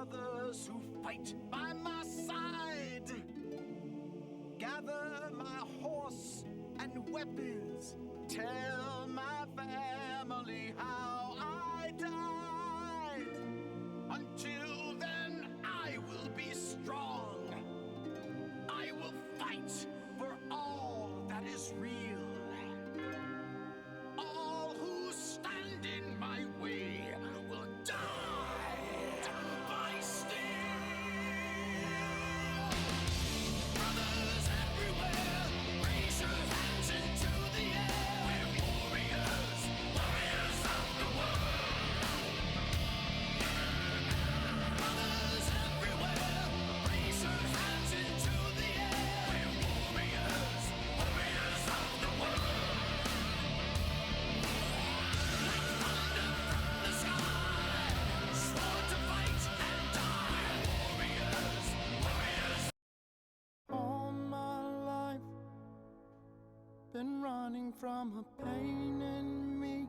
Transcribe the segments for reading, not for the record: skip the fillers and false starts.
brothers who fight by my side. Gather my horse and weapons. Tell my family how I died. Until then, I will be strong. I will fight for all that is real. All who stand in my way will die by steel. Brothers everywhere, raise your hands into the air. We're warriors, warriors of the world. Brothers everywhere, raise your hands into the air. We're warriors, warriors of the world. All my life, been running from a pain in me,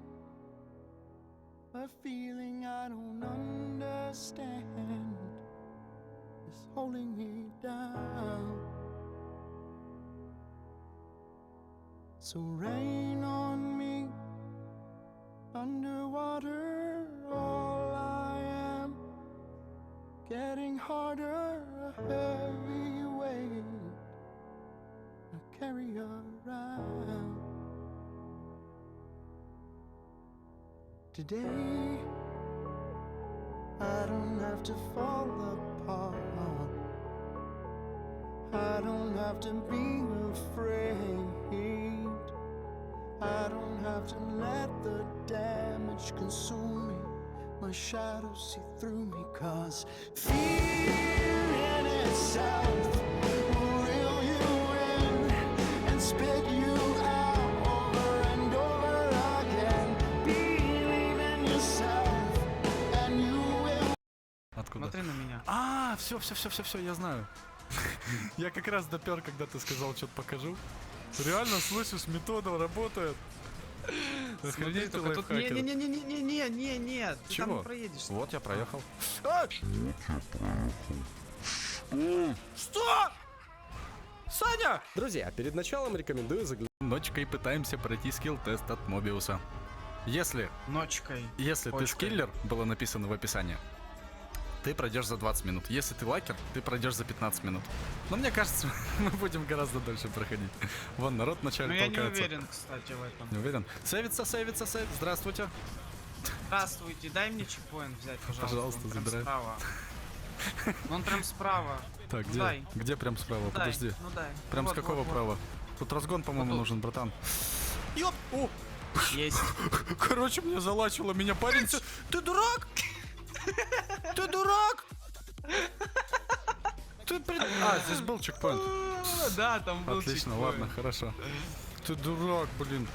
a feeling I don't understand is holding me down. So rain on me, underwater, all I am, getting harder, a heavy weight I carry around. Today, I don't have to fall apart. I don't have to be afraid. I don't have to let the damage consume me. My shadow see through me, 'cause fear in itself will reel you in and spit you out over and over again. Believe in yourself and you will. Откуда? Смотри на меня. А, все, я знаю. Я как раз допер, когда ты сказал, что-то покажу. Реально, слышишь, метода работает. Смотри, Охренеть ты только тут лайфхакер. не, ты Чего? там не проедешь. Вот я проехал. Что? Саня! Друзья, перед началом рекомендую заглянуть. Ночкой пытаемся пройти скилл-тест от Мобиуса. Если Ночкой. ты Почкой. скиллер, было написано в описании, ты пройдешь за 20 минут. Если ты лакер, ты пройдешь за 15 минут. Но мне кажется, мы будем гораздо дольше проходить. Вон, народ вначале Ну я не толкается. уверен, кстати, в этом. Не уверен? Сейвится. Здравствуйте. Здравствуйте, дай мне чекпоинт взять, пожалуйста. Пожалуйста, он прям забирай. справа. Он прям справа. Так, Ну где? дай. Где прям справа? Ну дай, Подожди. ну дай. Прям Вот, с какого вот. права? Тут разгон, по-моему, Вот тут. нужен, братан. Ёп! О! Есть. Короче, мне залачило меня парень. Ты дурак? Ты дурак? А, здесь был чекпоинт. Да, там был Отлично, чекпоинт. ладно, хорошо. Ты дурак, блин.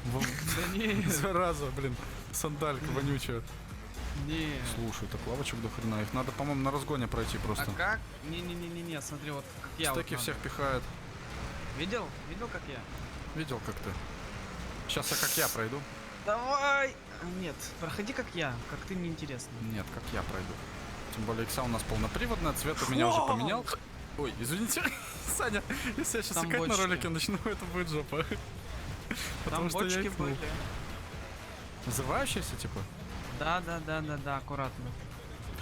Да не, Зараза, блин. Сандалька вонючая. не. Слушай, так лавочек до хрена. Их надо, по-моему, на разгоне пройти А просто. как? Не, смотри, вот как я. Стеки вот всех надо. пихают. Видел? Видел, как я? Видел, как ты. Сейчас я как я пройду. Давай! Нет, проходи как я, как ты, мне интересно. Нет, как я пройду. Тем более икса у нас полноприводная, цвет у меня уже поменял. Ой, извините, Саня, если я сейчас Там икать на бочки. ролике начну, это будет жопа. Там Потому что я бочки икнул. были. Взрывающиеся, типа? Да, аккуратно.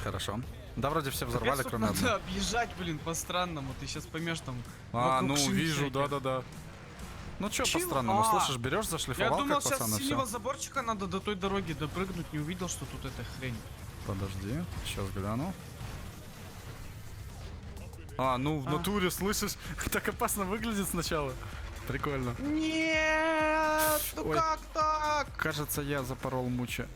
Хорошо. Да, вроде все взорвали, Капец, тут кроме надо одной. объезжать, блин, по-странному. Ты сейчас поймешь там. А, вокруг ну шин вижу, всяких. да. Ну чё Чего? по-странному, А. слышишь, берешь, Я зашлифовал, думал, как сейчас пацаны, с синего все. заборчика надо до той дороги допрыгнуть, не увидел, что тут эта хрень. Подожди, сейчас гляну. А, ну в натуре, слышишь, так опасно выглядит сначала. Прикольно. Нет, ну Ой. как так? Кажется, я запорол муча.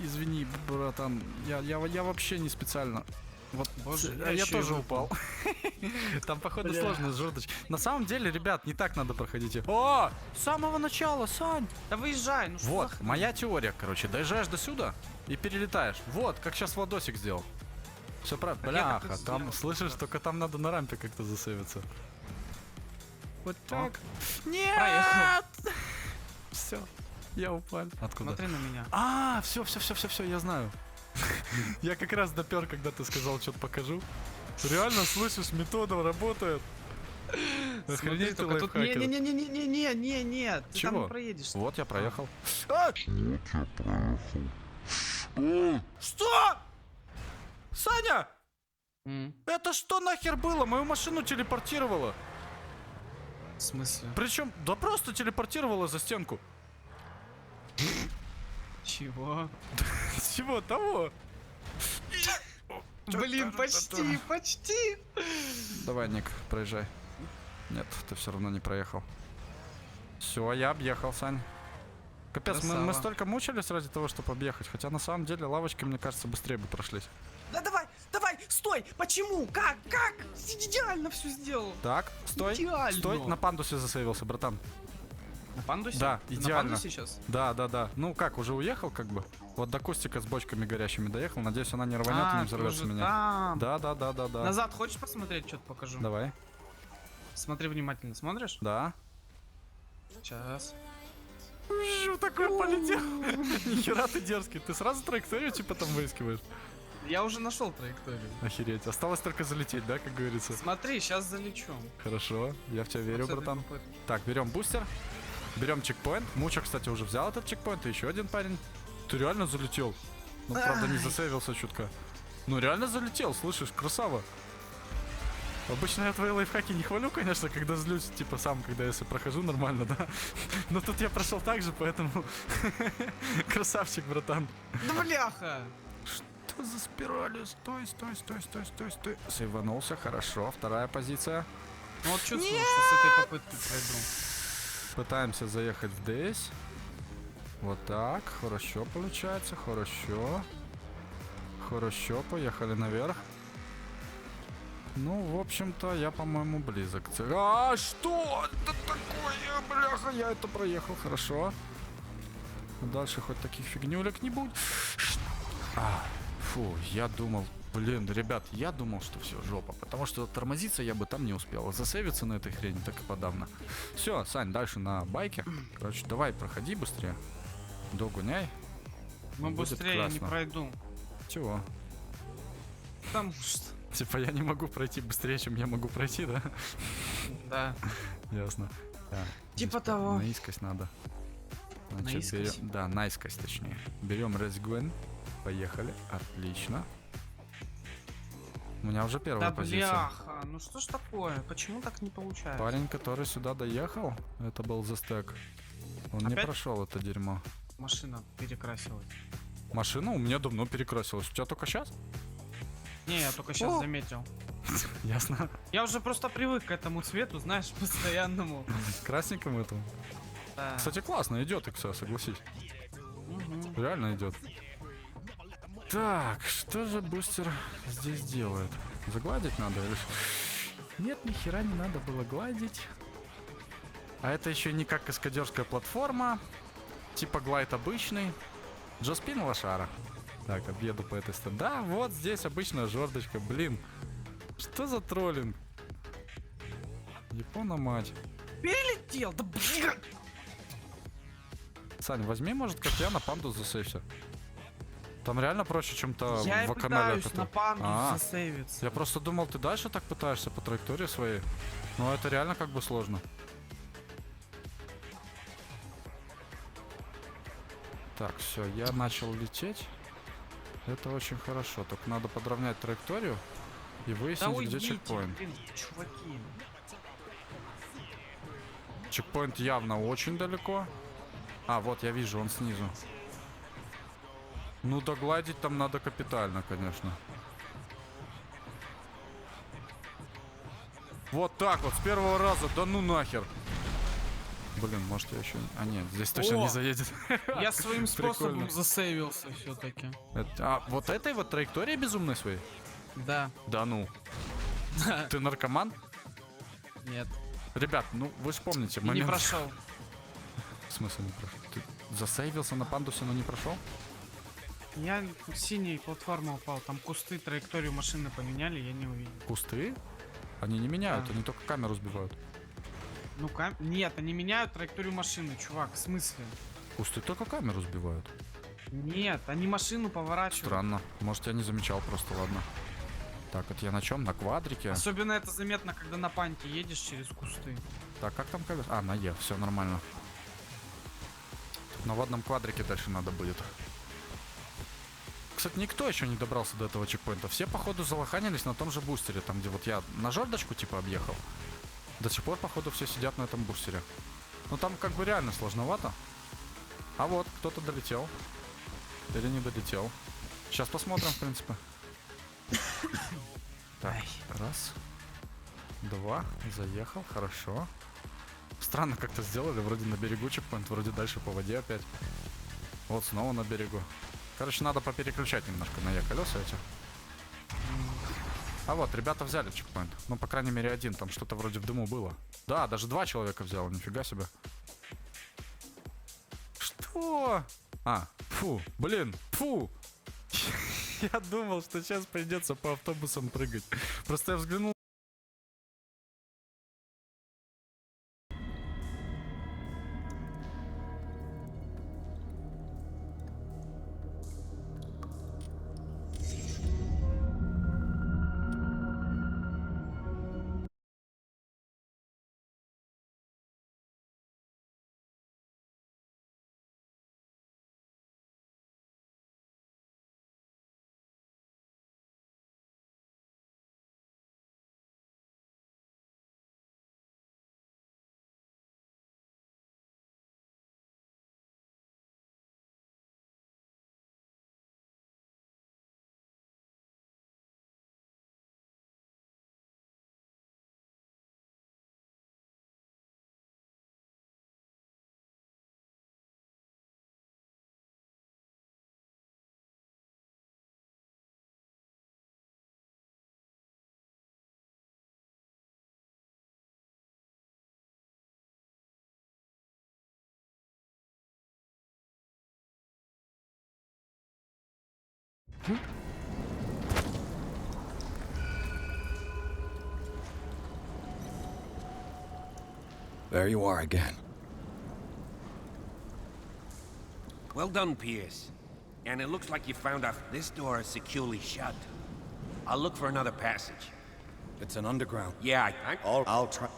Извини, братан, я вообще не специально. Вот, Боже, я ещё тоже и упал. Там, походу, Бля. сложно желудочек. На самом деле, ребят, не так надо проходить. О, с самого начала, Сань. Да выезжай, ну что Вот, за хрень? моя теория, короче. Доезжаешь до сюда и перелетаешь. Вот, как сейчас Владосик сделал. Все правильно. Так я так и Бляха, там, сделал. слышишь, только там надо на рампе как-то засейвиться. Вот так. Нет! Проехал. Все, я упал. Откуда? Смотри на меня. А, все, я знаю. Я как раз допер, когда ты сказал, что-то покажу. Реально, слышишь, метода работает. Охренеть ты лайфхакер. Не-не-не-не-не-не-не, ты там Чего? не проедешь. Вот я проехал. Что? Саня! Это что нахер было? Мою машину телепортировало. В смысле? Причем, да просто телепортировало за стенку. Чего? Чего того? Блин, почти. Давай, Ник, проезжай. Нет, ты все равно не проехал. Все, я объехал, Сань. Капец, мы Красава. столько мучились ради того, чтобы объехать. Хотя на самом деле лавочки, мне кажется, быстрее бы прошлись. Да давай, стой! Почему? Как? Идеально все сделал. Так, стой, Идеально. стой, на пандусе засейвился, братан. На пандусе? Да, На идеально. пандусе сейчас? Да. Ну как, уже уехал как бы? Вот до кустика с бочками горящими доехал. Надеюсь, она не рванет и не взорвется ты уже меня. там. Да. Назад хочешь посмотреть, что-то покажу? Давай. Смотри внимательно, смотришь? Да. Сейчас. Такой полетел. Нихера ты дерзкий. Ты сразу траекторию типа там выискиваешь? Я уже нашел траекторию. Охереть. Осталось только залететь, да, как говорится? Смотри, сейчас залечу. Хорошо. Я в тебя верю, Вот с этой братан. попыткой. Так, берем бустер. Берем чекпоинт. Муча, кстати, уже взял этот чекпоинт. И еще один парень. Ты реально залетел. Ну, правда, не засейвился чутка. Ну, реально залетел, слышишь, красава. Обычно я твои лайфхаки не хвалю, конечно, когда злюсь, типа сам, когда если прохожу нормально, да. Но тут я прошел так же, поэтому красавчик, братан. Да бляха! Что за спирали? Стой. Сейванулся, хорошо. Вторая позиция. Ну вот чувствую, что с этой попытки пройду. Пытаемся заехать в ДС. Вот так, хорошо получается, хорошо, поехали наверх. Ну, в общем-то, я, по-моему, близок к цели. А, что это такое, бляха, я это проехал, хорошо. Дальше хоть таких фигнюлек не будет. Фу, я думал, блин, ребят, я думал, что все, жопа. Потому что тормозиться я бы там не успел. Засейвиться на этой хрени так и подавно. Все, Сань, дальше на байке. Короче, давай, проходи быстрее. Догоняй. Ну Будет быстрее я не классно. пройду. Чего? Потому что... Типа я не могу пройти быстрее, чем я могу пройти, да? Да. Ясно. Так, Типа здесь того. наискось надо. Значит, Наискось? берем... Да, наискось точнее. Берем резгвен. Поехали. Отлично. У меня уже первая Да позиция. бляха, ну что ж такое? Почему так не получается? Парень, который сюда доехал, это был застек. Он не Опять? прошел это дерьмо. Машина перекрасилась. Машина у меня давно перекрасилась. У тебя только сейчас? Не, я только сейчас О! заметил. Ясно. Я уже просто привык к этому цвету, знаешь, постоянному. Красненькому этому. Да. Кстати, классно идет, Икса, согласись. Мгм. Реально идет. Так, что же бустер здесь делает? Загладить надо или что? Нет, ни хера не надо было гладить. А это еще не как каскадерская платформа. Типа глайд обычный. Джоспин лошара. Так, объеду по этой стороне. Да, вот здесь обычная жердочка. Блин, что за троллинг? Япона мать. Перелетел, да блин! Сань, возьми, может, как я на панду засейвся. Там реально проще, чем-то Я и в канале. пытаюсь на панду засейвиться. Я просто думал, ты дальше так пытаешься по траектории своей. Но это реально как бы сложно. Так, все, я начал лететь. Это очень хорошо. Только надо подровнять траекторию и Да выяснить, где уйдите, чекпоинт. блин, чуваки. Чекпоинт явно очень далеко. А, вот я вижу, он снизу. Ну, догладить там надо капитально, конечно. Вот так вот, с первого раза, да ну нахер. Блин, может я еще... А нет, здесь точно не О! заедет. Я своим способом Прикольно. засейвился все-таки. Вот этой вот траектории безумной своей? Да. Да ну. Ты наркоман? Нет. Ребят, ну вы же помните И не момент... прошел. В смысле не прошел? Ты засейвился на пандусе, но не прошел? Я в синей платформы упал. Там кусты, траекторию машины поменяли, я не увидел. Кусты? Они не меняют, Да. они только камеру сбивают. Ну-ка. Нет, они меняют траекторию машины, чувак. В смысле? Кусты только камеру сбивают. Нет, они машину поворачивают. Странно. Может, я не замечал просто, ладно. Так, это я на чем? На квадрике? Особенно это заметно, когда на панте едешь через кусты. Так, как там колеса? А, на Е, все нормально. Тут на водном квадрике дальше надо будет. Кстати, никто еще не добрался до этого чекпоинта. Все, походу, залоханились на том же бустере. Там, где вот я на жердочку, типа, объехал. До сих пор, походу, все сидят на этом бустере. Ну, там как бы реально сложновато. А вот, кто-то долетел. Или не долетел. Сейчас посмотрим, в принципе. Так, раз. Два. Заехал, хорошо. Странно как-то сделали. Вроде на берегу чекпоинт, вроде дальше по воде опять. Вот снова на берегу. Короче, надо попереключать немножко на колеса эти. А вот, ребята взяли чекпоинт. Ну, по крайней мере, один. Там что-то вроде в дыму было. Да, даже 2 человека взяло. Нифига себе. Что? А, фу, блин, фу. Я думал, что сейчас придется по автобусам прыгать. Просто я взглянул. There you are again. Well done, Pierce. And it looks like you found out this door is securely shut. I'll look for another passage. It's an underground. Yeah, I'll try.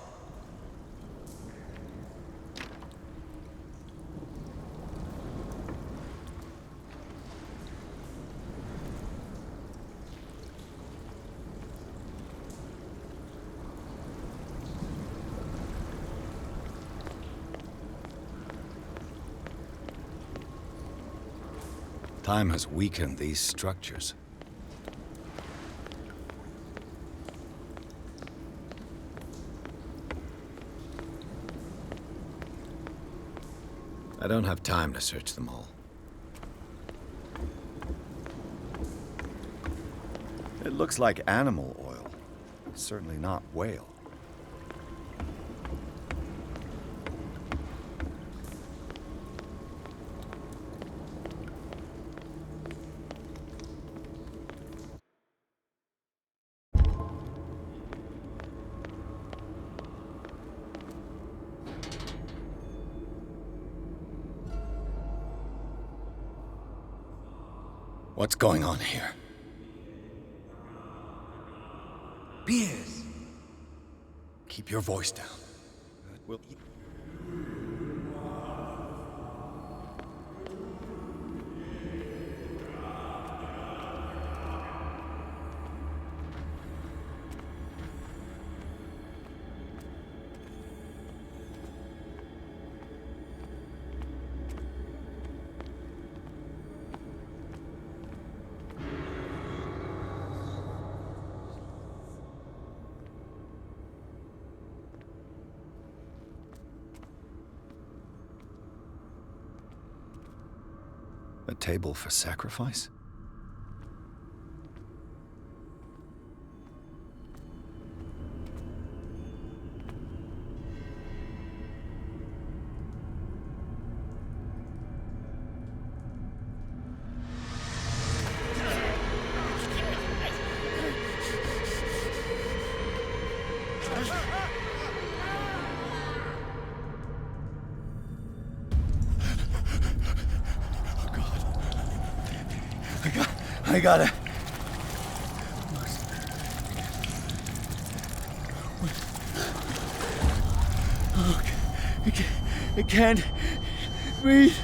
Time has weakened these structures. I don't have time to search them all. It looks like animal oil. Certainly not whale. What's going on here? Pierce! Keep your voice down. Will you... A table for sacrifice? I gotta. I can't breathe.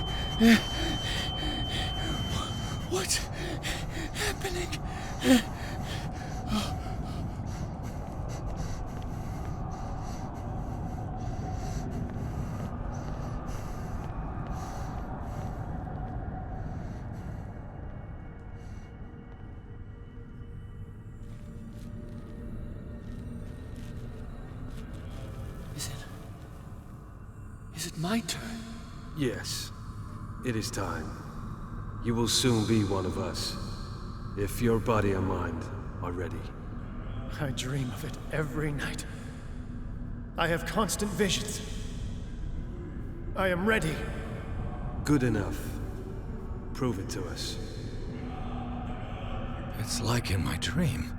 What's happening? Is it my turn? Yes, it is time. You will soon be one of us, if your body and mind are ready. I dream of it every night. I have constant visions. I am ready. Good enough. Prove it to us. It's like in my dream.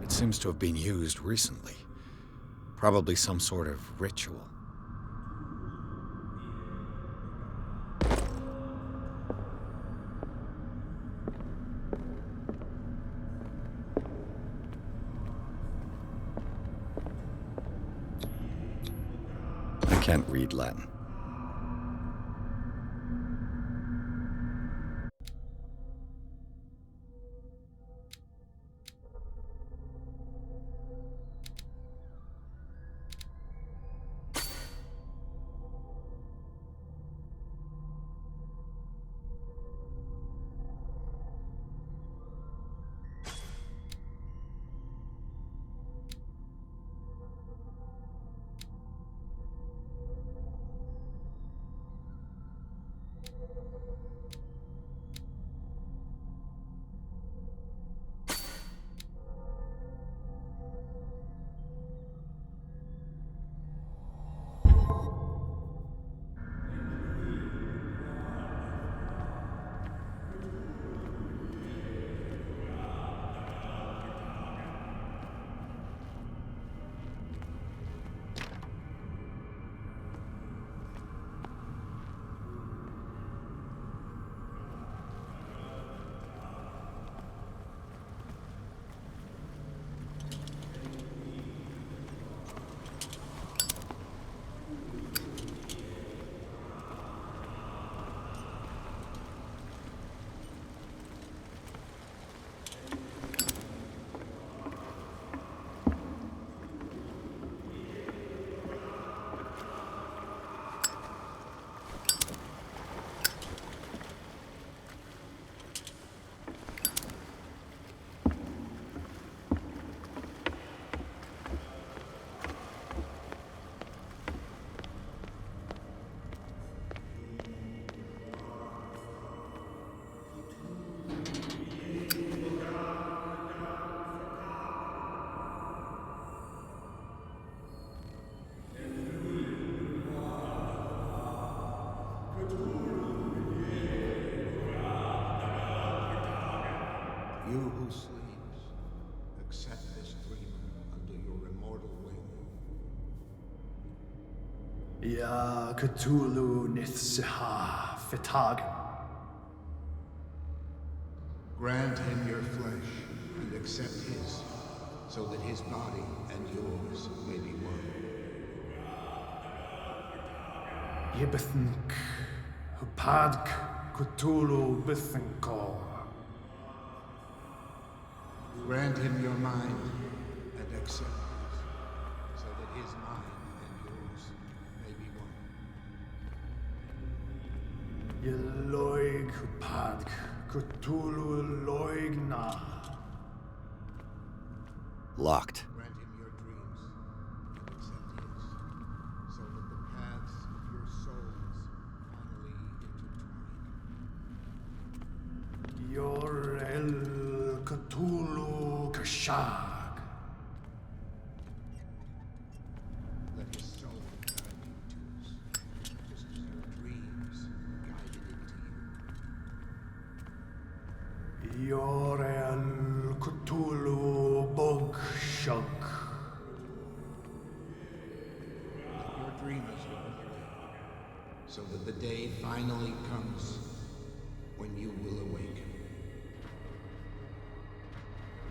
It seems to have been used recently. Probably some sort of ritual. I can't read Latin. You who sleeps, accept this dreamer under your immortal wing. Ya Cthulhu Nithsiha Fitag. Grant him your flesh and accept his, so that his body and yours may be one. Yibithink Hupadk Cthulhu Bithinko. Grant him your mind and accept his, so that his mind and yours may be one. Yeloig Hupadk Cthulhu Loigna. Locked. Grant him your dreams and accept his, so that the paths of your souls finally intertwine. Yor El Cthulhu Kashag. Let his soul guide you to us, just as your dreams guided it to you. Yor El Cthulhu Your dream is over, so that the day finally comes when you will awaken.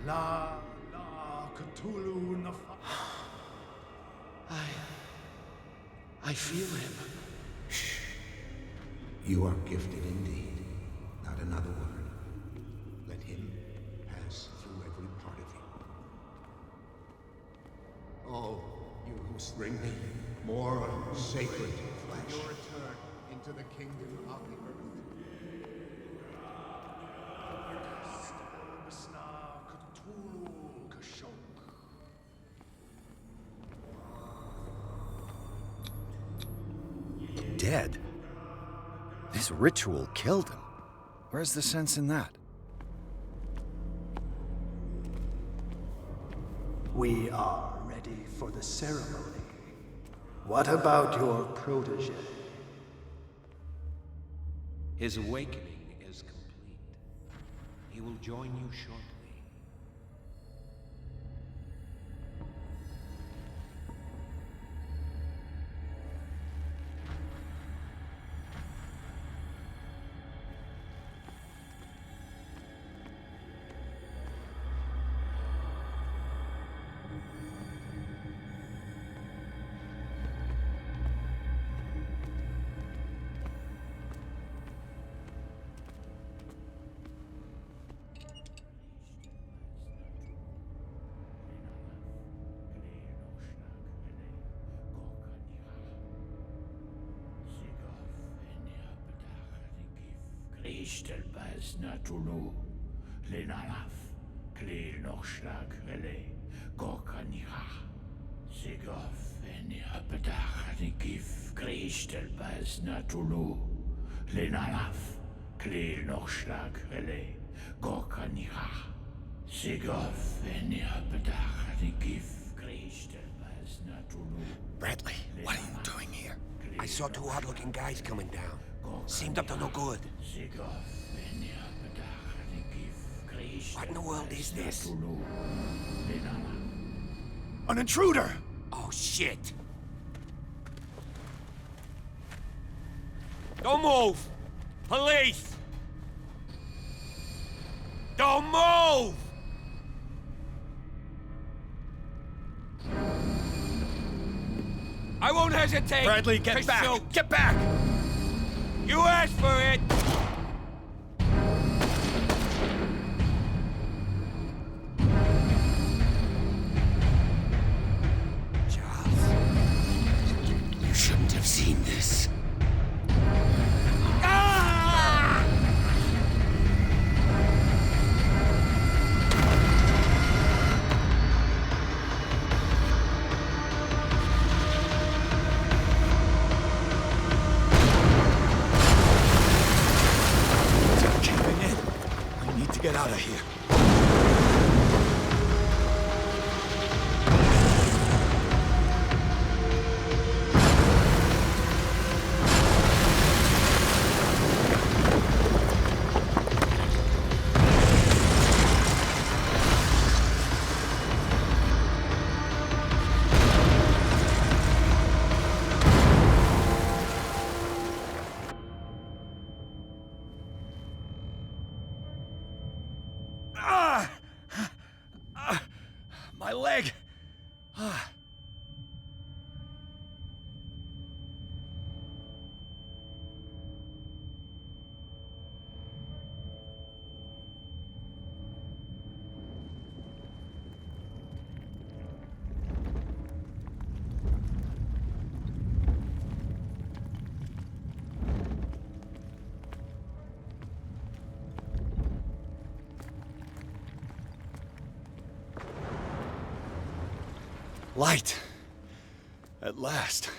La Cthulhu Nafa. I feel him. You are gifted indeed. Not another word. Let him pass through every part of you. Oh, you who bring me more sacred flesh. Your return into the kingdom of the earth. Dead? This ritual killed him. Where's the sense in that? We are ready for the ceremony. What about your protege? His awakening is complete. He will join you shortly. Ishtelbaz natulu, lenalaf, klil nochschlag rele, gorkanira, sigov, enia bedach gif, Ishtelbaz natulu, lenalaf, klil nochschlag rele, gorkanira, sigov, enia bedach gif, Ishtelbaz natulu. Bradley, what are you doing here? I saw two odd-looking guys coming down. Seemed up to no good. What in the world is this? An intruder! Oh, shit! Don't move! Police! Don't move! I won't hesitate! Bradley, get back! Get back! You asked for it! Charles, You shouldn't have seen this. ah! To get out of here. My leg! Light. At last.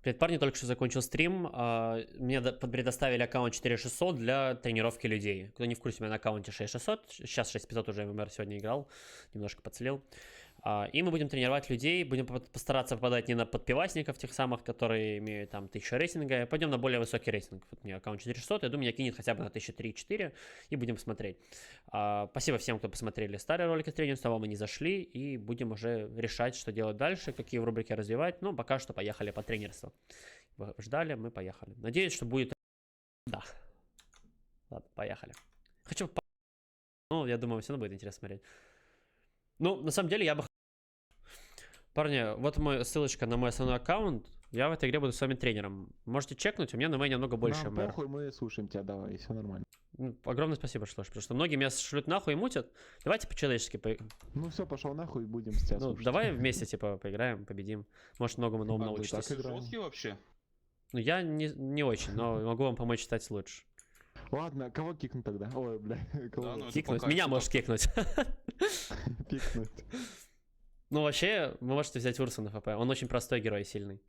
Привет, парни, только что закончил стрим. Мне предоставили аккаунт 4600 для тренировки людей. Кто не в курсе, у меня на аккаунте 6600. Сейчас 6500 уже ММР сегодня играл. Немножко подслил. И мы будем тренировать людей. Будем постараться попадать не на подпивасников, тех самых, которые имеют там 1000 рейтинга. Пойдем на более высокий рейтинг. Вот у меня аккаунт 4600. Я думаю, меня кинет хотя бы на 1003-4. И будем посмотреть. Спасибо всем, кто посмотрели старые ролики с тренером. С того мы не зашли. И будем уже решать, что делать дальше. Какие в рубрике развивать. Ну, пока что поехали по тренерству. Вы ждали, мы поехали. Надеюсь, что будет... Да. Ладно, поехали. Хочу... Ну, я думаю, все равно будет интересно смотреть. Ну, на самом деле, я бы... Парни, вот моя ссылочка на мой основной аккаунт. Я в этой игре буду с вами тренером. Можете чекнуть, у меня на мэй намного больше Нам МР. похуй, мы слушаем тебя, давай, все нормально. Огромное спасибо, что слушаешь, потому что многие меня шлют нахуй и мутят. Давайте по-человечески поиграем. Ну все, пошел нахуй и будем с тебя слушать. Давай вместе, типа, поиграем, победим. Может, многому новому научитесь. Жесткий вообще? Ну, я не очень, но могу вам помочь стать лучше. Ладно, кого кикнуть тогда? Ой, бля, кого? Да, ну это Кикнуть? пока Меня что можешь кикнуть. Пикнуть. Ну, вообще, вы можете взять Урса на ФП. Он очень простой герой, сильный.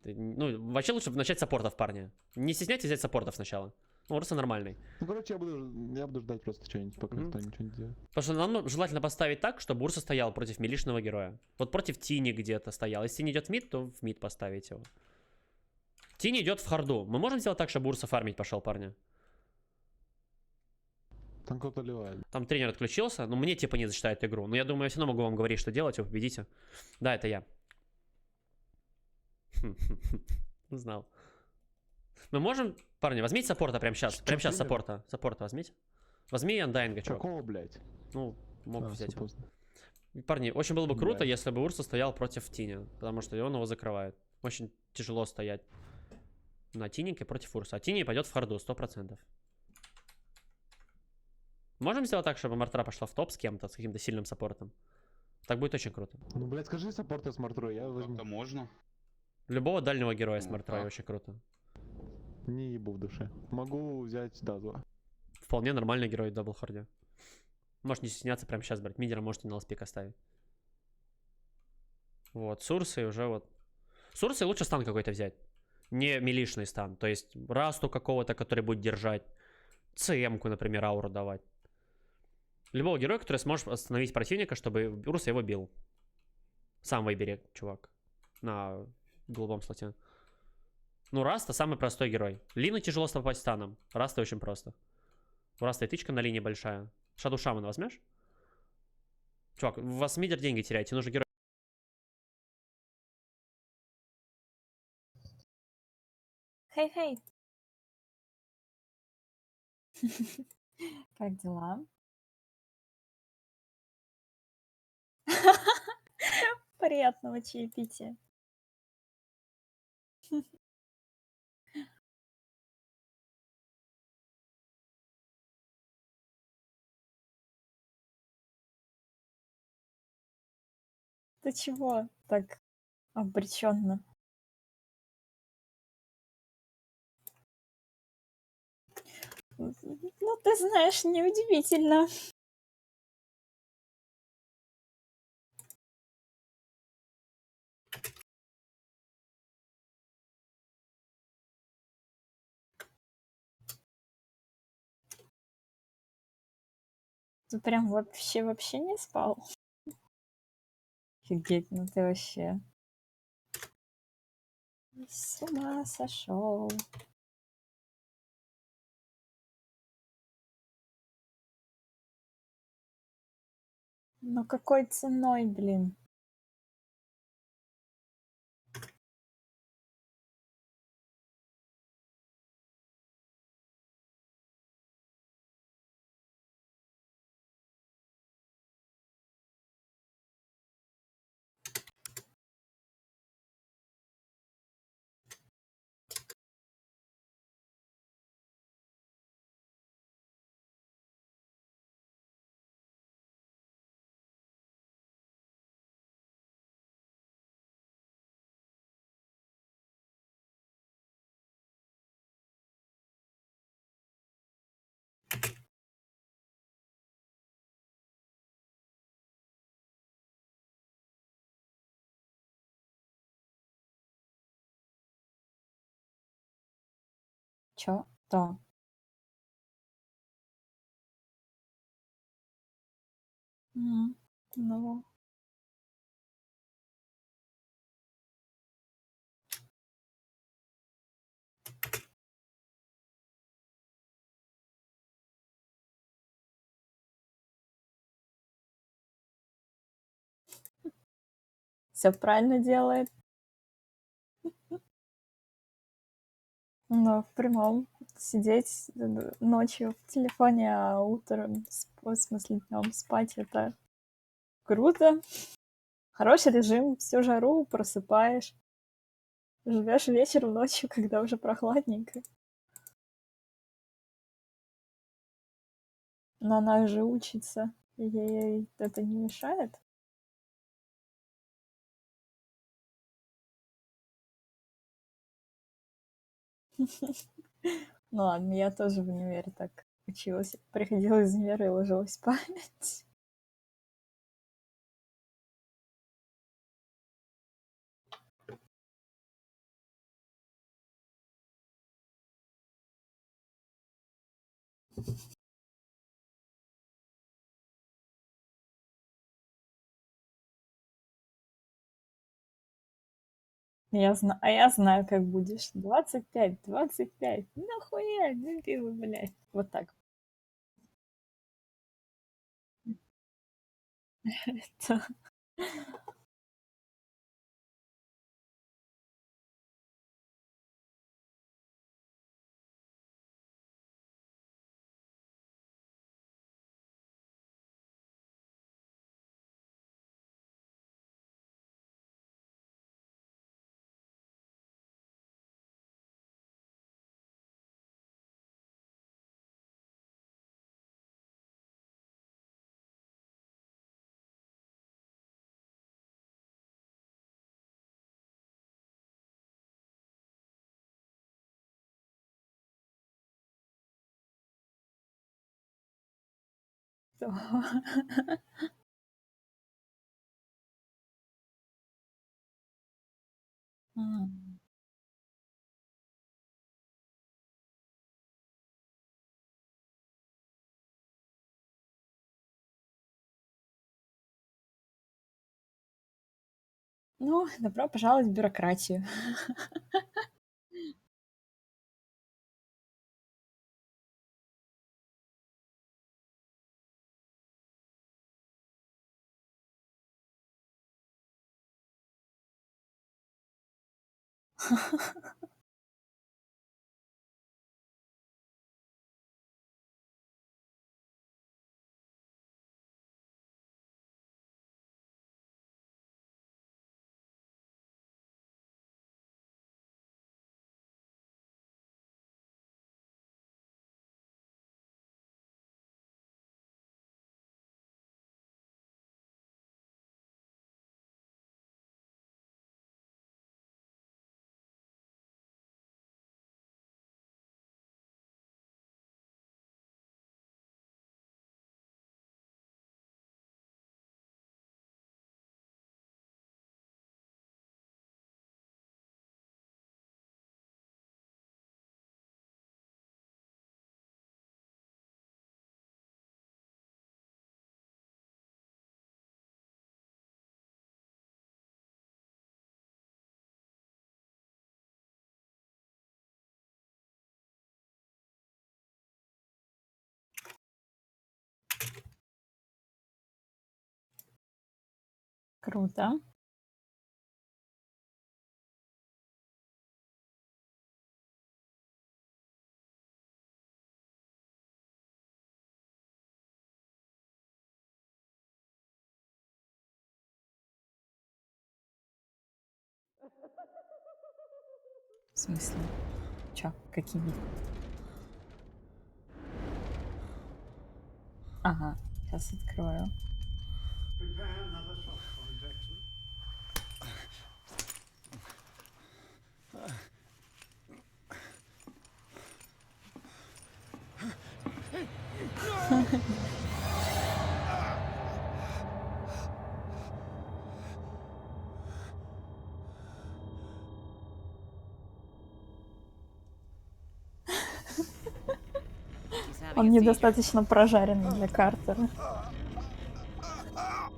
Ну, вообще лучше начать с саппортов, парни. Не стесняйтесь взять саппортов сначала. Ну, Урса нормальный. Ну, короче, я буду ждать просто что-нибудь, пока никто ничего не делает. Потому что нам желательно поставить так, чтобы Урса стоял против милишного героя. Вот против Тини где-то стоял. Если Тини идет в мид, то в мид поставить его. Тини идет в харду. Мы можем сделать так, чтобы Урса фармить пошел, парни? Там кто-то ливает. Там тренер отключился, но мне типа не зачитает игру. Но я думаю, я все равно могу вам говорить, что делать, вы победите. Да, это я. Знал. Мы можем... Парни, возьмите саппорта прямо сейчас. Прямо сейчас саппорта. Саппорта возьмите. Возьми андайнга, чувак. Какого, блядь? Ну, мог взять его. Парни, очень было бы круто, если бы Урса стоял против Тини. Потому что он его закрывает. Очень тяжело стоять на Тиннике против Урса. А Тини пойдет в харду, 100%. Можем сделать так, чтобы Мартра пошла в топ с кем-то, с каким-то сильным саппортом? Так будет очень круто. Ну, блядь, скажи саппорта с Мартрой, я возьму. Как-то можно. Любого дальнего героя с Мартрой очень круто. Не ебу в душе. Могу взять Дазу. Вполне нормальный герой в даблхарде. Можешь не стесняться прямо сейчас брать. Мидера можете на лспик оставить. Вот, с Урсой уже вот. С Урсой лучше стан какой-то взять. Не милишный стан. То есть Расту какого-то, который будет держать. ЦМ-ку, например, ауру давать. Любого героя, который сможет остановить противника, чтобы Урса его бил. Сам выбери, чувак. На голубом слоте. Ну, Раста самый простой герой. Лину тяжело попасть станом. Раста очень просто. У Раста и тычка на линии большая. Шаду Шамана возьмешь? Чувак, у вас мидер деньги теряете, нужно герой. Хей-хей. Как дела? Приятного чаепития. Ты чего так обреченно? Ну, ты знаешь, неудивительно. Ты прям вообще не спал? Офигеть, ну ты вообще с ума сошел. Ну какой ценой, блин? Чё? То. Ну. Все правильно делает. Но в прямом сидеть ночью в телефоне, а утром, в смысле днем спать — это круто. Хороший режим, всю жару просыпаешь, живешь вечером, ночью, когда уже прохладненько. Но она же учится, ей это не мешает? Ну ладно, я тоже в универе так училась. Приходила из универа и ложилась спать. Я знаю, как будешь. 25, 25. Нахуя, дебилы, блядь. Вот так. Это... Ну, добро пожаловать в бюрократию. Круто. В смысле? Чё? Какие видео? Ага, сейчас открою. Он недостаточно прожаренный для Картера.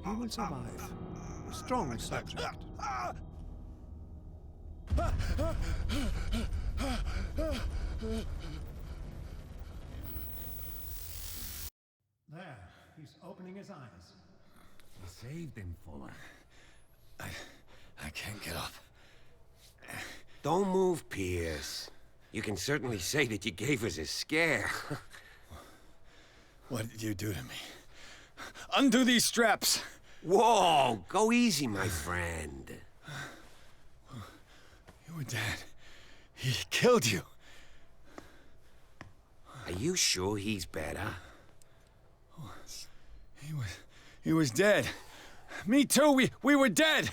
You will survive. Strong subject. There, he's opening his eyes. You saved him, Fuller. I can't get up. Don't move, Pierce. You can certainly say that you gave us a scare. What did you do to me? Undo these straps! Whoa, go easy, my friend. Your dad, he killed you. Are you sure he's better? He was dead. Me too, we were dead.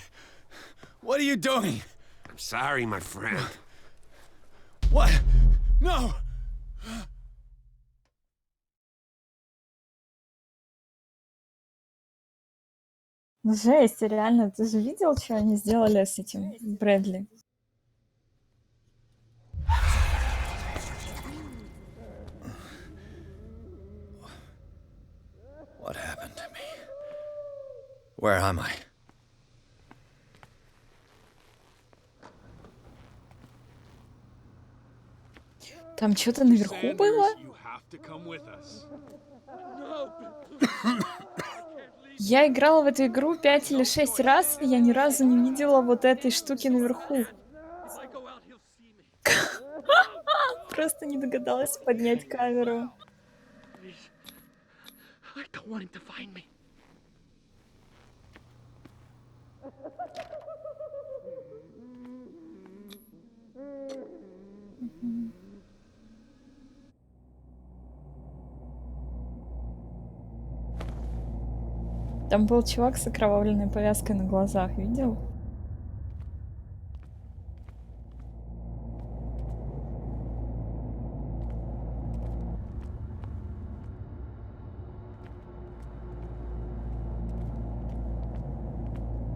What are you doing? I'm sorry, my friend. What? No! Жесть, реально, ты же видел, что они сделали с этим Брэдли? What happened to me? Where am I? Там что-то наверху было? Я играла в эту игру 5 или 6 раз, и я ни разу не видела вот этой штуки наверху. Просто не догадалась поднять камеру. Там был чувак с окровавленной повязкой на глазах, видел?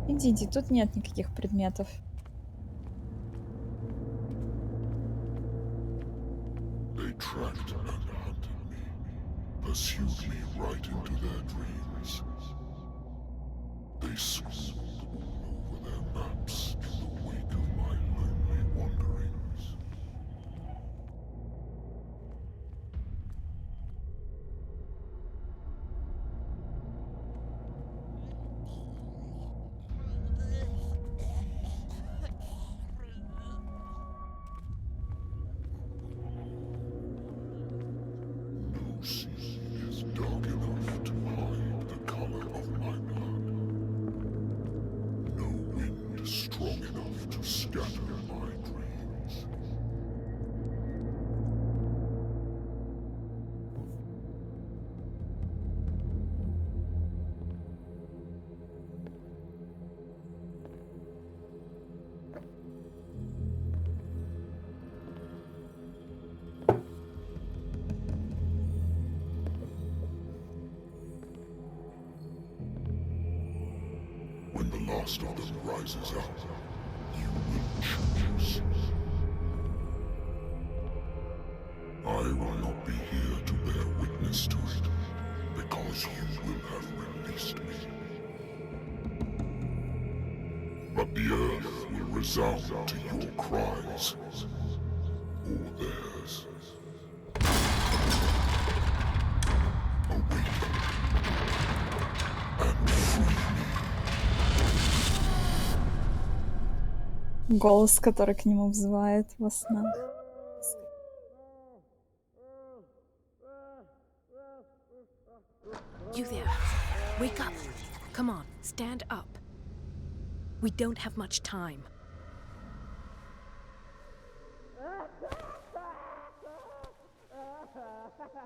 Иди, тут нет никаких предметов. They tracked and hunted me, pursued me right into their dreams. They swooned all over their maps in the wake of my lonely wanderings. No sea is dark enough to hide the color of my blood. No wind strong enough to scatter my dreams. When the last of them rises up, you will choose. I will not be here to bear witness to it, because you will have released me. But the earth will resound to your cries, or theirs. Awaken and free me. Голос, который к нему взывает во снах. You there. Wake up. Come on, stand up. We don't have much time.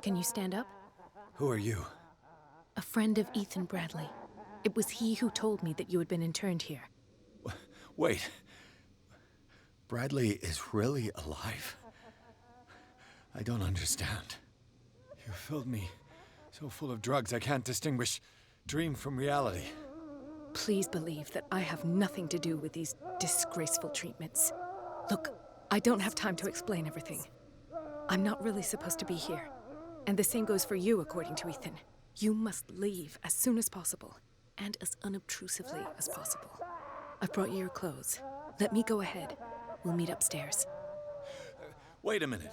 Can you stand up? Who are you? A friend of Ethan Bradley. It was he who told me that you had been interned here. Wait. Bradley is really alive? I don't understand. You filled me so full of drugs I can't distinguish dream from reality. Please believe that I have nothing to do with these disgraceful treatments. Look, I don't have time to explain everything. I'm not really supposed to be here. And the same goes for you, according to Ethan. You must leave as soon as possible, and as unobtrusively as possible. I've brought you your clothes. Let me go ahead. We'll meet upstairs. Wait a minute.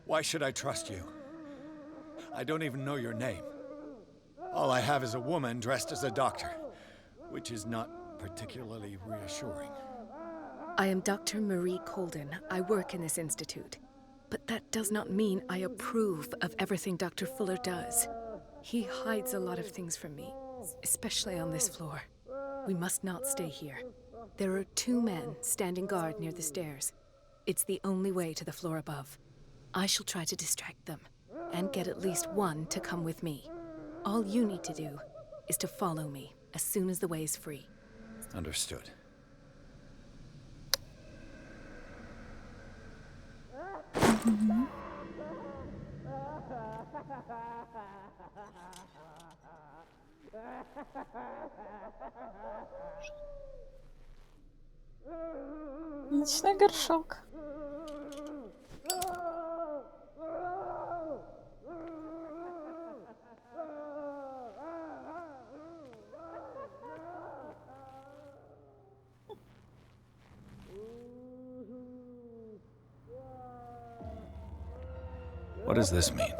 Why should I trust you? I don't even know your name. All I have is a woman dressed as a doctor, which is not particularly reassuring. I am Dr. Marie Colden. I work in this institute. But that does not mean I approve of everything Dr. Fuller does. He hides a lot of things from me, especially on this floor. We must not stay here. There are 2 men standing guard near the stairs. It's the only way to the floor above. I shall try to distract them, and get at least one to come with me. All you need to do is to follow me as soon as the way is free. Understood. Ночной горшок. What does this mean?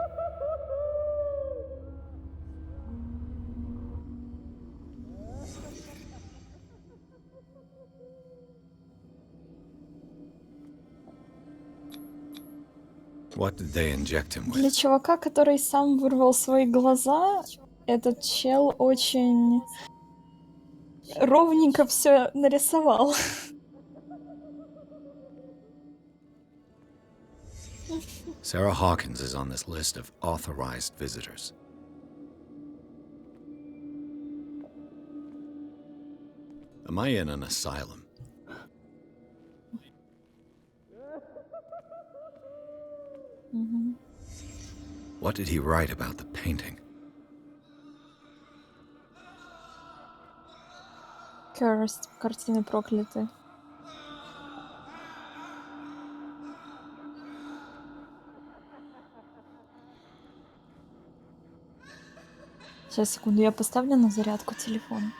What did they inject him Для with? чувака, который сам вырвал свои глаза, этот чел очень ровненько все нарисовал. Sarah Hawkins is on this list of authorized visitors. Am I in an asylum? What did he write about the painting? Cursed, картины прокляты. Сейчас, секунду, я поставлю на зарядку телефон.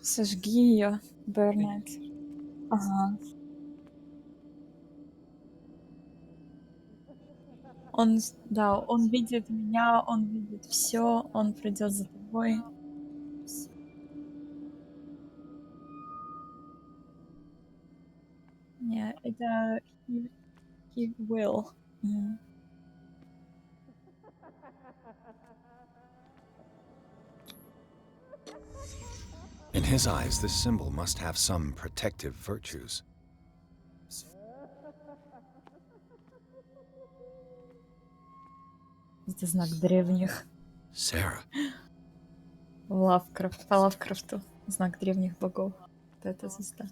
Сожги ее, Бернет. Ага. Он, да, он видит меня, он видит все, он придет за тобой. Не, это he will. In his eyes, this symbol must have some protective virtues. Это знак древних. Sarah. По Лавкрафту. Знак древних богов. Вот это звезда.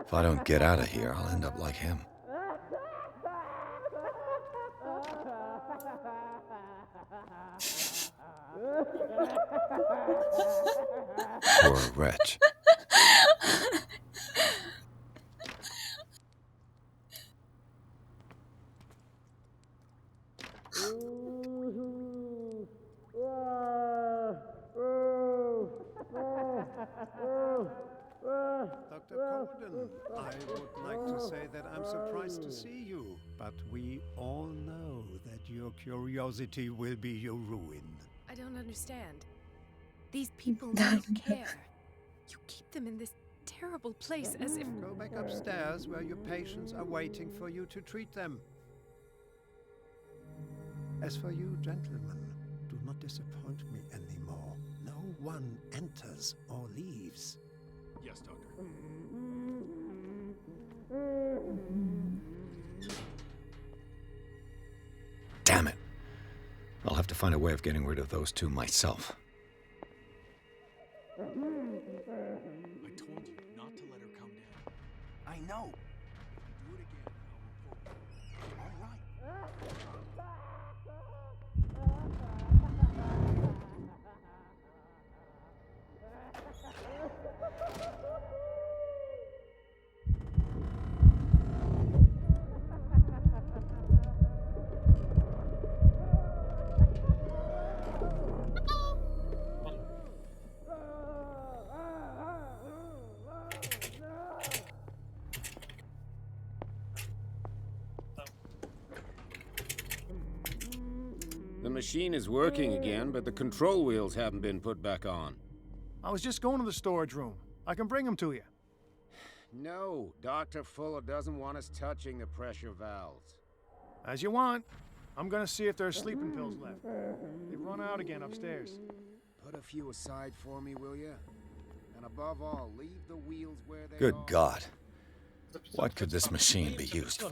If I don't get out of here, I'll end up like him. Poor wretch. Nice to see you, but we all know that your curiosity will be your ruin. I don't understand. These people need care. You keep them in this terrible place as if... Go back upstairs where your patients are waiting for you to treat them. As for you, gentlemen, do not disappoint me anymore. No one enters or leaves. Yes, Doctor. Damn it. I'll have to find a way of getting rid of those two myself. I told you not to let her come down. I know. If you do it again, I'll report you. All right. The machine is working again, but the control wheels haven't been put back on. I was just going to the storage room. I can bring them to you. No, Dr. Fuller doesn't want us touching the pressure valves. As you want. I'm gonna see if there's sleeping pills left. They've run out again upstairs. Put a few aside for me, will you? And above all, leave the wheels where they Good are. God. What could this machine be used for?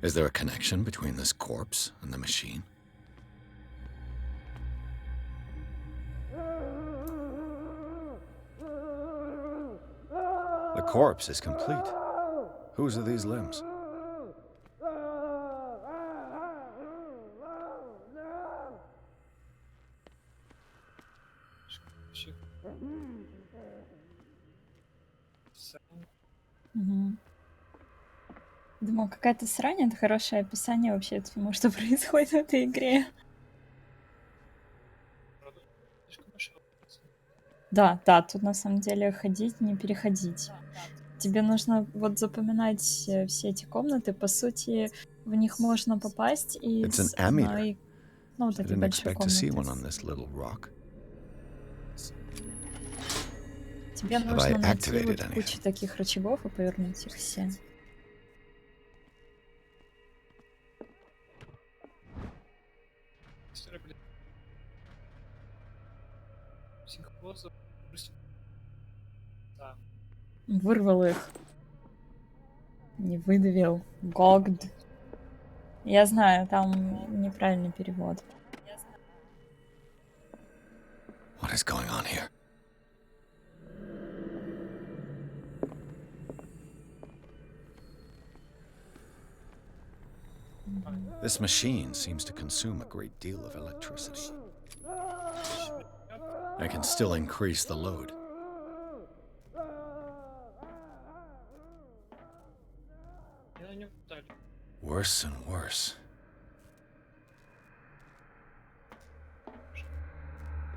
Is there a connection between this corpse and the machine? The corpse is complete. Whose are these limbs? Мгм. Думаю, какая-то срань — это хорошее описание вообще всему, что происходит в этой игре. Да, да, тут на самом деле ходить, не переходить. Тебе нужно вот запоминать все эти комнаты. По сути, в них можно попасть It's an из ammeter. одной, ну, вот I этой didn't большой expect to see комнаты. one on this little rock. Тебе Have I нужно найти activated вот any? кучу таких рычагов и повернуть их все. Вырвал их. Не выдавил. Гогд. Я знаю, там неправильный перевод. What is going on here? This machine seems to consume a great deal of electricity. I can still increase the load. Worse and worse.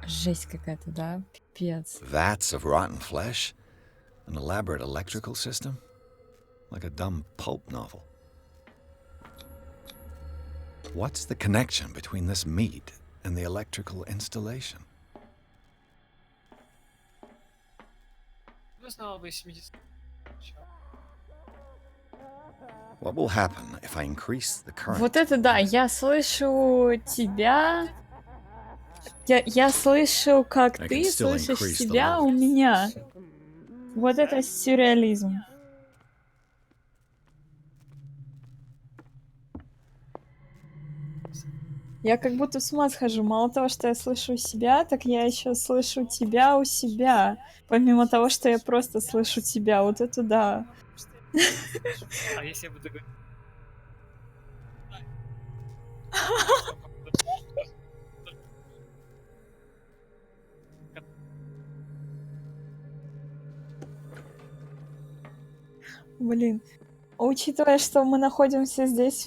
Жесть какая-то, да? Пипец. Vats of rotten flesh? An elaborate electrical system? Like a dumb pulp novel. What's the connection between this meat and the electrical installation? What will happen if I increase the current? Вот это да, я слышу тебя. Я слышу, как I ты can still слышишь increase the себя load. у меня. Вот это сюрреализм. Я как будто с ума схожу. Мало того, что я слышу себя, так я еще слышу тебя у себя. Помимо того, что я просто слышу тебя. Вот это да. А если я буду говорить... Блин. Учитывая, что мы находимся здесь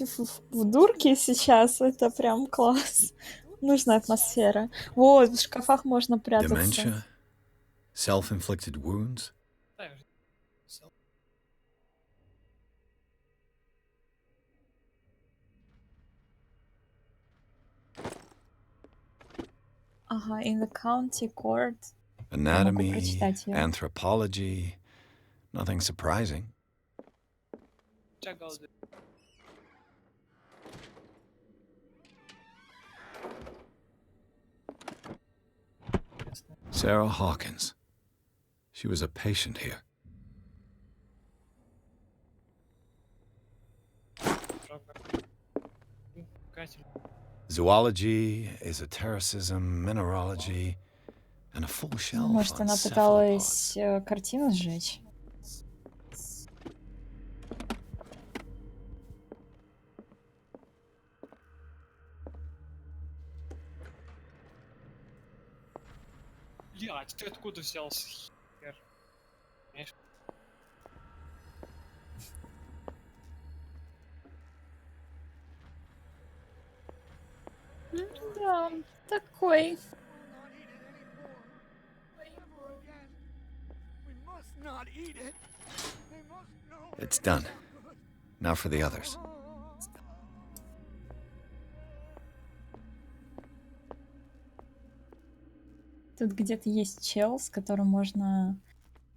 в дурке сейчас, это прям класс. Нужна атмосфера. Вот, в шкафах можно прятаться. Dementia? Self-inflicted wounds? Ага, in the county court. Anatomy, прочитать её. anthropology, nothing surprising. Sarah Hawkins. She was a patient here. Zoology, esotericism, mineralogy, and a full shelf Может, on она cephalopods. пыталась картину сжечь? Блядь, ты откуда взялся? Хер. Понимаешь? Да, такой. It's done. Now for the others. Тут где-то есть чел, с которым можно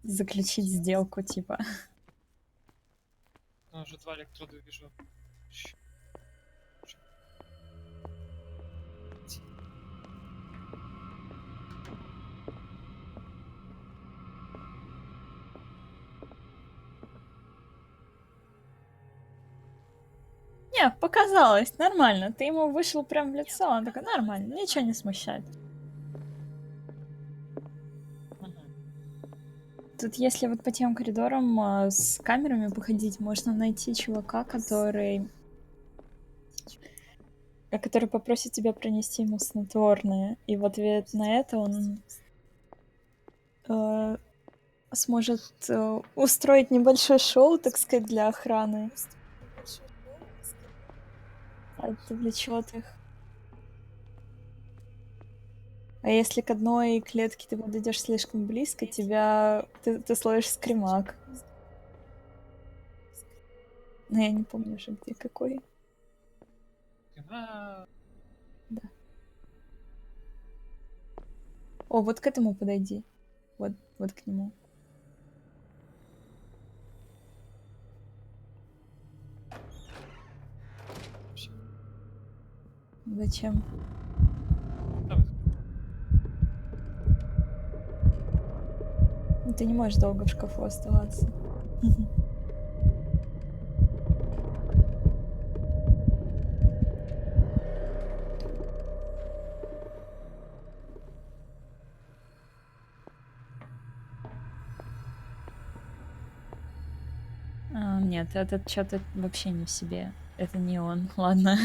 заключить сделку, типа. Ну, уже 2 электрода вижу. Не, показалось, нормально. Ты ему вышел прям в лицо, он такой, нормально, ничего не смущает. Тут, если вот по тем коридорам с камерами походить, можно найти чувака, который попросит тебя пронести ему снотворное. И в ответ на это он сможет устроить небольшое шоу, так сказать, для охраны. Отвлечет их. А если к одной клетке ты подойдешь слишком близко, ты словишь скримак. Но я не помню уже где какой. Да. О, вот к этому подойди. Вот к нему. Зачем? Ты не можешь долго в шкафу оставаться. Нет, этот что-то вообще не в себе. Это не он, ладно.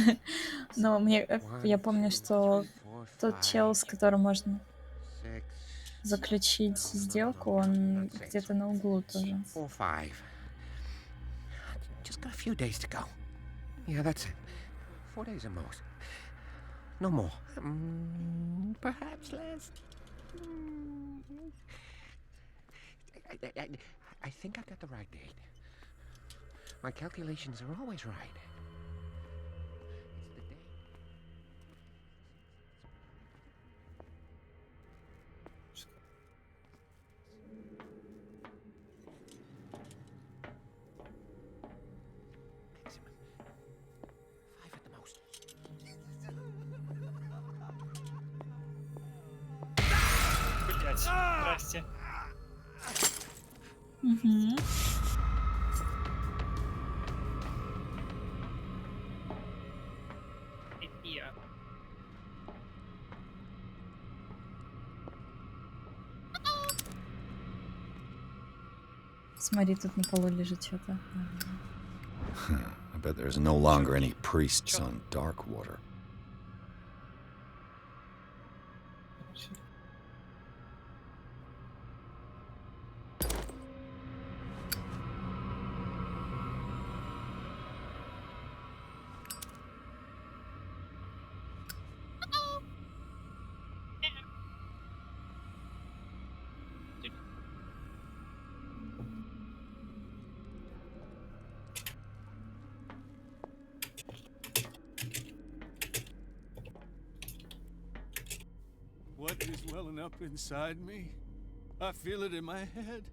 Но я помню, что тот чел, с которым можно заключить сделку, он где-то на углу тоже. 4, 5. Just got a few days to go. Yeah, that's it. 4 days at most. No more. Perhaps less. I think I got the right date. My calculations are always right. It's the day. Maximum. 5 at the most. Блять, здрасте. Угу. Смотри, тут на полу лежит что-то. I bet there's no longer any priests on Darkwater. what is welling up inside me. I feel it in my head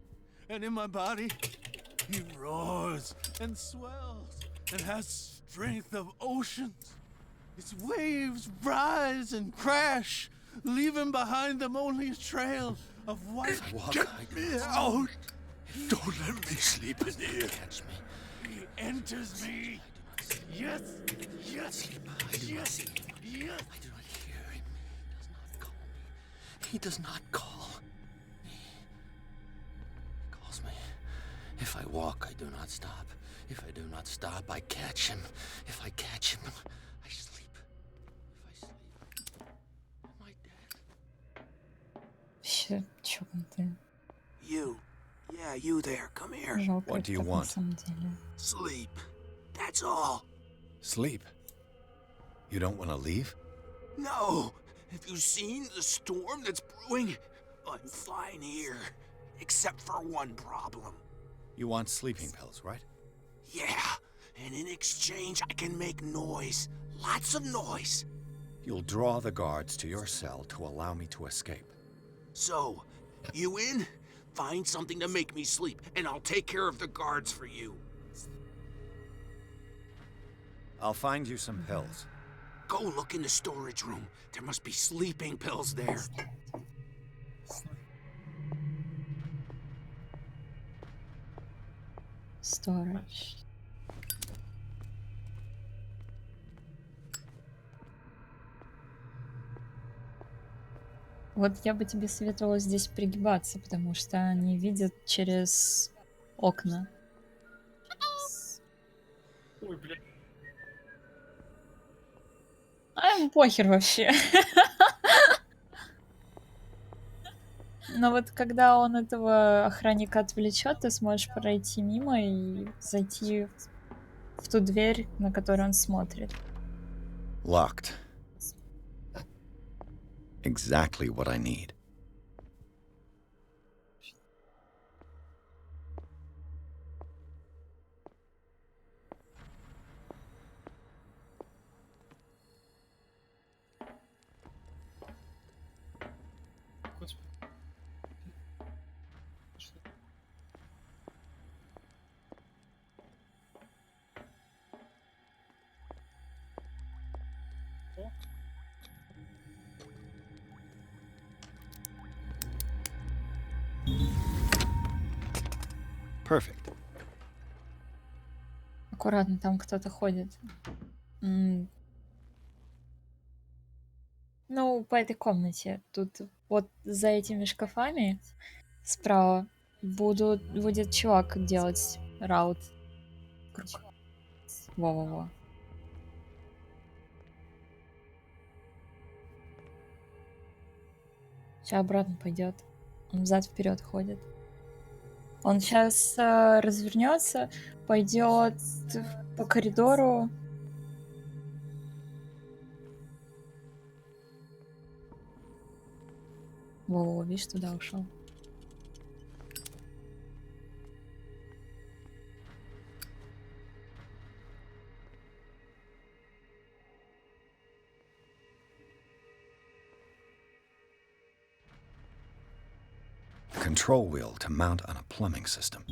and in my body. He roars and swells and has strength of oceans. Its waves rise and crash, leaving behind them only a trail of white. Get me out! Don't let me sleep in here. Catch me. He enters me. Yes, yes, yes, yes. I do not hear him. He does not call me. He calls me. If I walk, I do not stop. If I do not stop, I catch him. If I catch him, I sleep. If I sleep, am I dead? Вообще чокнутые. You. Yeah, you there. Come here. Жалко What do you их так на want? самом деле. Sleep. That's all. Sleep. You don't want to leave? No. Have you seen the storm that's brewing? I'm fine here. Except for one problem. You want sleeping pills, right? Yeah. And in exchange, I can make noise. Lots of noise. You'll draw the guards to your cell to allow me to escape. So, you in? Find something to make me sleep, and I'll take care of the guards for you. I'll find you some pills. Go look in the storage room. There must be sleeping pills there. Storage. Вот я бы тебе советовала здесь пригибаться, потому что они видят через окна. Ой, блядь. А им похер вообще. Но вот когда он этого охранника отвлечет, ты сможешь пройти мимо и зайти в ту дверь, на которую он смотрит. Locked. Exactly what I need. Perfect. Аккуратно, там кто-то ходит. Ну, по этой комнате. Тут вот за этими шкафами справа будет чувак делать раут. Круг. Во-во-во. Сейчас обратно пойдет. Он взад-вперед ходит. Он сейчас развернется, пойдет по коридору. Во, видишь, туда ушел. Control wheel to mount on a plumbing system.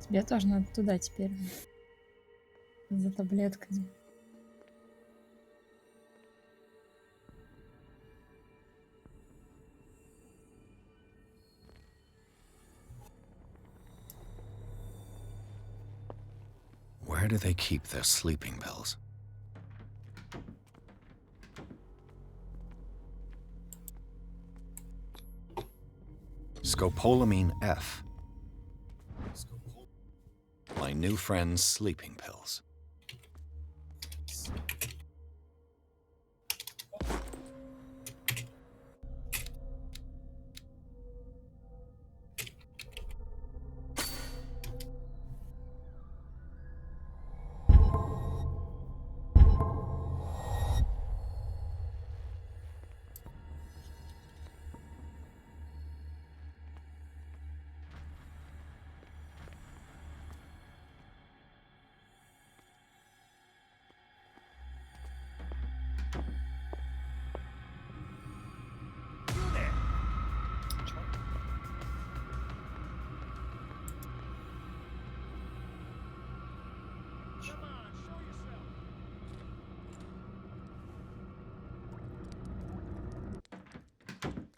Тебе тоже надо туда теперь. За таблетками. Where do they keep their sleeping pills? Scopolamine F. My new friend's sleeping pills.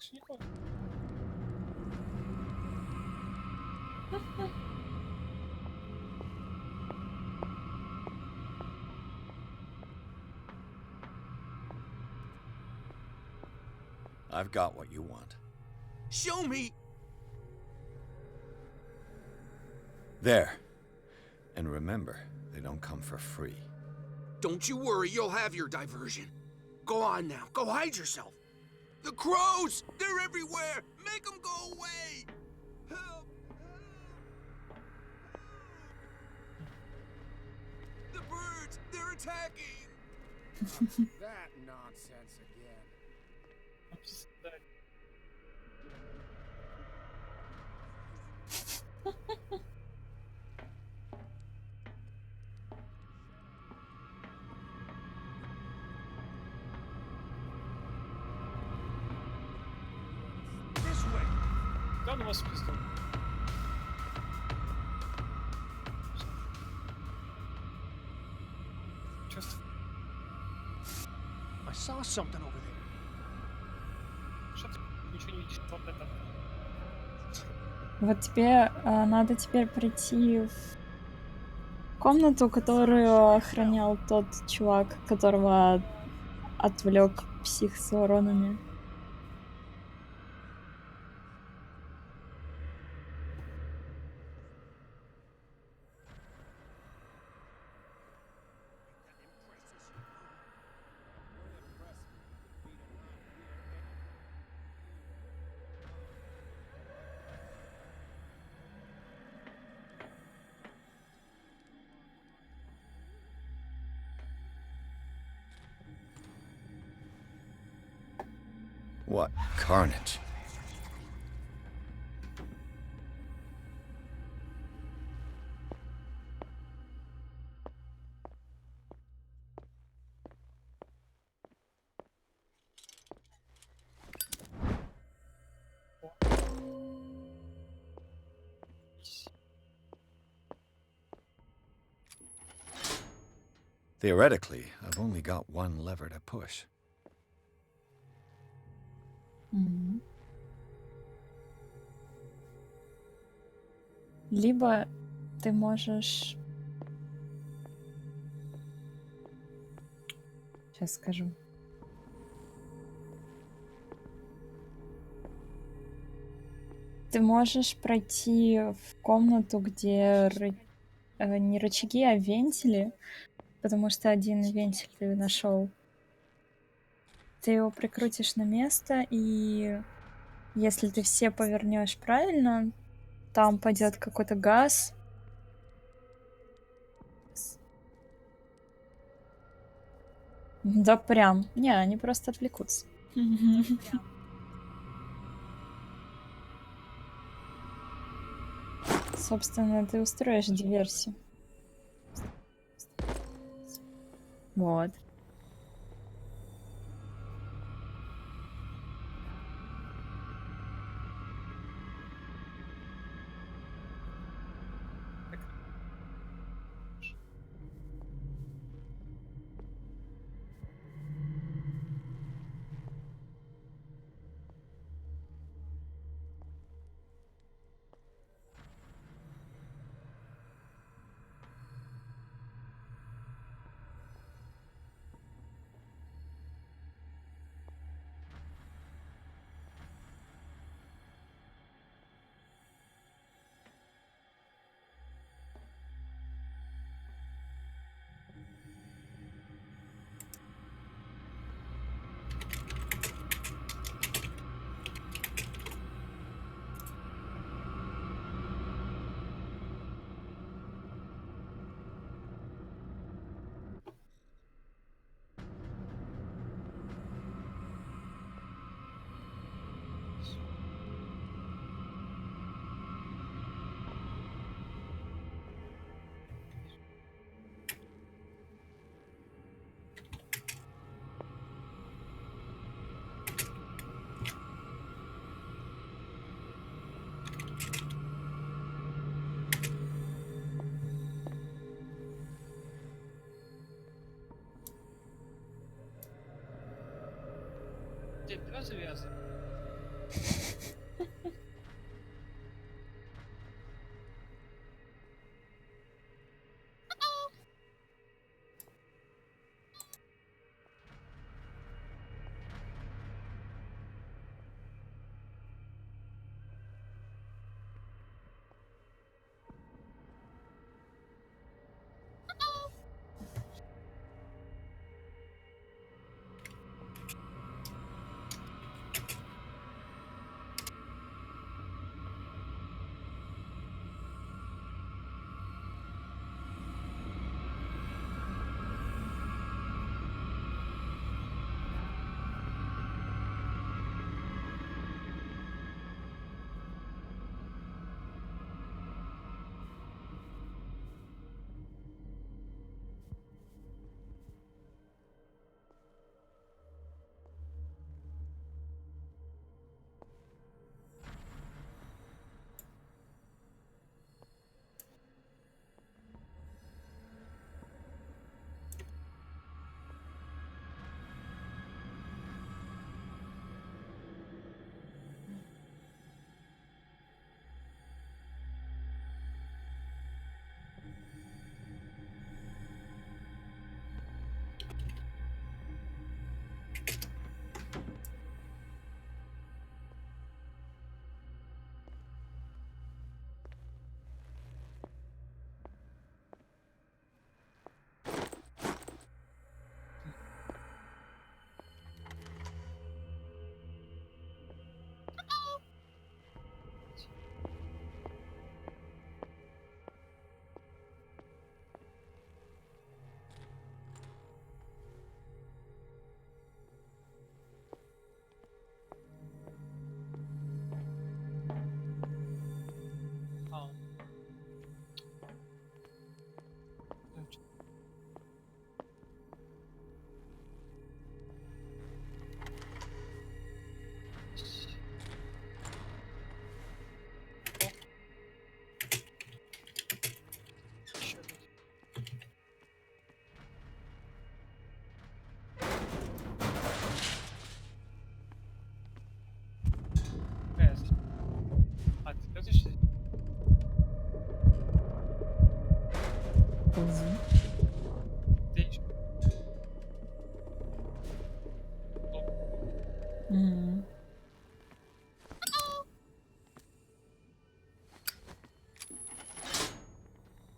больше никого. I've got what you want. Show me! There. And remember, they don't come for free. Don't you worry, you'll have your diversion. Go on now, go hide yourself. The crows! They're everywhere! Make them go away! Help! The birds! They're attacking! That nonsense again. This way! Да, ну вас пизду. Чувствую. I saw something over there. Что ты ничего не видишь? Вот это. Вот тебе надо теперь прийти в комнату, которую охранял тот чувак, которого отвлек псих с воронами. What carnage? Theoretically, I've only got one lever to push. Либо ты можешь... Сейчас скажу. Ты можешь пройти в комнату, где не рычаги, а вентили, потому что один вентиль ты нашел. Ты его прикрутишь на место, и если ты все повернешь правильно, там пойдет какой-то газ. Да прям. Не, они просто отвлекутся. Собственно, ты устроишь диверсию. Вот. Давай завязывай.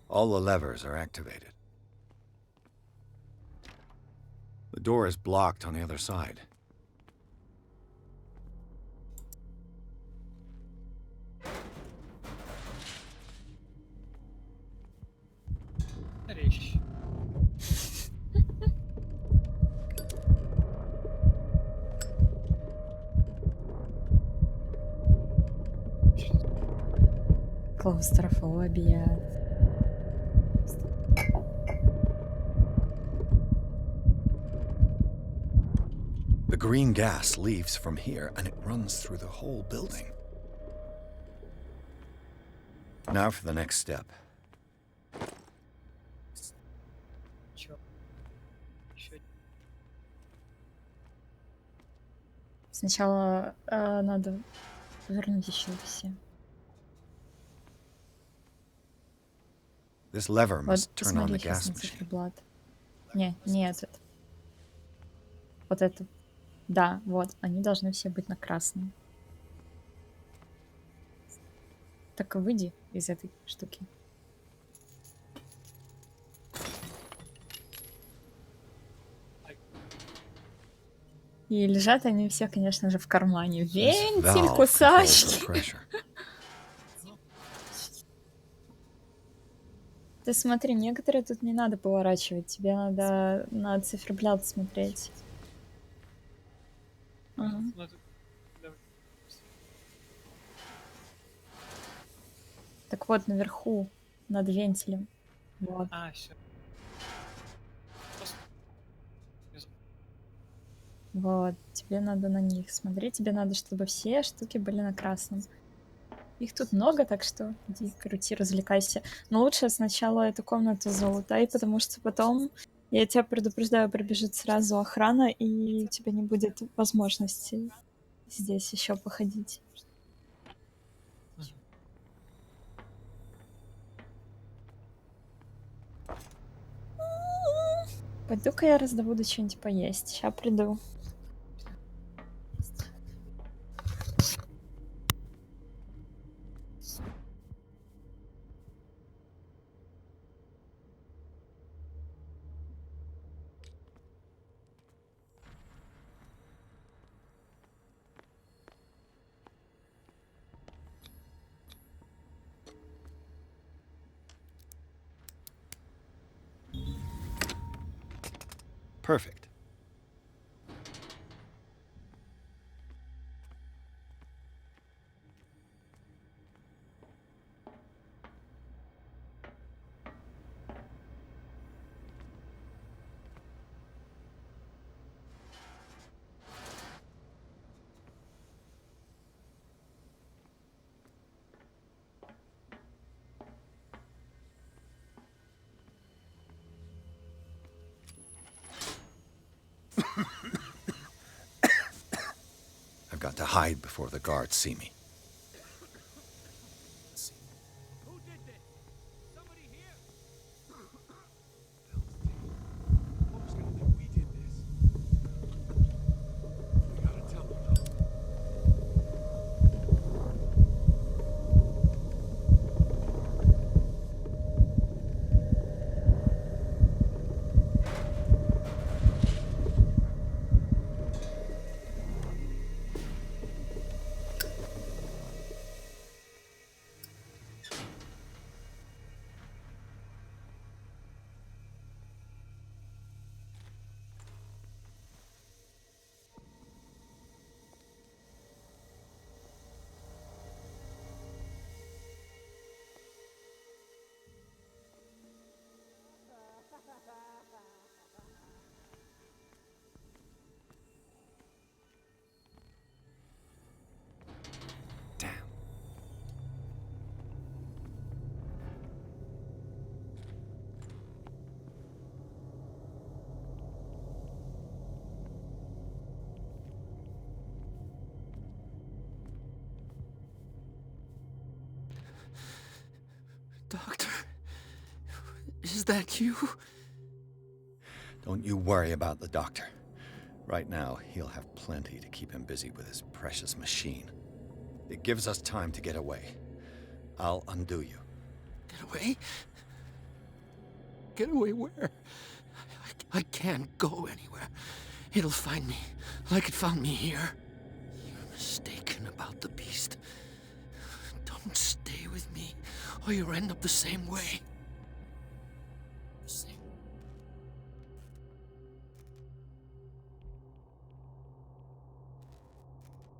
All the levers are activated. The door is blocked on the other side. Клаустрофобия. The green gas leaves from here and it runs through the whole building. Now for the next step. Сначала надо вернуть еще все. This lever Вот must turn on посмотри the сейчас gas на machine. циферблат. Не этот. Вот это. Да, вот. Они должны все быть на красном. Так выйди из этой штуки. И лежат они все, конечно же, в кармане. Вентиль, кусачки. Ты смотри, некоторые тут не надо поворачивать. Тебе надо на циферблат смотреть. Ага. Так вот, наверху, над вентилем. Вот. Всё. Вот, тебе надо на них смотреть. Тебе надо, чтобы все штуки были на красном. Их тут много, так что иди, крути, развлекайся. Но лучше сначала эту комнату залутай, потому что потом, я тебя предупреждаю, прибежит сразу охрана, и у тебя не будет возможности здесь еще походить. Пойду-ка я раздобуду что-нибудь поесть. Сейчас приду. Perfect. I've got to hide before the guards see me. Doctor, is that you? Don't you worry about the doctor. Right now, he'll have plenty to keep him busy with his precious machine. It gives us time to get away. I'll undo you. Get away? Get away where? I can't go anywhere. It'll find me, like it found me here. You're mistaken about the beast. Don't stay with me, or you'll end up the same way.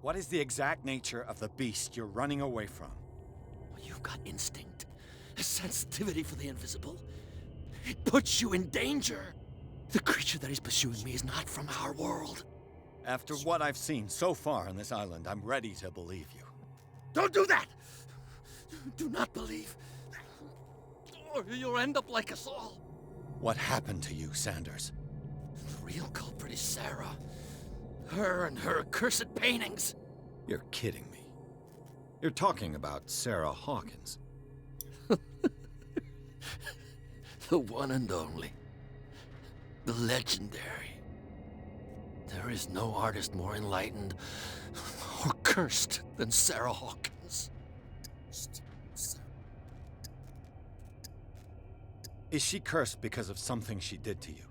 What is the exact nature of the beast you're running away from? You've got instinct, a sensitivity for the invisible. It puts you in danger. The creature that is pursuing me is not from our world. After what I've seen so far on this island, I'm ready to believe you. Don't do that! Do not believe, or you'll end up like us all. What happened to you, Sanders? The real culprit is Sarah. Her and her accursed paintings. You're kidding me. You're talking about Sarah Hawkins. The one and only. The legendary. There is no artist more enlightened or cursed than Sarah Hawkins. Is she cursed because of something she did to you?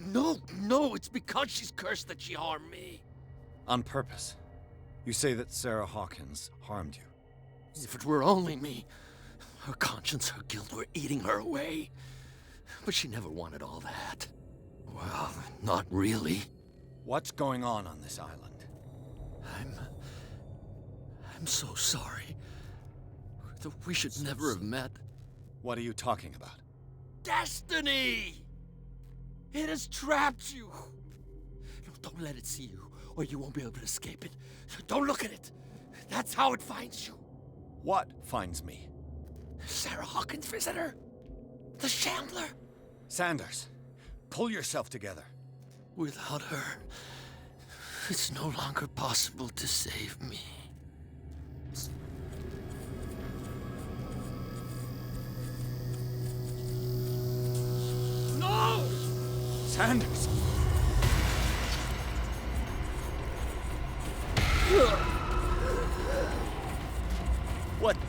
No, it's because she's cursed that she harmed me. On purpose. You say that Sarah Hawkins harmed you. If it were only me, her conscience, her guilt were eating her away. But she never wanted all that. Well, not really. What's going on this island? I'm so sorry. We should never have met. What are you talking about? Destiny! It has trapped you. No, don't let it see you, or you won't be able to escape it. Don't look at it. That's how it finds you. What finds me? Sarah Hawkins' visitor. The Shambler. Sanders, pull yourself together. Without her, it's no longer possible to save me. No! Sanders! What the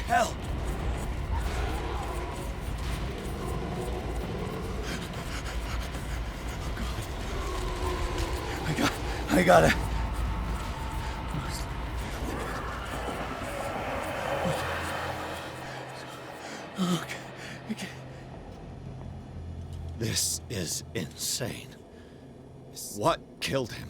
hell? I gotta... Okay. This is insane. What killed him?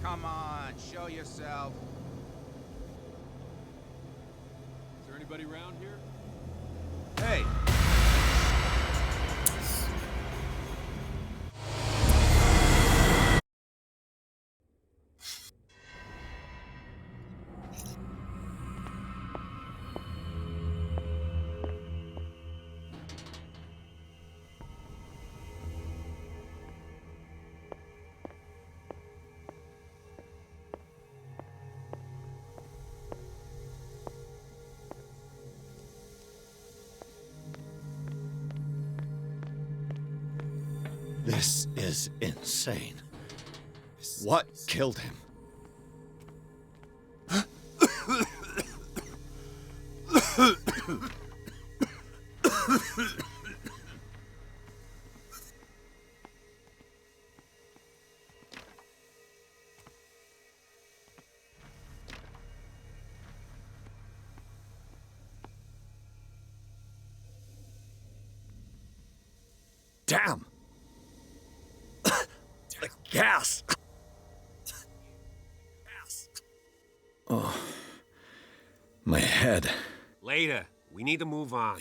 Come on, show yourself. Is there anybody around here? Hey! This is insane. What killed him? Damn! The gas! Oh, my head. Later. We need to move on.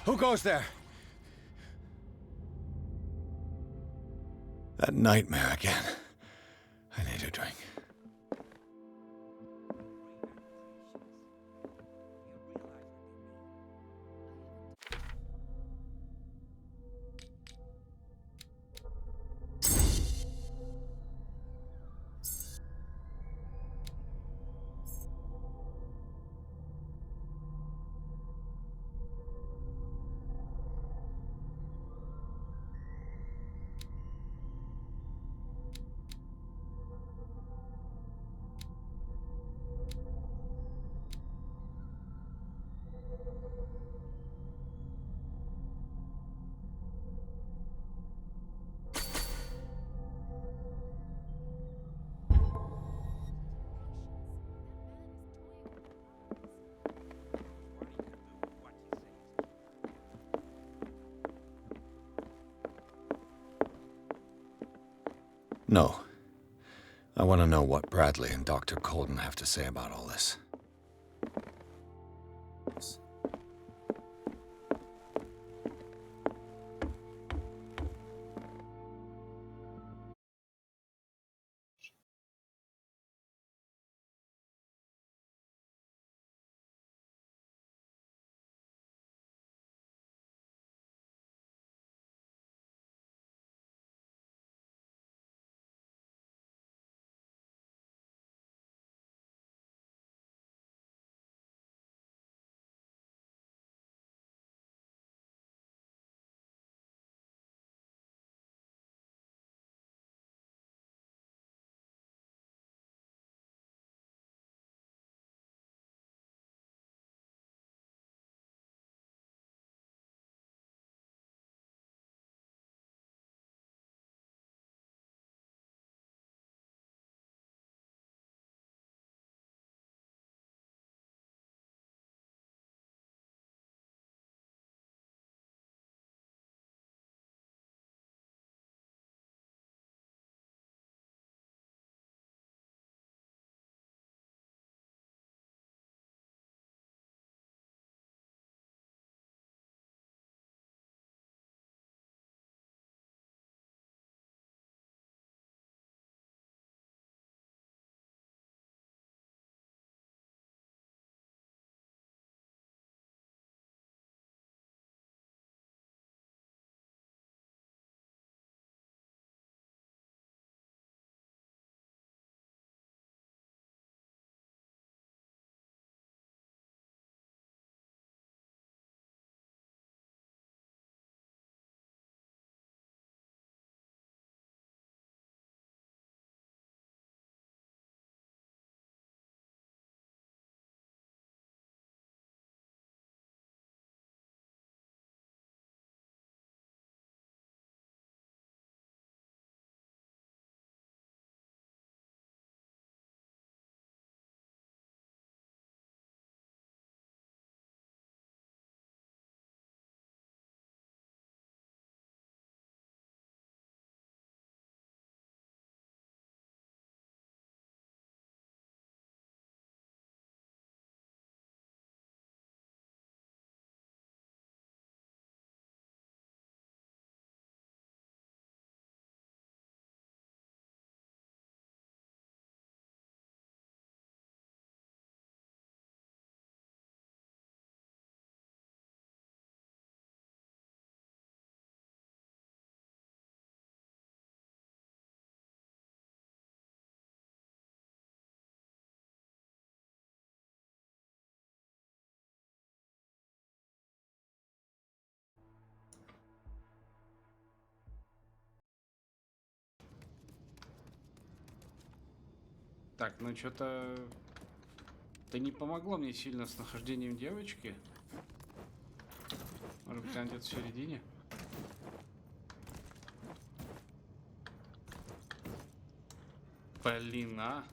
Who goes there? That nightmare again. I need a drink. No. I want to know what Bradley and Dr. Colden have to say about all this. Так, ну что-то... Это не помогло мне сильно с нахождением девочки. Может быть, она где-то в середине? Блин, а?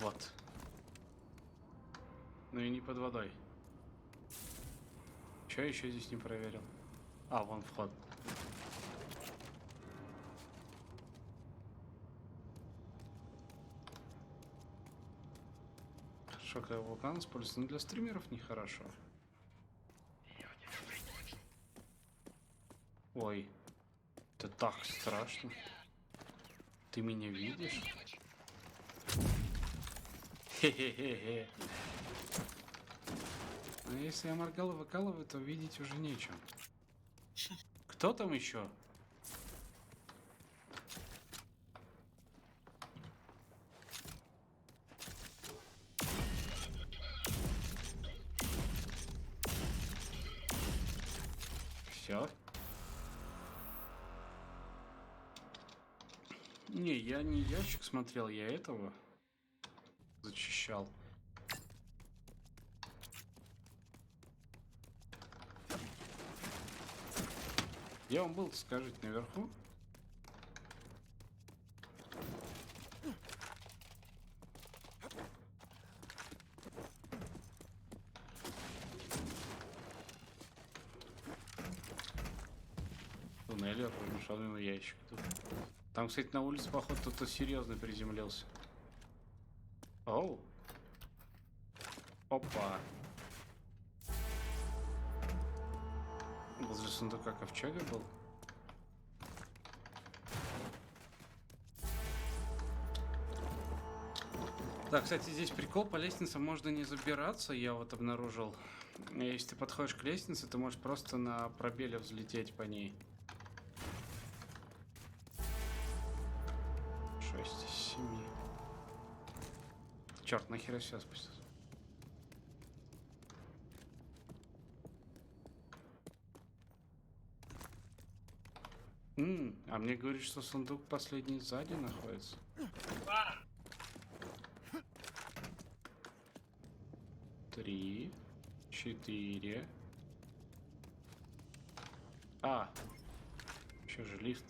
Вот. Ну и не под водой. Че еще здесь не проверил? А, вон вход. Хорошо, когда вулкан используется, но для стримеров нехорошо. Ой, это так страшно. Ты меня видишь? Хе-хе-хе-хе. А если я моргал и выкалываю, то видеть уже нечем. Кто там еще? Все. Не, я не ящик смотрел, я этого зачищал. Где он был, скажите, наверху? Туннель, промешал мимо ящик тут. Там, кстати, на улице, походу, кто-то серьезно приземлился. Оу. Опа. Возле сундука ковчега был. Да, кстати, здесь прикол, по лестнице можно не забираться, я вот обнаружил. Если ты подходишь к лестнице, ты можешь просто на пробеле взлететь по ней. 6 из 7. Черт, нахера все спустился. А мне говорит, что сундук последний сзади находится. 3, 4. А, еще же лифт.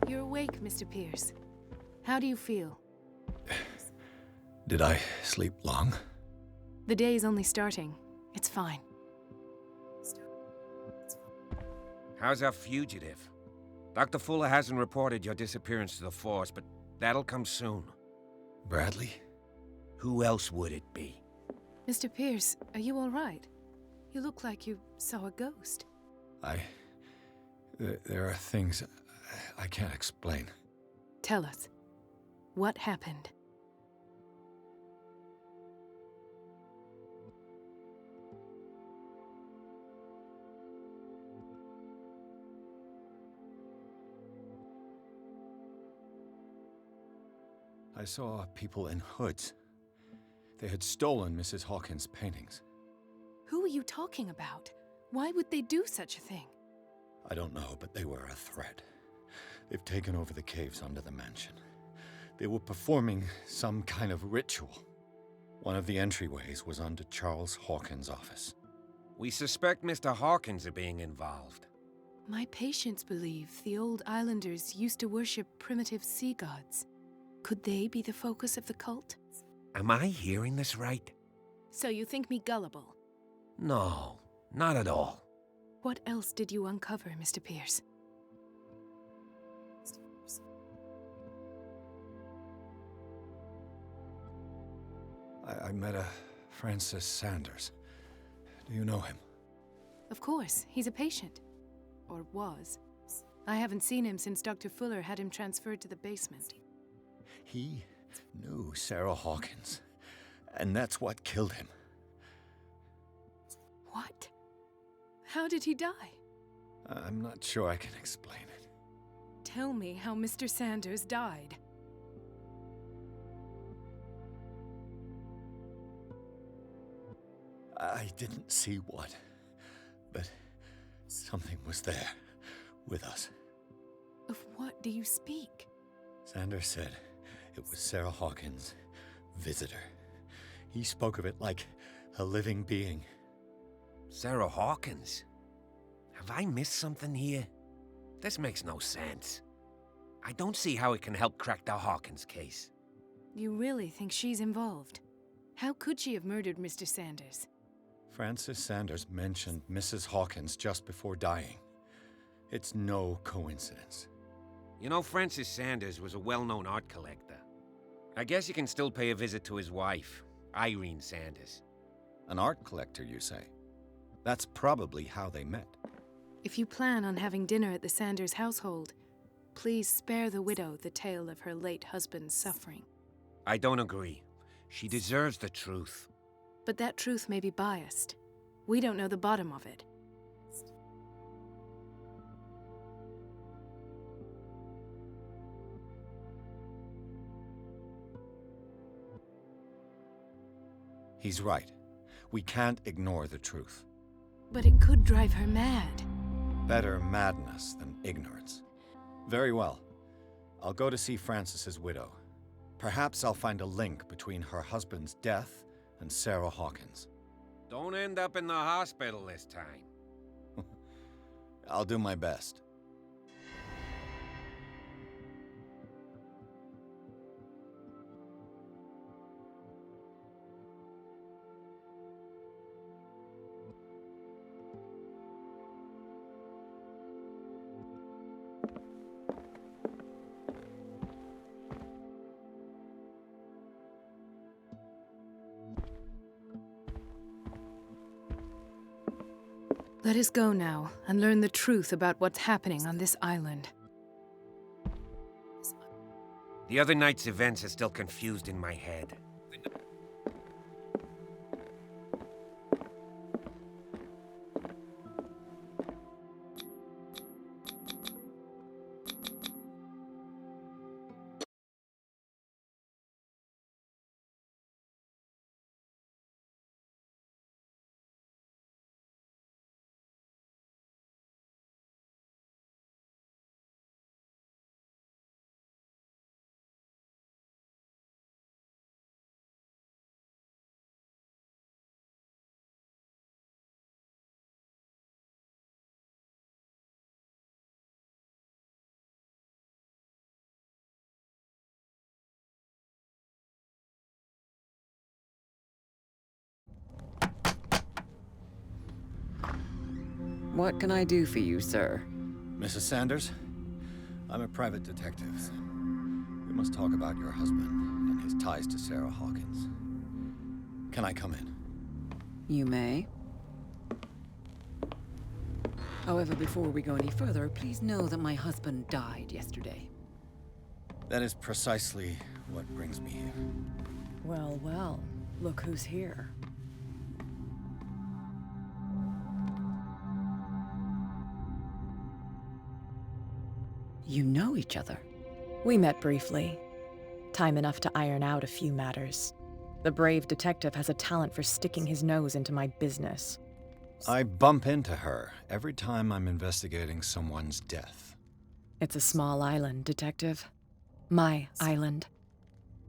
You're awake, Mr. Pierce. How do you feel? Did I sleep long? The day is only starting. It's fine. How's our fugitive? Dr. Fuller hasn't reported your disappearance to the force, but that'll come soon. Bradley? Who else would it be? Mr. Pierce, are you all right? You look like you saw a ghost. There are things I can't explain. Tell us. What happened? I saw people in hoods. They had stolen Mrs. Hawkins' paintings. Who are you talking about? Why would they do such a thing? I don't know, but they were a threat. They've taken over the caves under the mansion. They were performing some kind of ritual. One of the entryways was under Charles Hawkins' office. We suspect Mr. Hawkins of being involved. My patients believe the old islanders used to worship primitive sea gods. Could they be the focus of the cult? Am I hearing this right? So you think me gullible? No, not at all. What else did you uncover, Mr. Pierce? I met a Francis Sanders. Do you know him? Of course, he's a patient. Or was. I haven't seen him since Dr. Fuller had him transferred to the basement. He knew Sarah Hawkins, and that's what killed him. What? How did he die? I'm not sure I can explain it. Tell me how Mr. Sanders died. I didn't see what, but something was there with us. Of what do you speak? Sanders said it was Sarah Hawkins' visitor. He spoke of it like a living being. Sarah Hawkins? Have I missed something here? This makes no sense. I don't see how it can help crack the Hawkins case. You really think she's involved? How could she have murdered Mr. Sanders? Francis Sanders mentioned Mrs. Hawkins just before dying. It's no coincidence. You know, Francis Sanders was a well-known art collector. I guess you can still pay a visit to his wife, Irene Sanders. An art collector, you say? That's probably how they met. If you plan on having dinner at the Sanders household, please spare the widow the tale of her late husband's suffering. I don't agree. She deserves the truth. But that truth may be biased. We don't know the bottom of it. He's right. We can't ignore the truth. But it could drive her mad. Better madness than ignorance. Very well. I'll go to see Francis's widow. Perhaps I'll find a link between her husband's death and Sarah Hawkins. Don't end up in the hospital this time. I'll do my best. Let us go now and learn the truth about what's happening on this island. The other night's events are still confused in my head. What can I do for you, sir? Mrs. Sanders? I'm a private detective. We must talk about your husband and his ties to Sarah Hawkins. Can I come in? You may. However, before we go any further, please know that my husband died yesterday. That is precisely what brings me here. Well, well, look who's here. You know each other. We met briefly. Time enough to iron out a few matters. The brave detective has a talent for sticking his nose into my business. I bump into her every time I'm investigating someone's death. It's a small island, Detective. My island.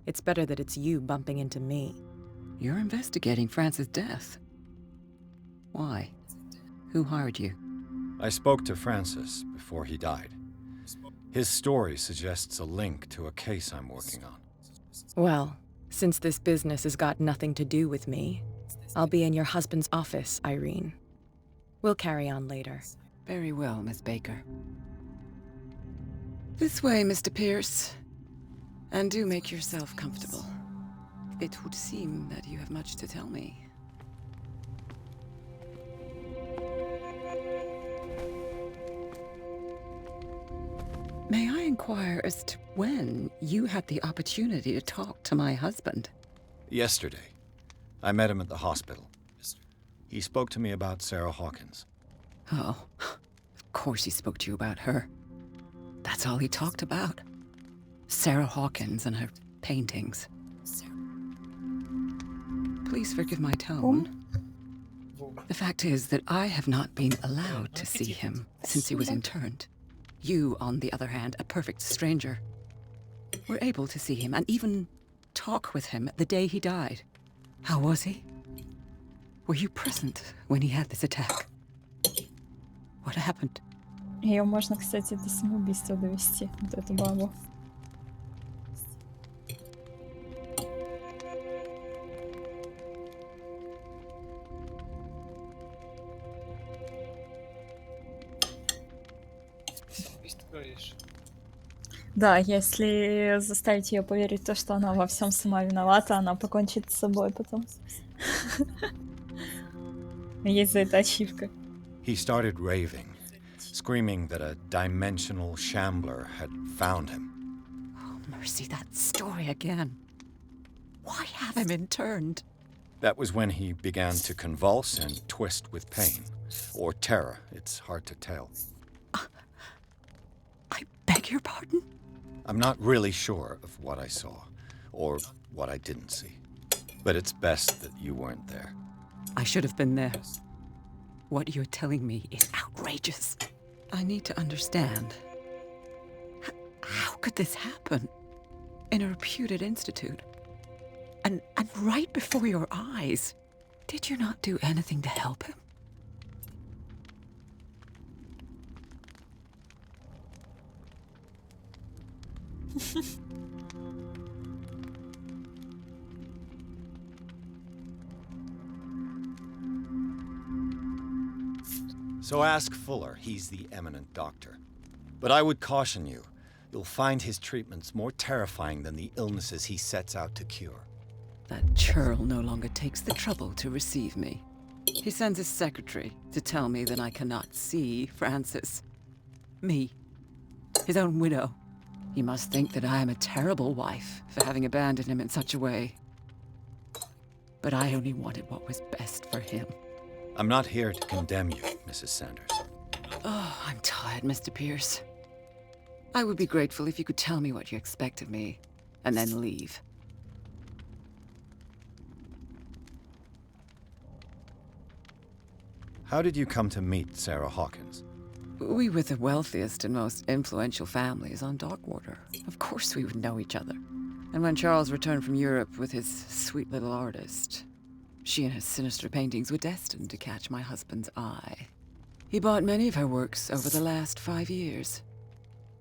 It's better that it's you bumping into me. You're investigating Francis' death. Why? Who hired you? I spoke to Francis before he died. His story suggests a link to a case I'm working on. Well, since this business has got nothing to do with me, I'll be in your husband's office, Irene. We'll carry on later. Very well, Miss Baker. This way, Mr. Pierce. And do make yourself comfortable. It would seem that you have much to tell me. May I inquire as to when you had the opportunity to talk to my husband? Yesterday, I met him at the hospital. He spoke to me about Sarah Hawkins. Oh, of course he spoke to you about her. That's all he talked about. Sarah Hawkins and her paintings. Please forgive my tone. The fact is that I have not been allowed to see him since he was interned. You, on the other hand, a perfect stranger, were able to see him and even talk with him the day he died. How was he? Were you present when he had this attack? What happened? Ее можно, кстати, до самоубийства довести, вот эту бабу. Да, если заставить ее поверить в то, что она во всем сама виновата, она покончит с собой потом. Есть за это ачивка. He started raving, screaming that a dimensional shambler had found him. Oh, mercy, that story again. Why have him interned? That was when he began to convulse and twist with pain. Or terror, it's hard to tell. I beg your pardon? I'm not really sure of what I saw, or what I didn't see. But it's best that you weren't there. I should have been there. What you're telling me is outrageous. I need to understand. How could this happen? In a reputed institute? And right before your eyes? Did you not do anything to help him? So ask Fuller, he's the eminent doctor. But I would caution you, you'll find his treatments more terrifying than the illnesses he sets out to cure. That churl no longer takes the trouble to receive me. He sends his secretary to tell me that I cannot see Francis. Me. His own widow. He must think that I am a terrible wife for having abandoned him in such a way. But I only wanted what was best for him. I'm not here to condemn you, Mrs. Sanders. Oh, I'm tired, Mr. Pierce. I would be grateful if you could tell me what you expect of me, and then leave. How did you come to meet Sarah Hawkins? We were the wealthiest and most influential families on Darkwater. Of course we would know each other. And when Charles returned from Europe with his sweet little artist, she and her sinister paintings were destined to catch my husband's eye. He bought many of her works over the last 5 years.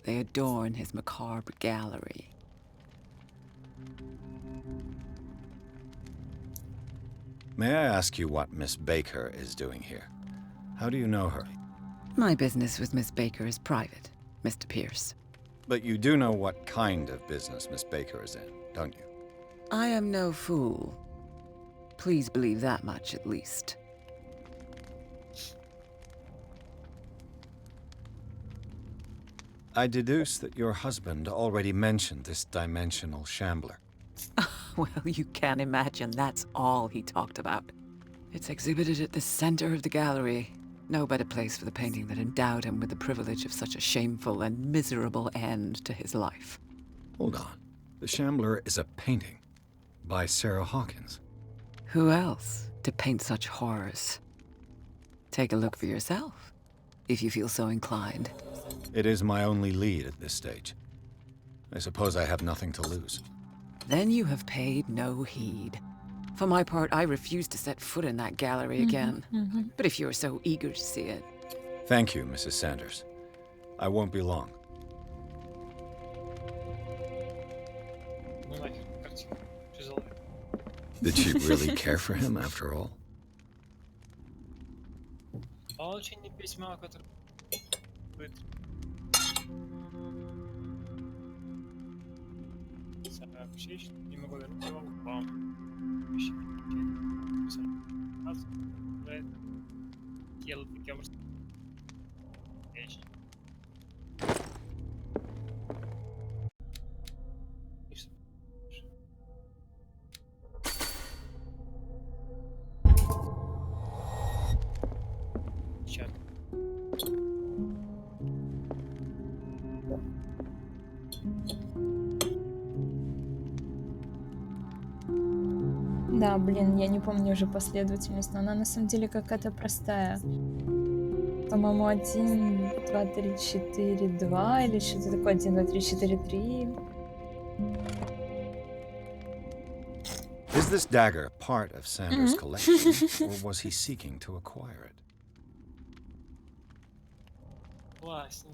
They adorn his macabre gallery. May I ask you what Miss Baker is doing here? How do you know her? My business with Miss Baker is private, Mr. Pierce. But you do know what kind of business Miss Baker is in, don't you? I am no fool. Please believe that much, at least. I deduce that your husband already mentioned this dimensional shambler. Well, you can imagine that's all he talked about. It's exhibited at the center of the gallery. No better place for the painting that endowed him with the privilege of such a shameful and miserable end to his life. Hold on. The Shambler is a painting by Sarah Hawkins. Who else to paint such horrors? Take a look for yourself, if you feel so inclined. It is my only lead at this stage. I suppose I have nothing to lose. Then you have paid no heed. For my part, I refuse to set foot in that gallery again. But if you're so eager to see it... Thank you, Mrs. Sanders. I won't be long. Did she really care for him after all? Получение письма, которое будет сообщить, не могу вернуть его вам. Да, блин, я не помню уже последовательность, но она на самом деле какая-то простая. По-моему, 1, 2, 3, 4, 2 или что-то такое. 1, 2, 3, 4, 3. Is this dagger part of Sanders' collection, or was he seeking to acquire it? Классно.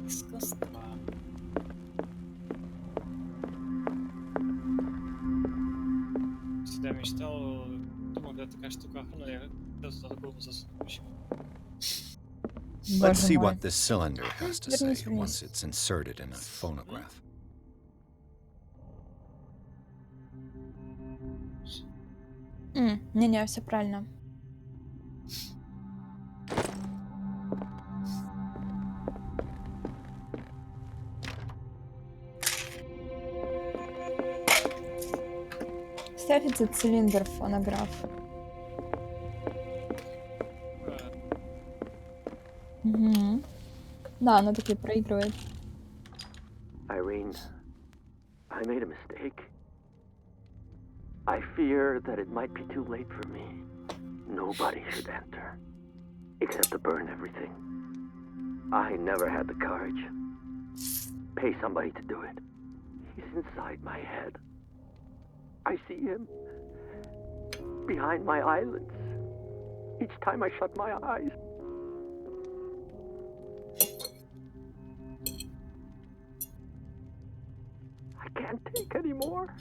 Искусство. Всегда мечтал, думал, когда такая штука охрана, я за голову засуну. Let's see what this cylinder has to say once it's inserted in a phonograph. Не-не, все правильно. Ставь этот цилиндр в фонограф. Угу. Да, оно таки проигрывает. Irene, I made a mistake. I fear that it might be too late for me. Nobody should enter, except to burn everything. I never had the courage. Pay somebody to do it. He's inside my head. I see him behind my eyelids each time I shut my eyes. I can't take any more.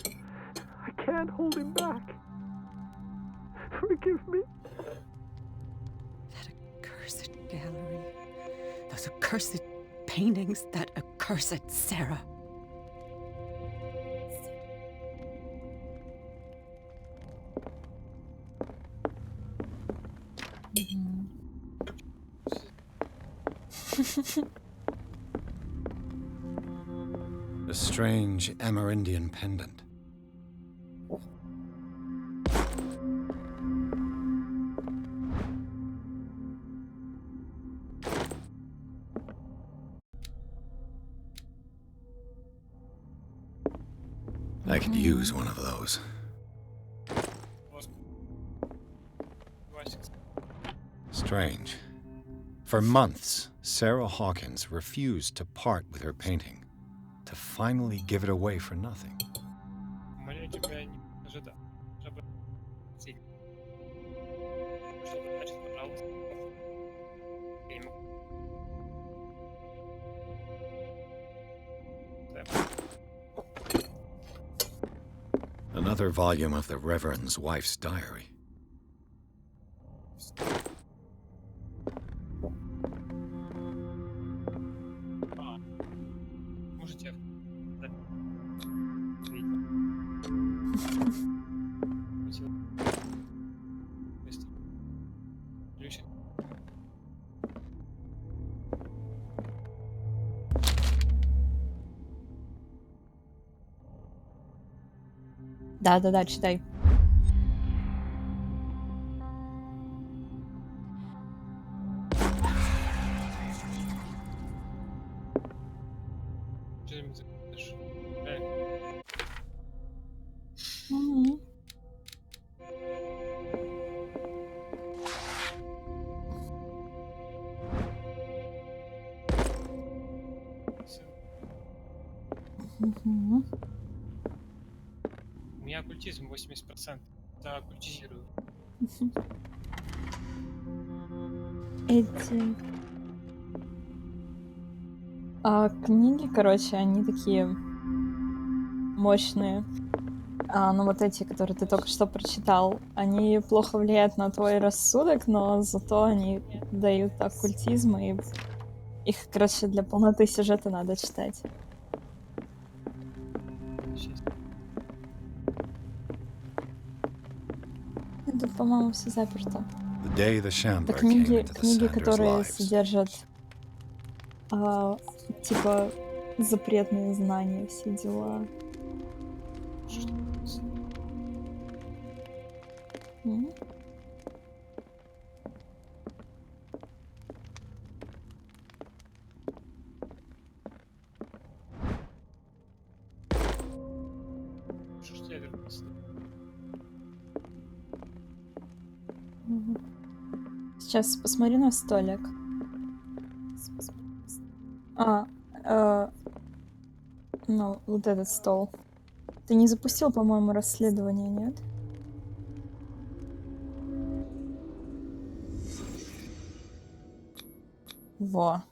I can't hold him back. Forgive me. That accursed gallery. Those accursed paintings. That accursed Sarah. A strange Amerindian pendant. I could use one of those. Strange. For months, Sarah Hawkins refused to part with her painting, to finally give it away for nothing. Another volume of the Reverend's wife's diary. Да-да-да, читай. оккультизм 80%. Да, оккультизирую. Эти книги, короче, они такие мощные. Ну вот эти, которые ты только что прочитал, они плохо влияют на твой рассудок, но зато они дают оккультизм, и их, короче, для полноты сюжета надо читать. Это, по-моему, все заперто. The day the Это Shambler came книги, into the книги, Sanders' которые lives. содержат типа запретные знания, все дела. М? Что я вернулся? Мгм. Сейчас посмотри на столик. Ну, вот этот стол. Ты не запустил, по-моему, расследование, нет? Во.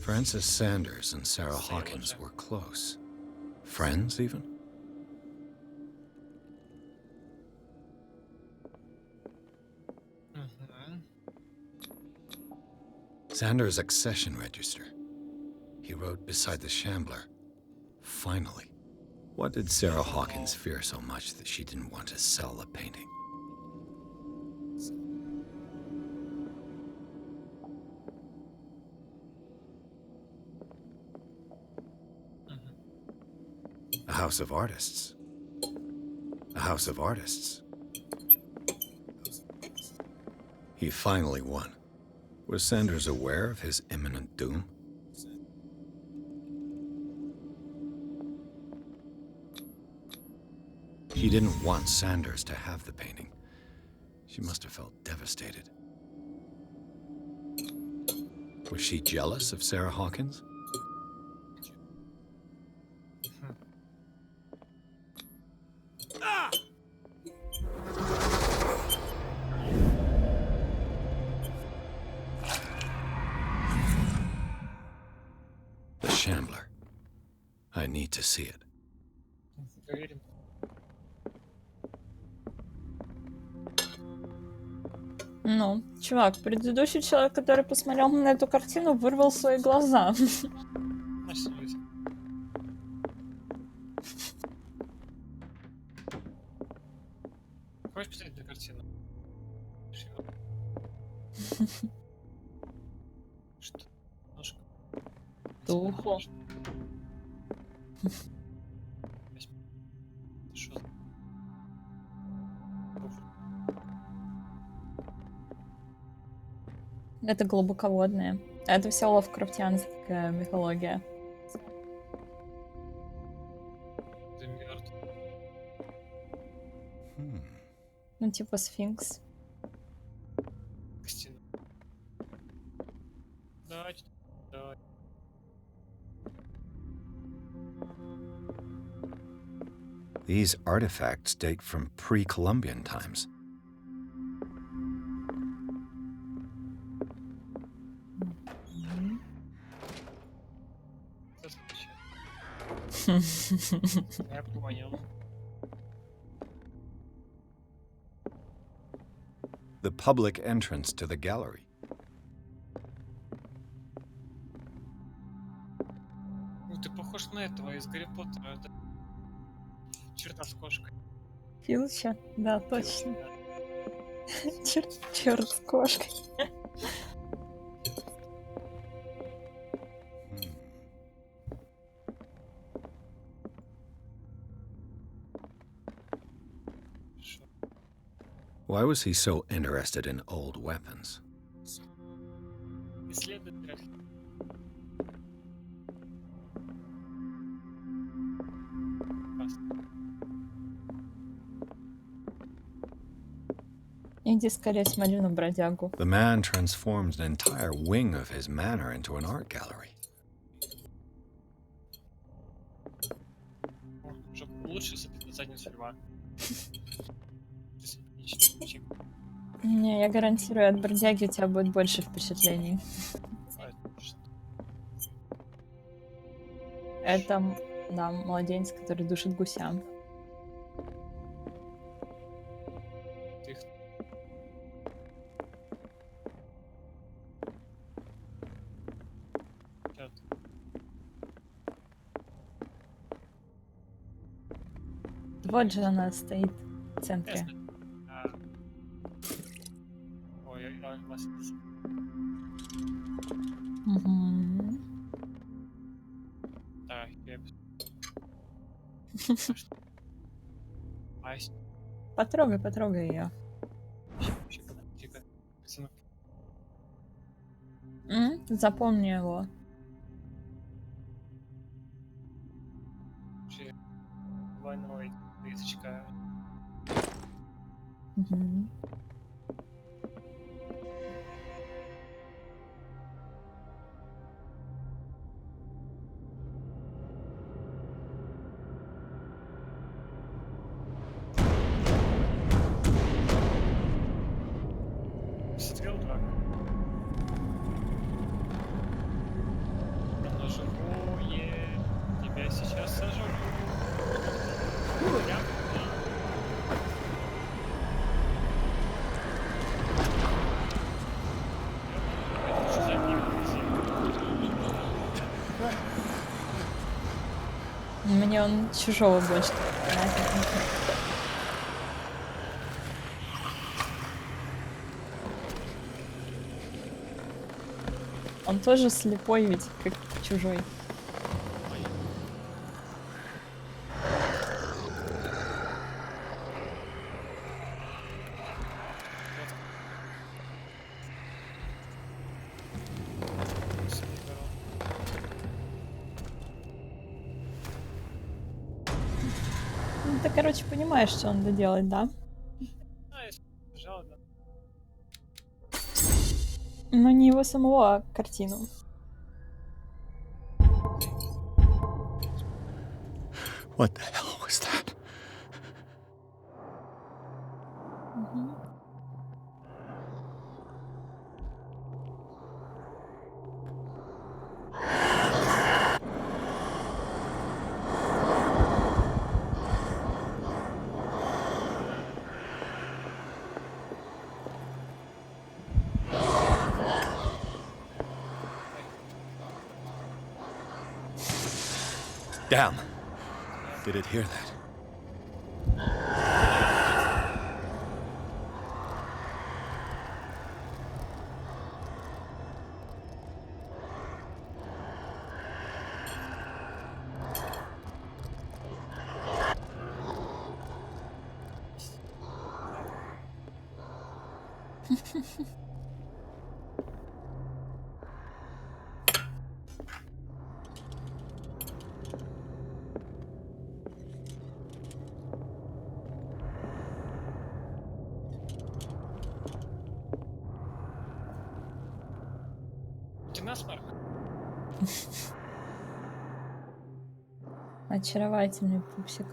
Francis Sanders and Sarah Hawkins were close. Friends, even? Sanders' accession register. He wrote beside the Shambler, "Finally." What did Sarah Hawkins fear so much that she didn't want to sell the painting? A house of artists. A house of artists. He finally won. Was Sanders aware of his imminent doom? He didn't want Sanders to have the painting. She must have felt devastated. Was she jealous of Sarah Hawkins? The Shambler. I need to see it. Проверим. Ну, чувак, предыдущий человек, который посмотрел на эту картину, вырвал свои глаза. Наши люди. Хочешь посмотреть на картину? Что? Ножка. Тухло. Что? Это глубоководное. Это все лавкрафтианская мифология. Ты мертв. Ну, типа сфинкс. Кристина. Давай. Давай. These artifacts date from pre-Columbian times. Я понял. The public entrance to the gallery. Ну, ты похож на этого из Гарри Поттера. Это... Черта с кошкой. Филча? Да, точно. Черт с кошкой. Why was he so interested in old weapons? Исследователь. Иди скорее смотри на бродягу. The man transformed an entire wing of his manor into an art gallery. Уже лучше забить на задницу льва. Не, я гарантирую, от бродяги у тебя будет больше впечатлений. Это, да, младенец, который душит гуся. Вот же она стоит в центре. Ой, вас. Угу. Так, я... Айс. Потрогай, потрогай ее. Запомни его. Двойной рисочка. Угу. Стрел 2. Ножевое. Тебя сейчас сожгу. Мне он чужого больше. Он тоже слепой ведь, как чужой. Ну, ты, короче, понимаешь, что надо делать, да? Но не его самого, а картину. What the hell was that? Damn. Did it hear that? Насморк. Очаровательный пупсик.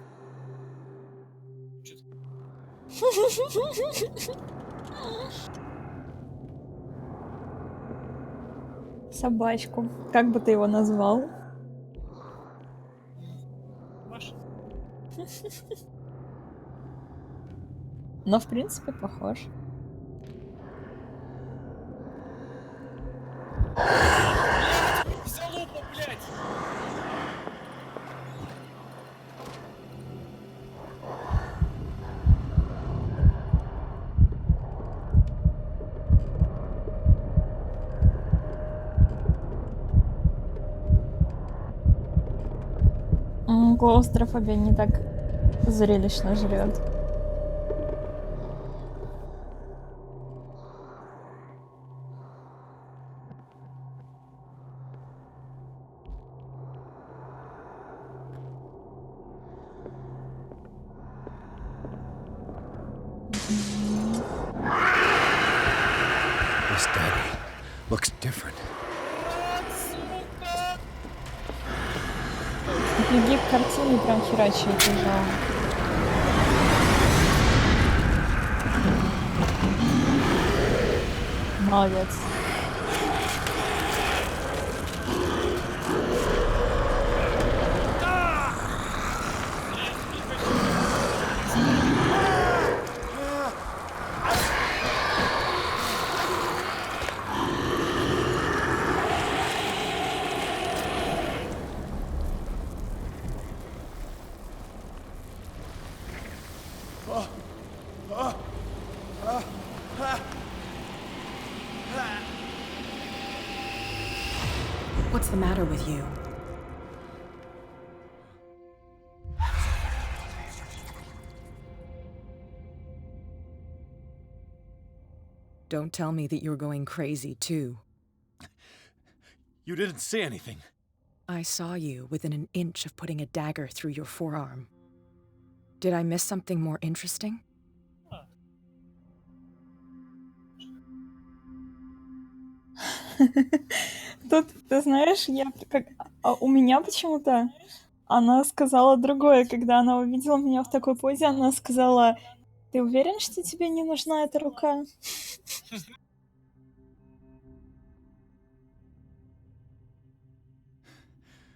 Собачку. Как бы ты его назвал? Маша. Но в принципе похож. Залупа, блядь! Клаустрофобия не так зрелищно жрет. This daddy looks different. Беги к картине, прям херачи лежала. Молодец. What's the matter with you? Don't tell me that you're going crazy, too. You didn't see anything. I saw you within an inch of putting a dagger through your forearm. Did I miss something more interesting? Тут, ты знаешь, у меня почему-то она сказала другое, когда она увидела меня в такой позе, она сказала: «Ты уверен, что тебе не нужна эта рука?»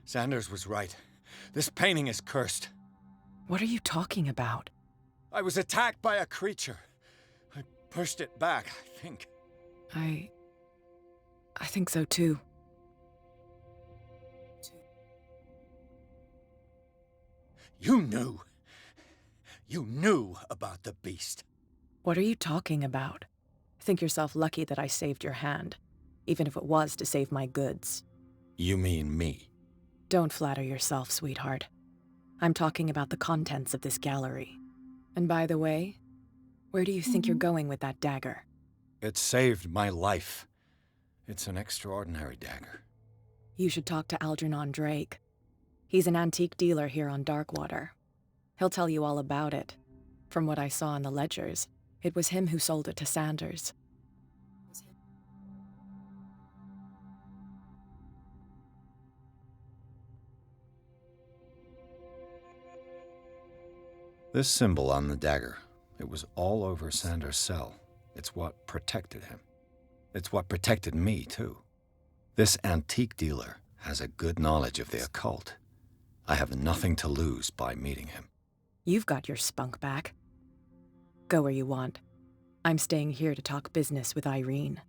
Sanders was right. This painting is cursed. What are you talking about? I was attacked by a creature. I pushed it back, I think. I think so, too. You knew. You knew about the beast. What are you talking about? Think yourself lucky that I saved your hand, even if it was to save my goods. You mean me? Don't flatter yourself, sweetheart. I'm talking about the contents of this gallery. And by the way, where do you think you're going with that dagger? It saved my life. It's an extraordinary dagger. You should talk to Algernon Drake. He's an antique dealer here on Darkwater. He'll tell you all about it. From what I saw in the ledgers, it was him who sold it to Sanders. This symbol on the dagger, it was all over Sanders' cell. It's what protected him. It's what protected me, too. This antique dealer has a good knowledge of the occult. I have nothing to lose by meeting him. You've got your spunk back. Go where you want. I'm staying here to talk business with Irene.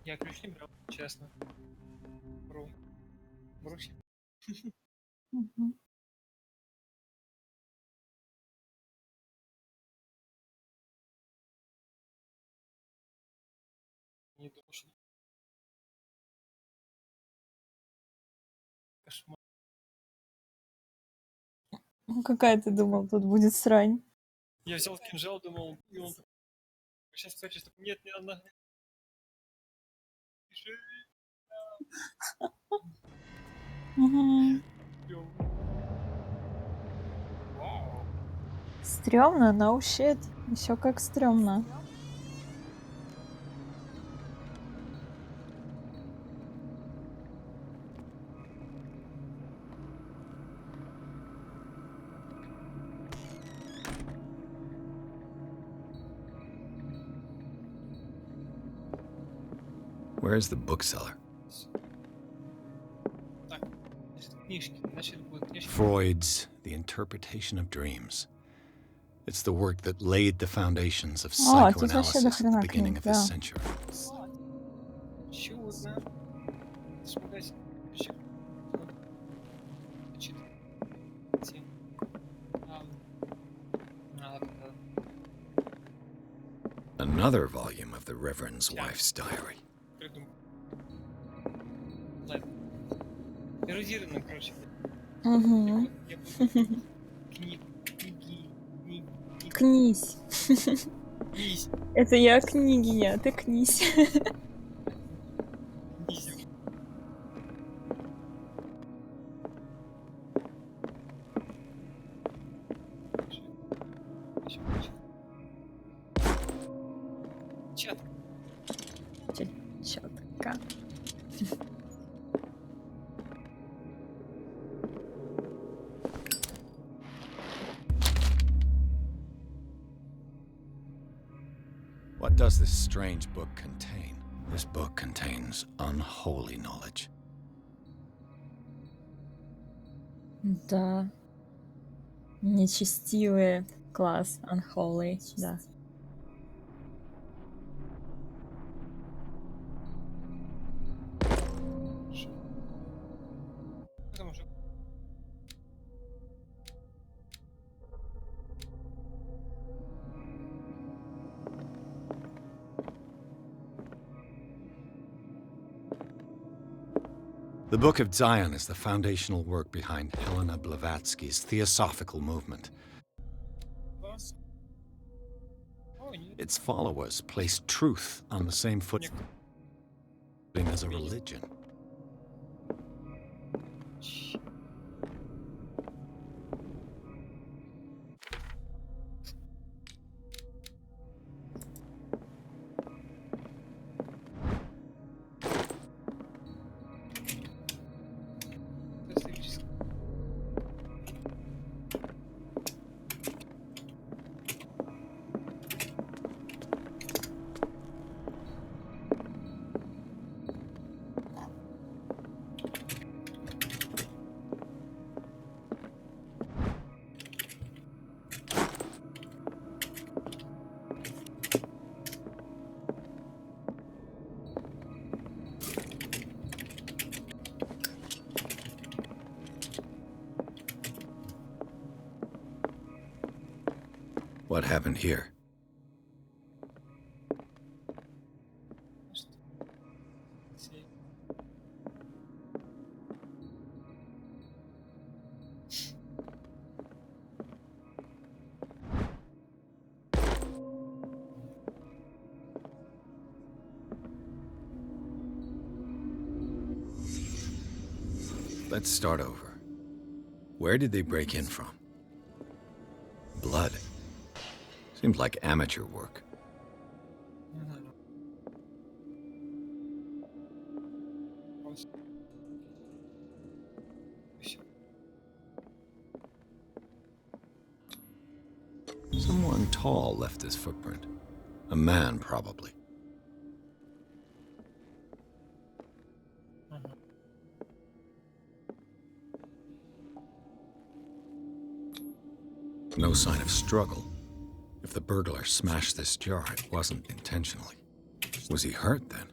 Я ключ не брал, честно. Брусья. Не думал, что... Кошмар. Ну, какая ты думал, тут будет срань? Я взял кинжал, думал, и он такой... Сейчас прячется, такой, нет, не надо. Стрёмно, no shit. Еще как стрёмно. Where's the bookseller? Freud's The Interpretation of Dreams. It's the work that laid the foundations of psychoanalysis at the beginning of this century. Another volume of the Reverend's wife's diary. Эрудированно, короче. Угу. Кнись. Это я княгиня, ты кнись. Чётко. What does this strange book contain? This book contains unholy knowledge. Да. Нечестивый класс. Unholy, да. Это мужик. The Book of Zion is the foundational work behind Helena Blavatsky's Theosophical movement. Its followers place truth on the same footing as a religion. What happened here? Let's start over. Where did they break in from? Blood. Seems like amateur work. Someone tall left this footprint. A man, probably. No sign of struggle. If the burglar smashed this jar, it wasn't intentionally. Was he hurt then?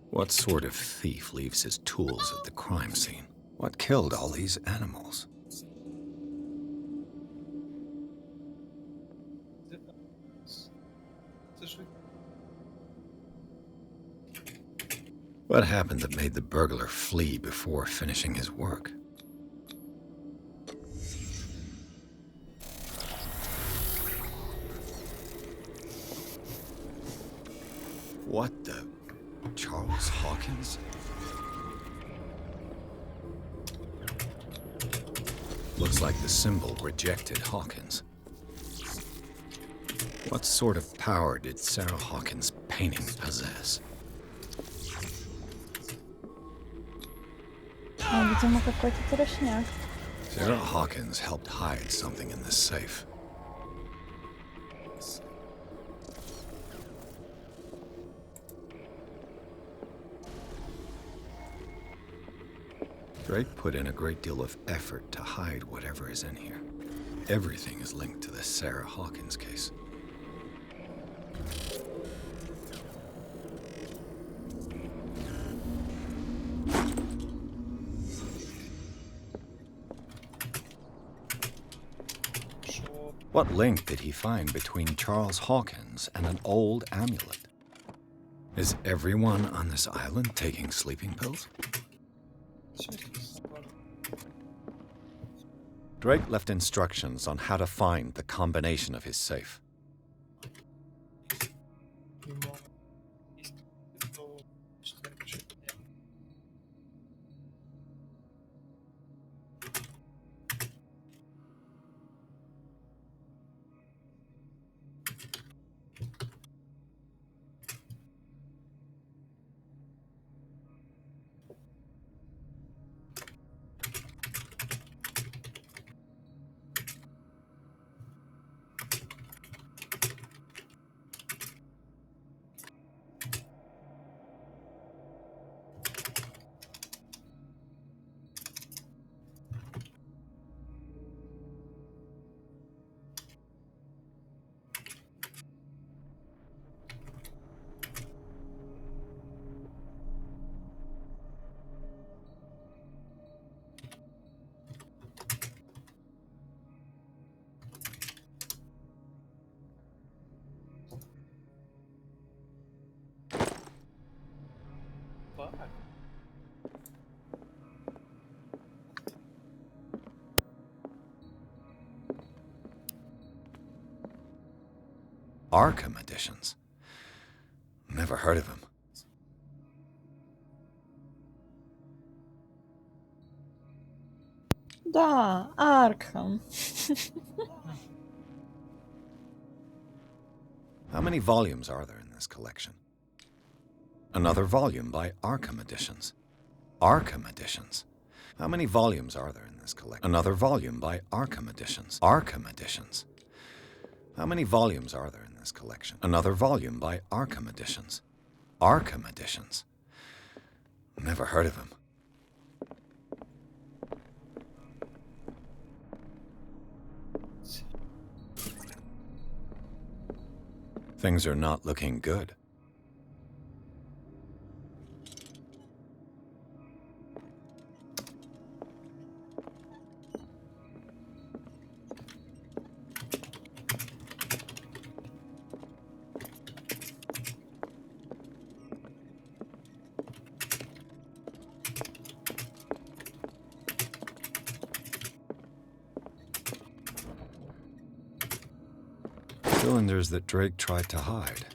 What sort of thief leaves his tools at the crime scene? What killed all these animals? What happened that made the burglar flee before finishing his work? What the... Charles Hawkins? Looks like the symbol rejected Hawkins. What sort of power did Sarah Hawkins' painting possess? Видимо, какой-то трешняк. Sarah Hawkins helped hide something in this safe. Drake put in a great deal of effort to hide whatever is in here. Everything is linked to the Sarah Hawkins case. What link did he find between Charles Hawkins and an old amulet? Is everyone on this island taking sleeping pills? Drake left instructions on how to find the combination of his safe. Arkham editions. Never heard of him. Да, Аркхам. How many volumes are there in this collection? Another volume by Arkham Editions. Arkham Editions. How many volumes are there in this collection? Another volume by Arkham Editions. Arkham Editions. How many volumes are there in this collection? Another volume by Arkham Editions. Arkham Editions. Never heard of him. Things are not looking good. Cylinders that Drake tried to hide.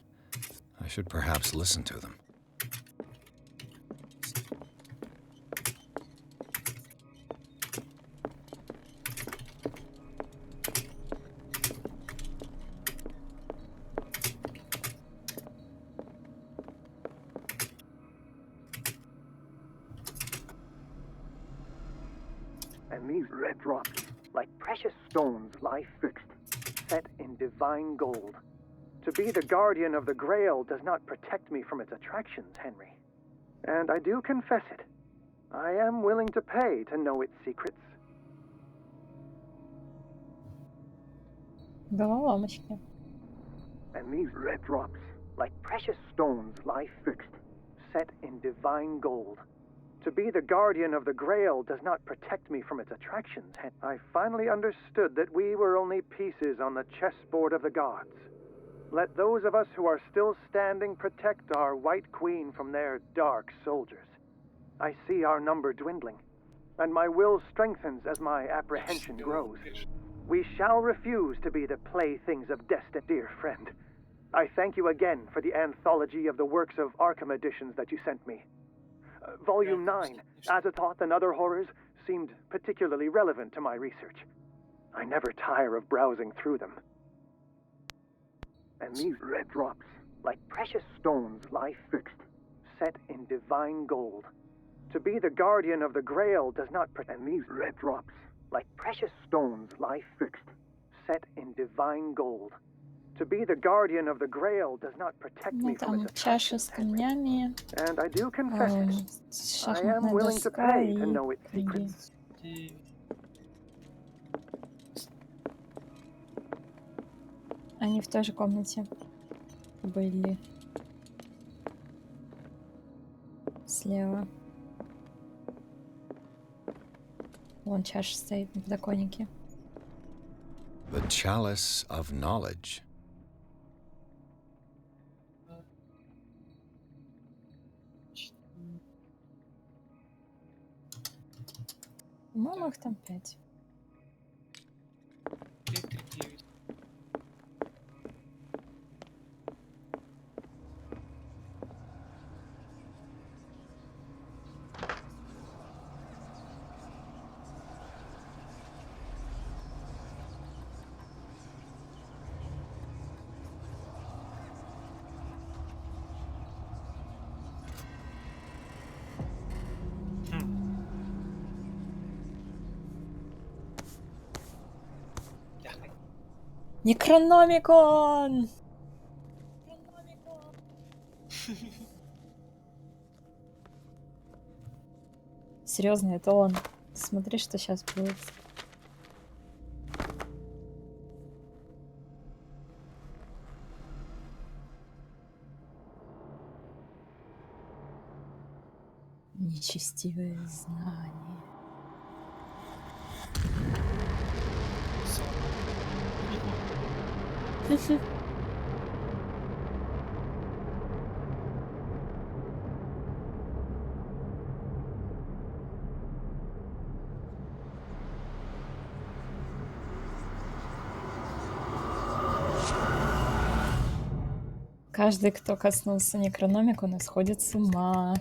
I should perhaps listen to them. And these red drops, like precious stones, lie fixed, set in divine gold. To be the guardian of the Grail does not protect me from its attractions, Henry. And I do confess it. I am willing to pay to know its secrets. Головоломочки. And these red drops, like precious stones, lie fixed, set in divine gold. To be the guardian of the Grail does not protect me from its attractions. I finally understood that we were only pieces on the chessboard of the gods. Let those of us who are still standing protect our White Queen from their dark soldiers. I see our number dwindling, and my will strengthens as my apprehension grows. We shall refuse to be the playthings of destiny, dear friend. I thank you again for the anthology of the works of Arkham editions that you sent me. Volume 9, Azathoth and Other Horrors, seemed particularly relevant to my research. I never tire of browsing through them. And these red drops, like precious stones, lie fixed, set in divine gold. To be the guardian of the Grail does not protect. And these red drops, like precious stones, lie fixed, set in divine gold. To be the guardian of the Grail does not protect me from its чаша с камнями, and I do confess it. I am шахматная willing to доска pay to и know its книги. secrets. Они в той же комнате были. Слева. Вон чаша стоит на подоконнике. The Chalice of Knowledge. По-моему, их там 5. Некрономикон! Серьезно, это он. Смотри, что сейчас будет. Нечестивое знание. Каждый, кто коснулся Некрономикона, сходит с ума.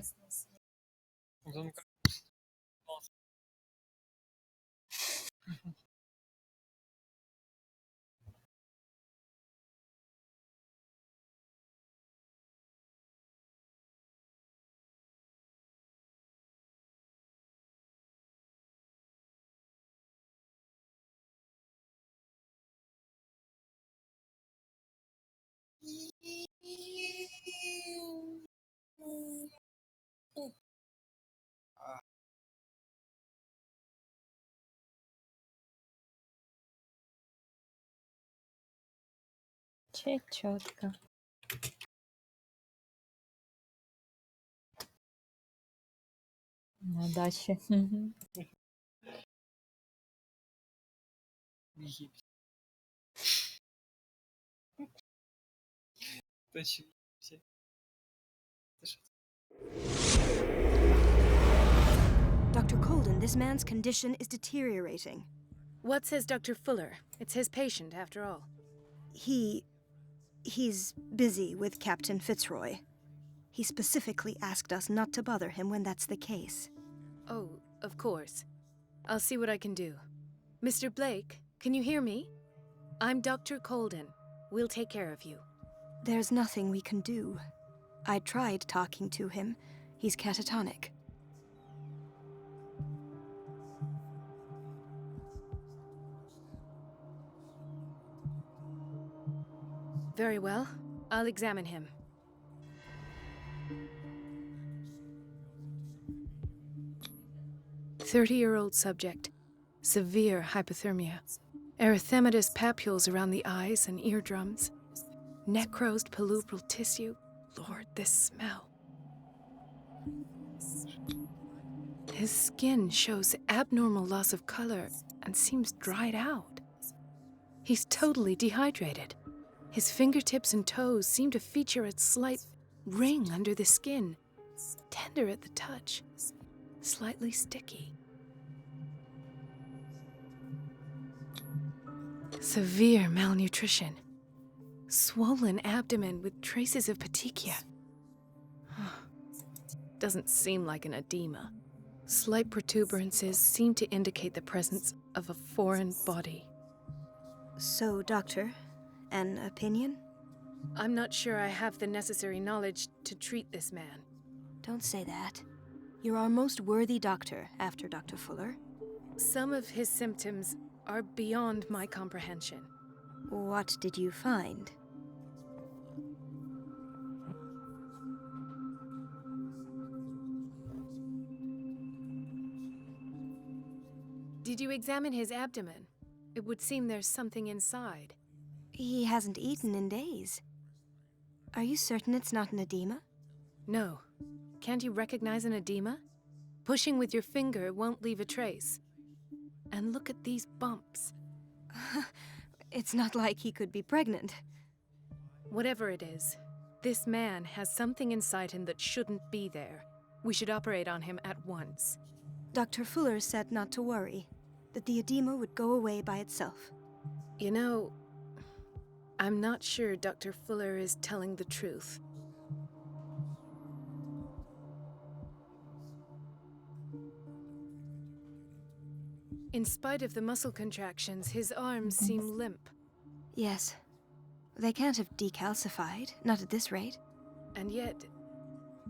Чётко. На даче. Dr. Colden, this man's condition is deteriorating. What says Dr. Fuller? It's his patient, after all. He's busy with Captain Fitzroy. He specifically asked us not to bother him when that's the case. Oh, of course. I'll see what I can do. Mr. Blake, can you hear me? I'm Dr. Colden. We'll take care of you. There's nothing we can do. I tried talking to him. He's catatonic. Very well. I'll examine him. "30-year-old subject. Severe hypothermia. Erythematous papules around the eyes and eardrums. Necrosed palpebral tissue. Lord, this smell. His skin shows abnormal loss of color and seems dried out. He's totally dehydrated. His fingertips and toes seem to feature a slight ring under the skin. Tender at the touch. Slightly sticky. Severe malnutrition. Swollen abdomen with traces of petechia. Doesn't seem like an edema. Slight protuberances seem to indicate the presence of a foreign body. So, Doctor, an opinion? I'm not sure I have the necessary knowledge to treat this man. Don't say that. You're our most worthy doctor after Dr. Fuller. Some of his symptoms are beyond my comprehension. What did you find? Did you examine his abdomen? It would seem there's something inside. He hasn't eaten in days. Are you certain it's not an edema? No. Can't you recognize an edema? Pushing with your finger won't leave a trace. And look at these bumps. It's not like he could be pregnant. Whatever it is, this man has something inside him that shouldn't be there. We should operate on him at once. Dr. Fuller said not to worry, that the edema would go away by itself. You know, I'm not sure Dr. Fuller is telling the truth. In spite of the muscle contractions, his arms seem limp. Yes. They can't have decalcified, not at this rate. And yet,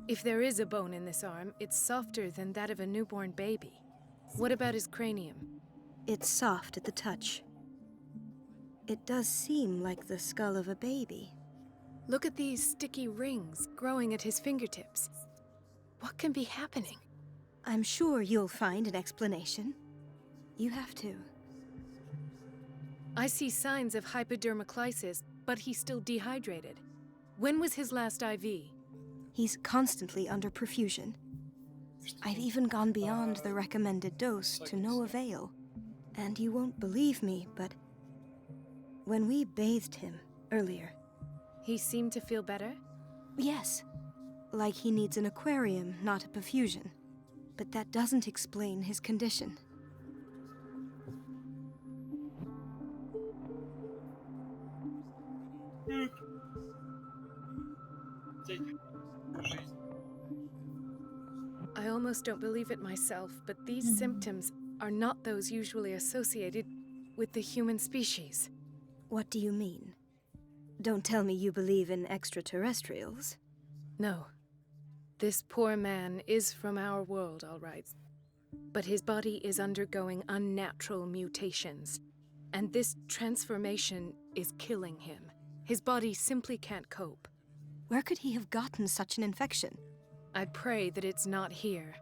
if there is a bone in this arm, it's softer than that of a newborn baby. What about his cranium? It's soft at the touch. It does seem like the skull of a baby. Look at these sticky rings growing at his fingertips. What can be happening? I'm sure you'll find an explanation. You have to. I see signs of hypodermoclysis, but he's still dehydrated. When was his last IV? He's constantly under perfusion. I've even gone beyond the recommended dose to no avail. And you won't believe me, but when we bathed him earlier... He seemed to feel better? Yes. Like he needs an aquarium, not a perfusion. But that doesn't explain his condition. almost don't believe it myself, but these symptoms are not those usually associated with the human species. What do you mean? Don't tell me you believe in extraterrestrials. No. This poor man is from our world, all right. But his body is undergoing unnatural mutations. And this transformation is killing him. His body simply can't cope. Where could he have gotten such an infection? I'd pray that it's not here.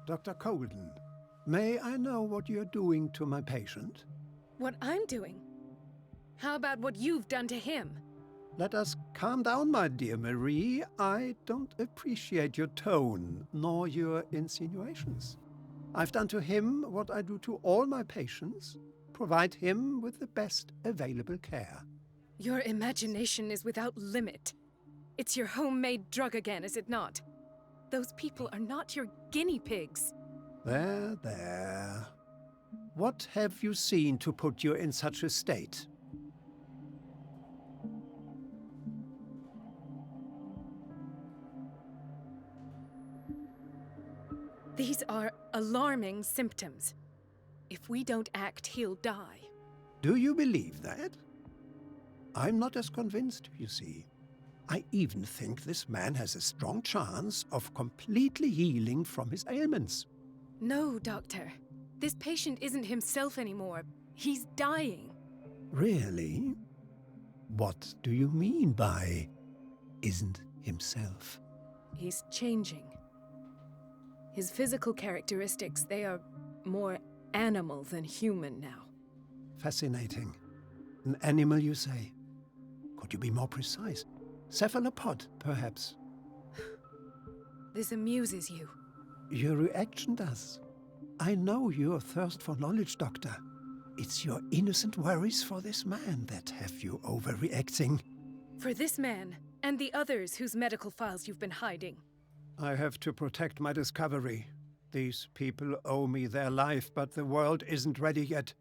Dr. Colden, may I know what you're doing to my patient? What I'm doing? How about what you've done to him? Let us calm down, my dear Marie. I don't appreciate your tone, nor your insinuations. I've done to him what I do to all my patients, provide him with the best available care. Your imagination is without limit. It's your homemade drug again, is it not? Those people are not your guinea pigs. There, there. What have you seen to put you in such a state? These are alarming symptoms. If we don't act, he'll die. Do you believe that? I'm not as convinced, you see. I even think this man has a strong chance of completely healing from his ailments. No, Doctor. This patient isn't himself anymore. He's dying. Really? What do you mean by isn't himself? He's changing. His physical characteristics, they are more animal than human now. Fascinating. An animal, you say? Could you be more precise? Cephalopod, perhaps? This amuses you. Your reaction does. I know your thirst for knowledge, Doctor. It's your innocent worries for this man that have you overreacting. For this man, and the others whose medical files you've been hiding. I have to protect my discovery. These people owe me their life, but the world isn't ready yet.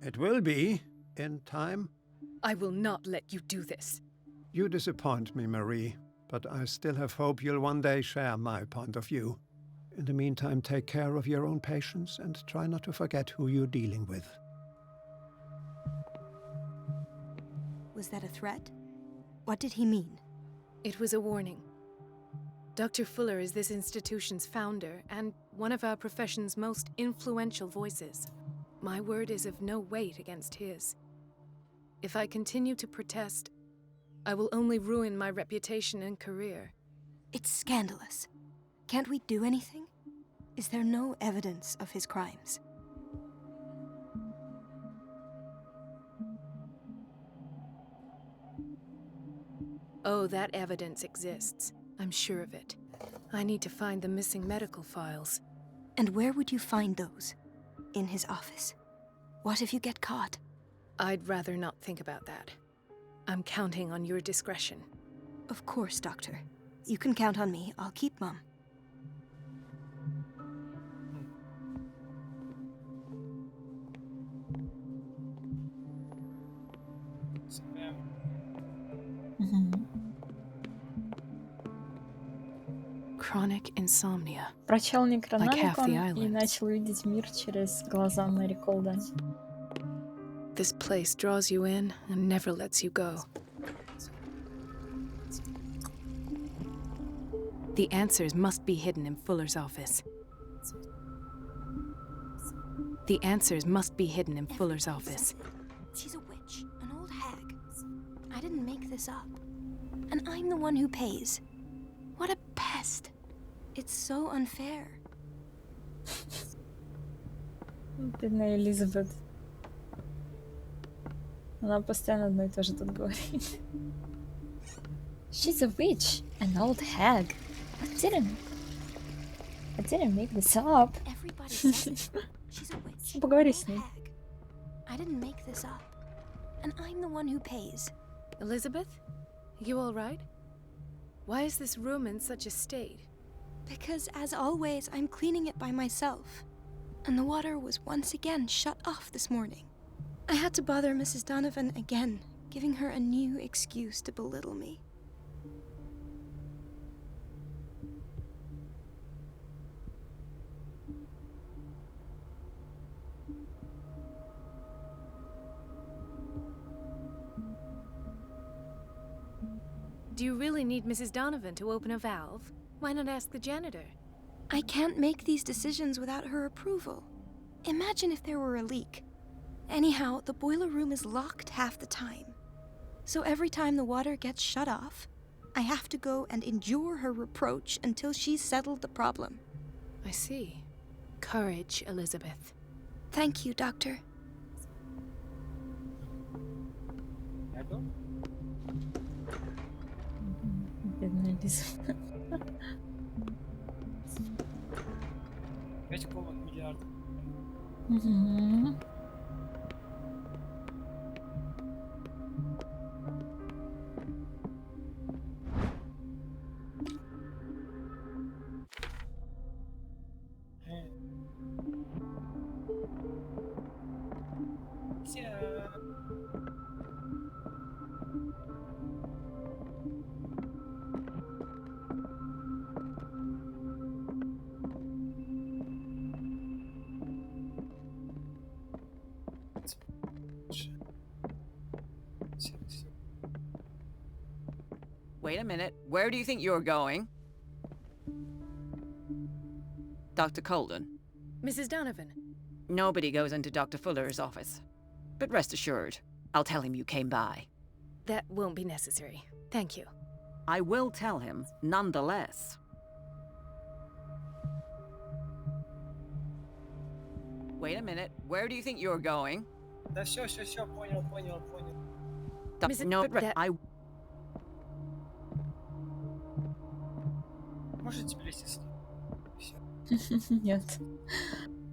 It will be, in time. I will not let you do this. You disappoint me, Marie, but I still have hope you'll one day share my point of view. In the meantime, take care of your own patients and try not to forget who you're dealing with. Was that a threat? What did he mean? It was a warning. Dr. Fuller is this institution's founder and one of our profession's most influential voices. My word is of no weight against his. If I continue to protest, I will only ruin my reputation and career. It's scandalous. Can't we do anything? Is there no evidence of his crimes? Oh, that evidence exists. I'm sure of it. I need to find the missing medical files. And where would you find those? In his office? What if you get caught? I'd rather not think about that. I'm counting on your discretion. Of course, Doctor. You can count on me. I'll keep Mum. Chronic insomnia. Прочел Like half the Некрономикон и island. начал видеть мир через глаза Мэри Колден. This place draws you in and never lets you go. The answers must be hidden in Fuller's office. The answers must be hidden in Fuller's office. She's a witch, an old hag. I didn't make this up. And I'm the one who pays. What a pest. It's so unfair. Бедная Элизабет. Она постоянно одно и то же тут говорит. She's a witch, an old hag. I didn't make this up. Everybody says it. She's a witch. Поговори с ней. I didn't make this up. And I'm the one who pays. Elizabeth? You all right? Why is this room in such a state? Because, as always, I'm cleaning it by myself. And the water was once again shut off this morning. I had to bother Mrs. Donovan again, giving her a new excuse to belittle me. Do you really need Mrs. Donovan to open a valve? Why not ask the janitor? I can't make these decisions without her approval. Imagine if there were a leak. Anyhow, the boiler room is locked half the time. So every time the water gets shut off, I have to go and endure her reproach until she's settled the problem. I see. Courage, Elizabeth. Thank you, Doctor. Бедная Лиза. 5 миллиардов. Мгм. Wait a minute. Where do you think you're going? Dr. Colden. Mrs. Donovan. Nobody goes into Dr. Fuller's office. But rest assured, I'll tell him you came by. That won't be necessary. Thank you. I will tell him, nonetheless. Wait a minute. Where do you think you're going? Да все, понял. No, I... Можете близиться? Все. Нет.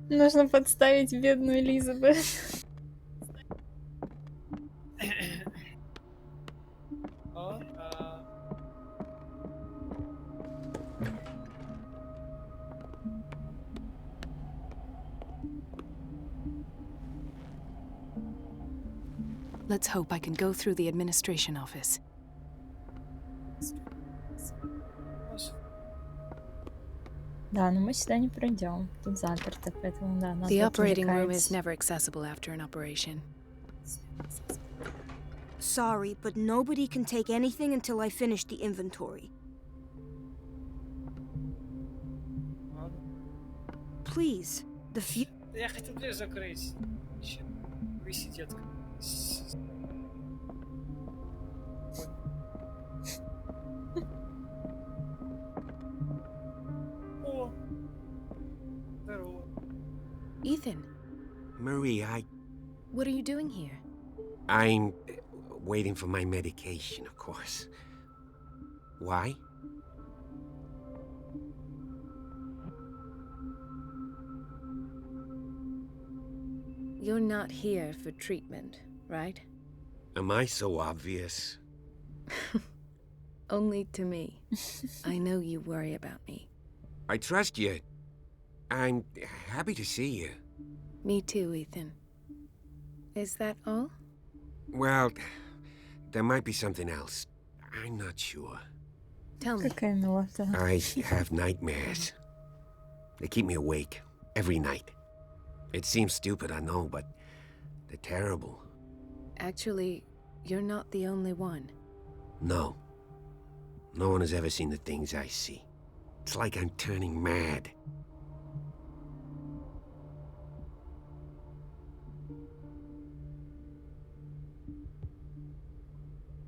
Нужно подставить бедную Элизабет. Let's hope I can go through the administration office. Да, но мы сюда не пройдем. Тут заперто, поэтому да, нас The вот operating room отвлекает. is never accessible after an operation. Sorry, but nobody can take anything until I finish the inventory. Please, the few... Да я хотел дверь закрыть. Висит детка. О! Здорово. Ethan, Marie, what are you doing here? I'm waiting for my medication, of course. Why? You're not here for treatment, right? Am I so obvious? Only to me. I know you worry about me. I trust you. I'm happy to see you. Me too, Ethan. Is that all? Well, there might be something else. I'm not sure. Tell me. Какая милота. I have nightmares. They keep me awake every night. It seems stupid, I know, but they're terrible. Actually, you're not the only one. No. No one has ever seen the things I see. It's like I'm turning mad.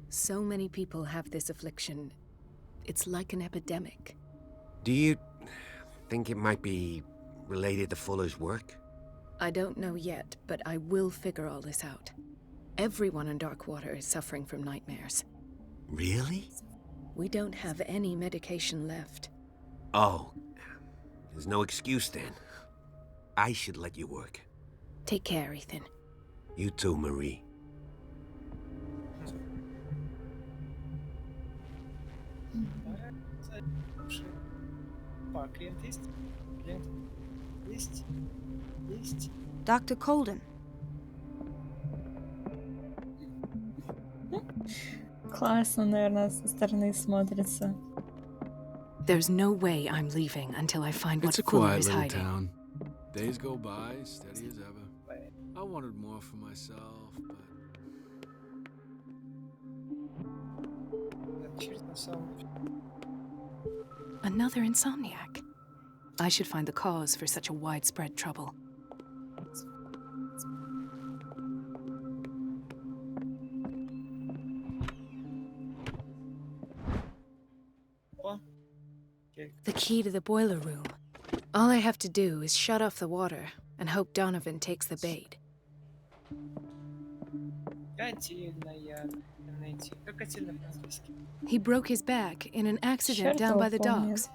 So many people have this affliction. It's like an epidemic. Do you think it might be related to Fuller's work? I don't know yet, but I will figure all this out. Everyone in Darkwater is suffering from nightmares. Really? We don't have any medication left. Oh, there's no excuse then. I should let you work. Take care, Ethan. You too, Marie. Клиент есть? Клиент есть? Есть? Dr. Colden. Классно, наверное, со стороны смотрится. There's no way I'm leaving until I find what It's a Fuller quiet is little hiding. town. Days go by, steady as ever. I wanted more for myself, but Another insomniac. I should find the cause for such a widespread trouble. The key to the boiler room. All I have to do is shut off the water and hope Donovan takes the bait. He broke his back in an accident down by the docks.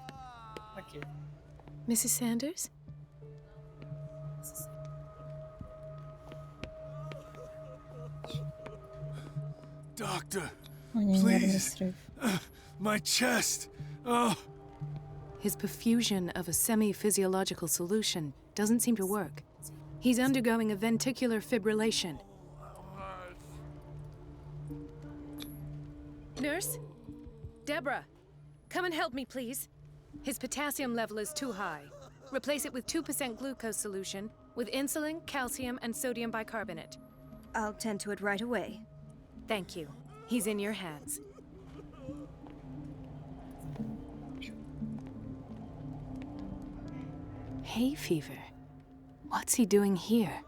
Mrs. Sanders? Doctor, У нее нервный please. срыв. My chest. Oh. His perfusion of a semi-physiological solution doesn't seem to work. He's undergoing a ventricular fibrillation. Nurse? Deborah, come and help me, please. His potassium level is too high. Replace it with 2% glucose solution with insulin, calcium, and sodium bicarbonate. I'll tend to it right away. Thank you. He's in your hands. Hay fever. What's he doing here?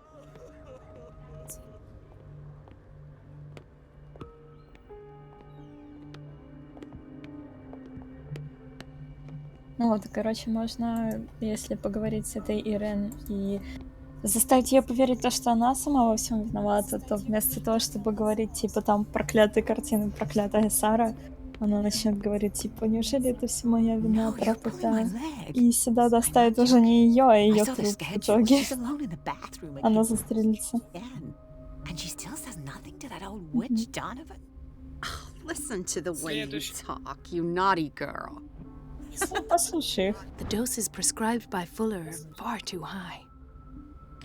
Ну вот, короче, можно, если поговорить с этой Ирен и заставить ее поверить в то, что она сама во всем виновата, то вместо того, чтобы говорить, типа, там, проклятые картины, проклятая Сара, она начнет говорить, типа, неужели это все моя вина, тра-та-та. И сюда доставит уже не ее, а ее труп в итоге. Она застрелится. Listen to the way you talk, you naughty girl. Послушай их. The doses prescribed by Fuller are far too high.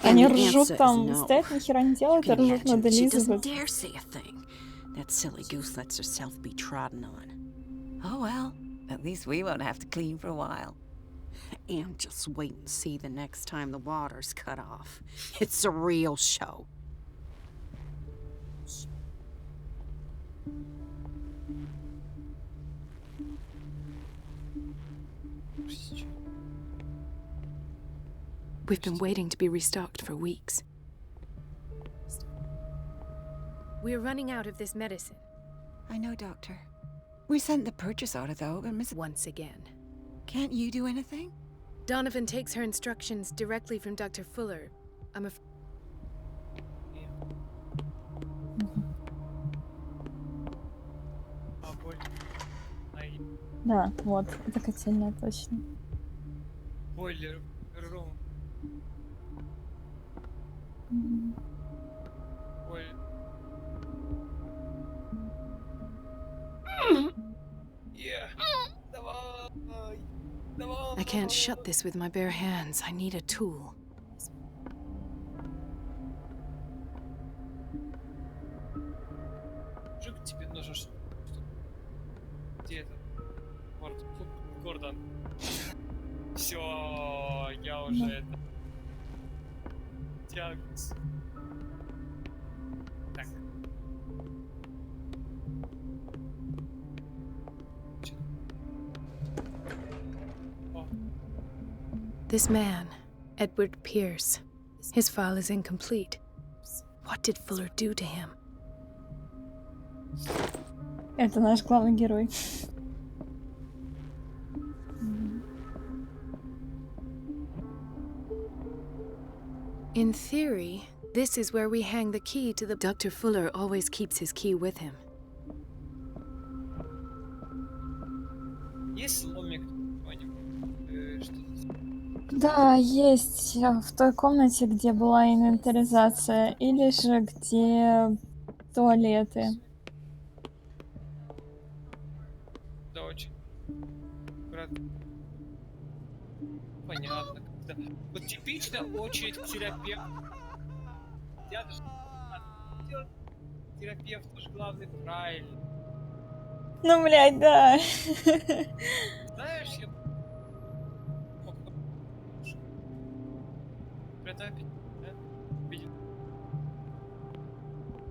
Они ржут там, стоят, нихера не делают, и ржут над Элизабет. Dare say a thing. That silly goose lets herself be trodden on. Oh well, at least we won't have to clean for a while. And just wait and see the next time the water's cut off. It's a real show. We've been waiting to be restocked for weeks. We're running out of this medicine. I know, Doctor. We sent the purchase order, though, but Miss... Once again. Can't you do anything? Donovan takes her instructions directly from Dr. Fuller. I'm afraid... Да, вот, это котельная, точно. Бойлер рум. Ой. I can't shut this with my bare hands. I need a tool. Жик тебе нужен, что... Где это? Гордон. Все, я уже это... Диагноз. Так. This man, Edward Pierce, his file is incomplete. What did Fuller do to him? Это наш главный герой. In theory, this is where we hang the key to the... Dr. Fuller always keeps his key with him. Есть ломик? Да, есть в той комнате, где была инвентаризация, или же где туалеты. Да, очень. Понятно. Вот типично очередь к терапевту. Я даже терапевт тоже главный, правильно. Ну, блядь, да. Знаешь, я...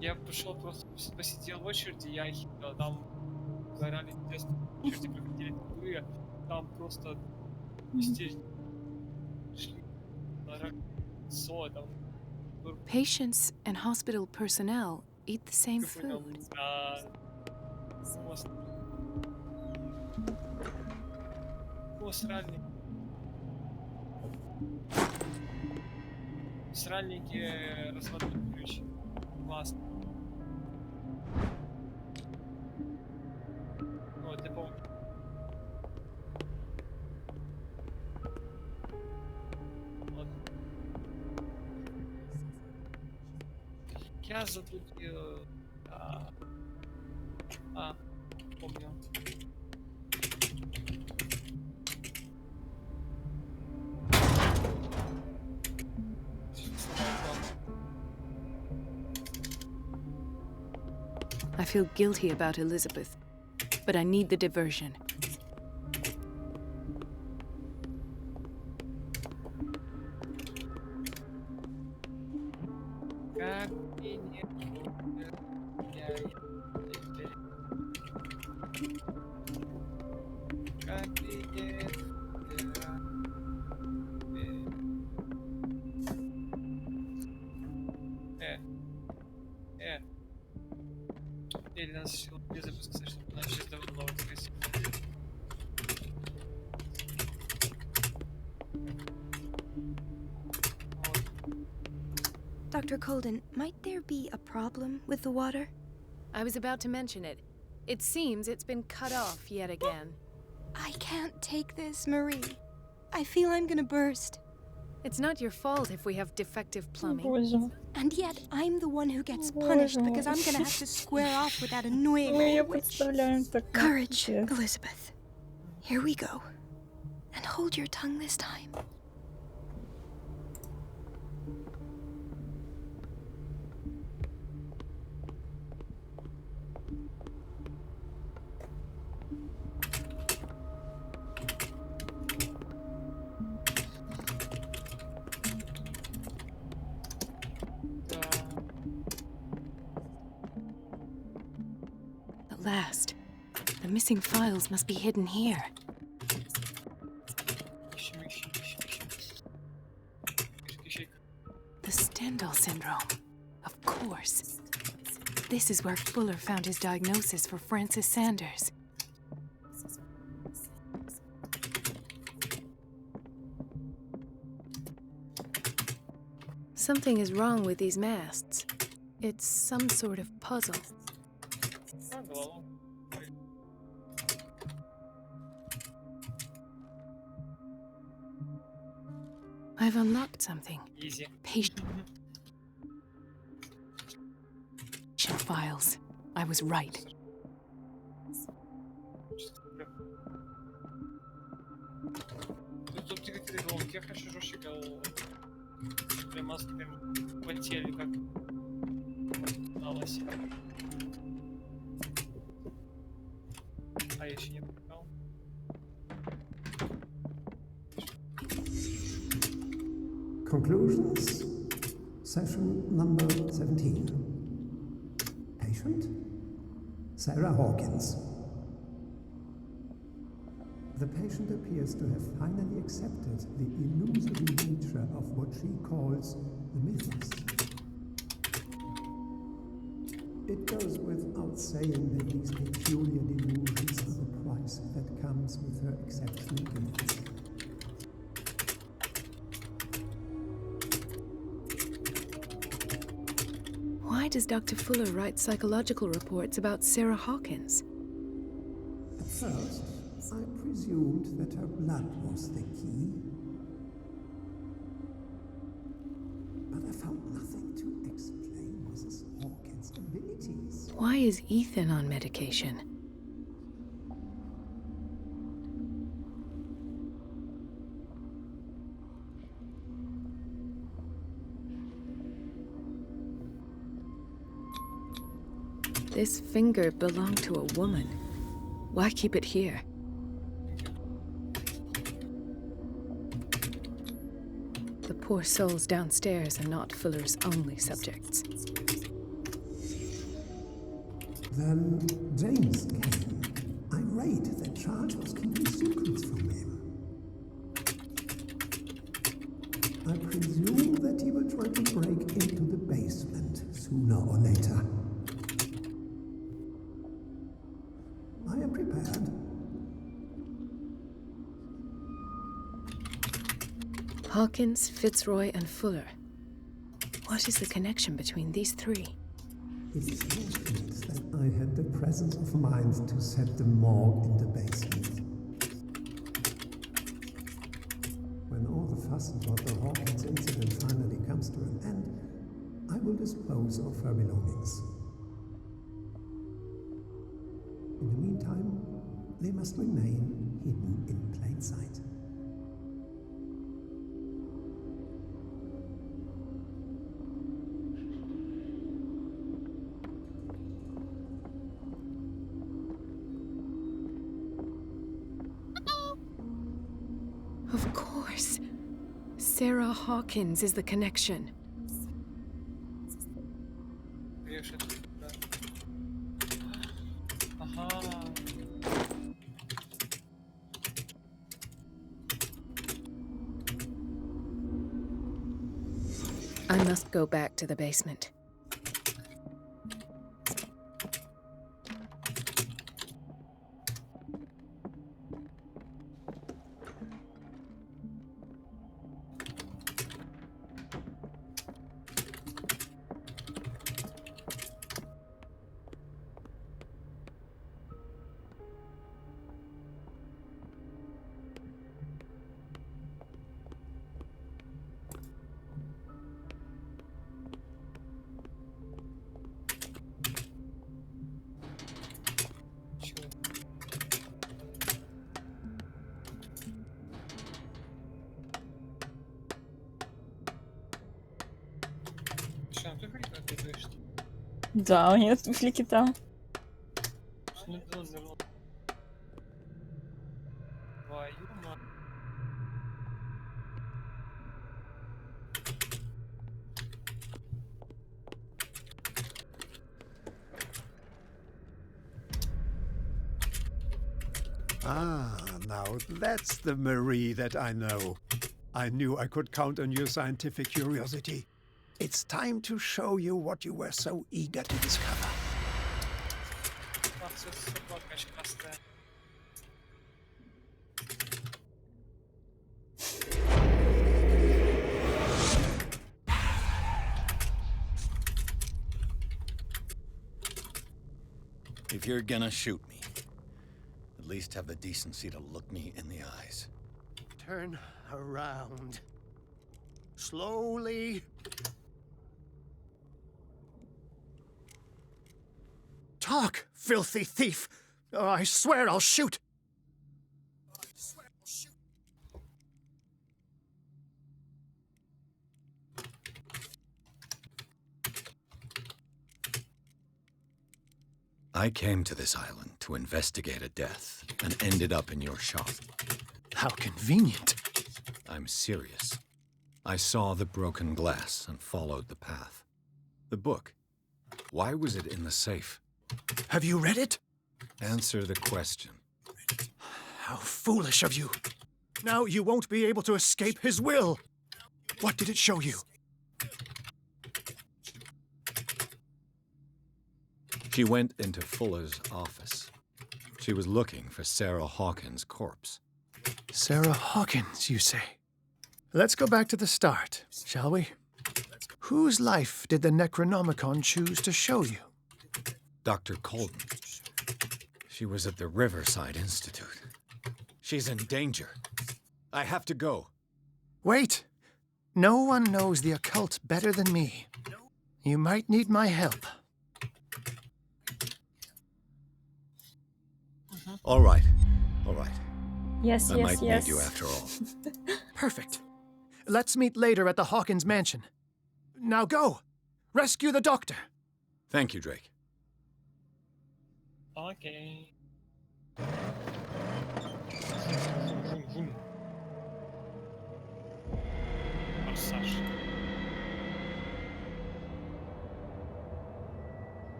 Я пошел просто посидел в очереди, я там Заранее интересно, черти проходили такие, там просто истерики. Шли на рак, там. Patients and hospital personnel eat the same food. Сральники разводные ключи. Классно. Вот, я помню. Вот. Я заблудил... помню. I feel guilty about Elizabeth, but I need the diversion. Или нас решил перезапускать, чтобы начали давно новый скрестить. Dr. Colden, might there be a problem with the water? I was about to mention it. It seems it's been cut off yet again. I can't take this, Marie. I feel I'm gonna burst. It's not your fault if we have defective plumbing. And yet, I'm the one who gets punished because I'm gonna have to square off with that annoying witch. Courage, Elizabeth. Here we go. And hold your tongue this time. Last. The missing files must be hidden here. The Stendhal syndrome. Of course. This is where Fuller found his diagnosis for Francis Sanders. Something is wrong with these masts. It's some sort of puzzle. I've unlocked something. Easy. Patient files. I was right. Тут двигатели громкие, хорошо жёстко. Прям маски прям потели, как на лосе. А я еще не покупал. Conclusions. Session number 17. Patient? Sarah Hawkins. The patient appears to have finally accepted the illusory nature of what she calls the mythos. It goes without saying that these peculiar delusions are the price that comes with her exceptional gifts. Why does Dr. Fuller write psychological reports about Sarah Hawkins? At first, I presumed that her blood was the key. But I found nothing to explain Mrs. Hawkins' abilities. Why is Ethan on medication? This finger belonged to a woman. Why keep it here? The poor souls downstairs are not Fuller's only subjects. Then James came. afraid that Charles was keeping secrets from him. I presume that he will try to break into the basement sooner or later. I am prepared. Hawkins, Fitzroy, and Fuller. What is the connection between these three? It is fortunate that I had the presence of mind to set the morgue in the basement. When all the fuss about the Hawkins incident finally comes to an end, I will dispose of her belongings. In the meantime, they must remain hidden in plain sight. Of course. Sarah Hawkins is the connection. I must go back to the basement. Да, у нее туфли кита. Ah, now that's the Marie that I know. I knew I could count on your scientific curiosity. It's time to show you what you were so eager to discover. If you're gonna shoot me, at least have the decency to look me in the eyes. Turn around. Slowly. Talk, filthy thief! Oh, I swear I'll shoot! I came to this island to investigate a death and ended up in your shop. How convenient. I'm serious. I saw the broken glass and followed the path. The book. Why was it in the safe? Have you read it? Answer the question. How foolish of you. Now you won't be able to escape his will. What did it show you? She went into Fuller's office. She was looking for Sarah Hawkins' corpse. Sarah Hawkins, you say? Let's go back to the start, shall we? Whose life did the Necronomicon choose to show you? Dr. Colden. She was at the Riverside Institute. She's in danger. I have to go. Wait. No one knows the occult better than me. You might need my help. All right. All right. Yes, I might yes. need you after all. Perfect. Let's meet later at the Hawkins mansion. Now go. Rescue the doctor. Thank you, Drake. Okay. Форсаж.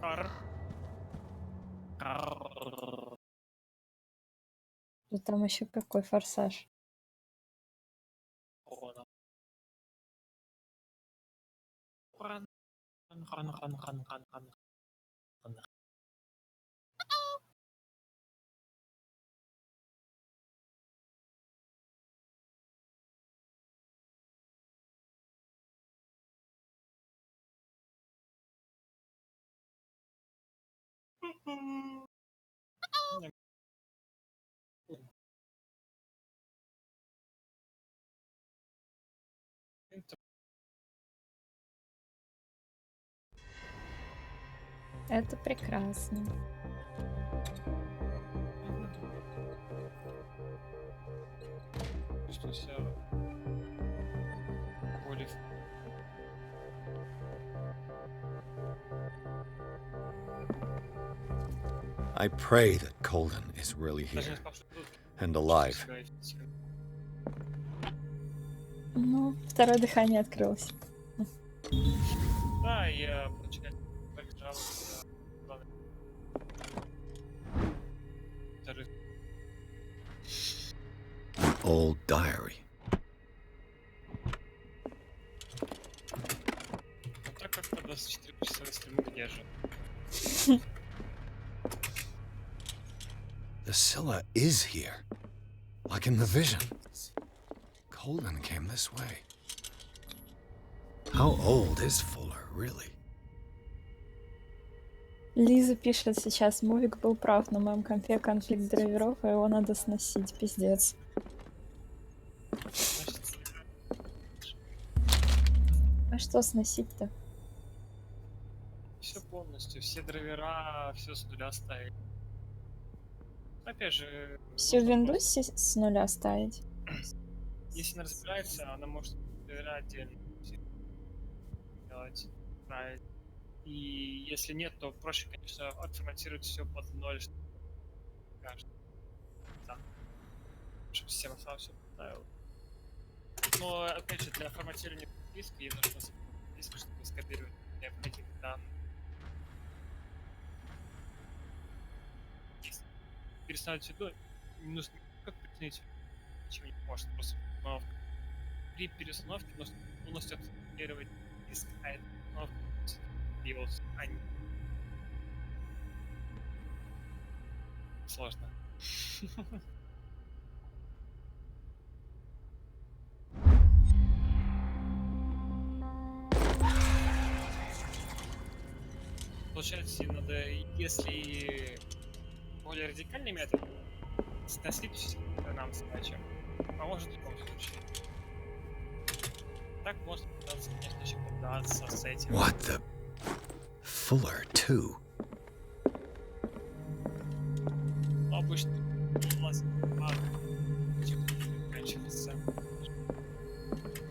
Кар. там еще какой форсаж. Ран, ран, ран, ран, ран, ран. Это прекрасно. Что все более. I pray that Colden is really here and alive. Ну, второе дыхание открылось. Да, я получается жалуюсь. An old diary. Так как-то 24 часа стриму держит. The Scylla is here, like in the vision. Colden came this way. How old is Fuller, really? Лиза пишет сейчас, Мувик был прав, на моем компе конфликт драйверов, и его надо сносить, пиздец. А что сносить-то? Все полностью, все драйвера, все с нуля ставить. Опять же... Все в Windows с нуля ставить? Если она разбирается, она может драйвера отдельно делать, править. И если нет, то проще, конечно, отформатировать все под ноль, чтобы кажется. Да. Чтобы система сама все поставила. Но опять же, для форматирования диска ей нужно диск, чтобы скопировать необходимые данные. Если перестановить виду, не нужно как приценить, ничего не может, просто перестановка. При перестановке нужно полностью отформатировать диск, а это перестановка делать, а не... Сложно. Получается, надо, если более радикальный метод, сносить все нам задачу, поможет в любом случае. Так можно пытаться, конечно, еще поддаться с этим. What the... Fuller, too. Обычно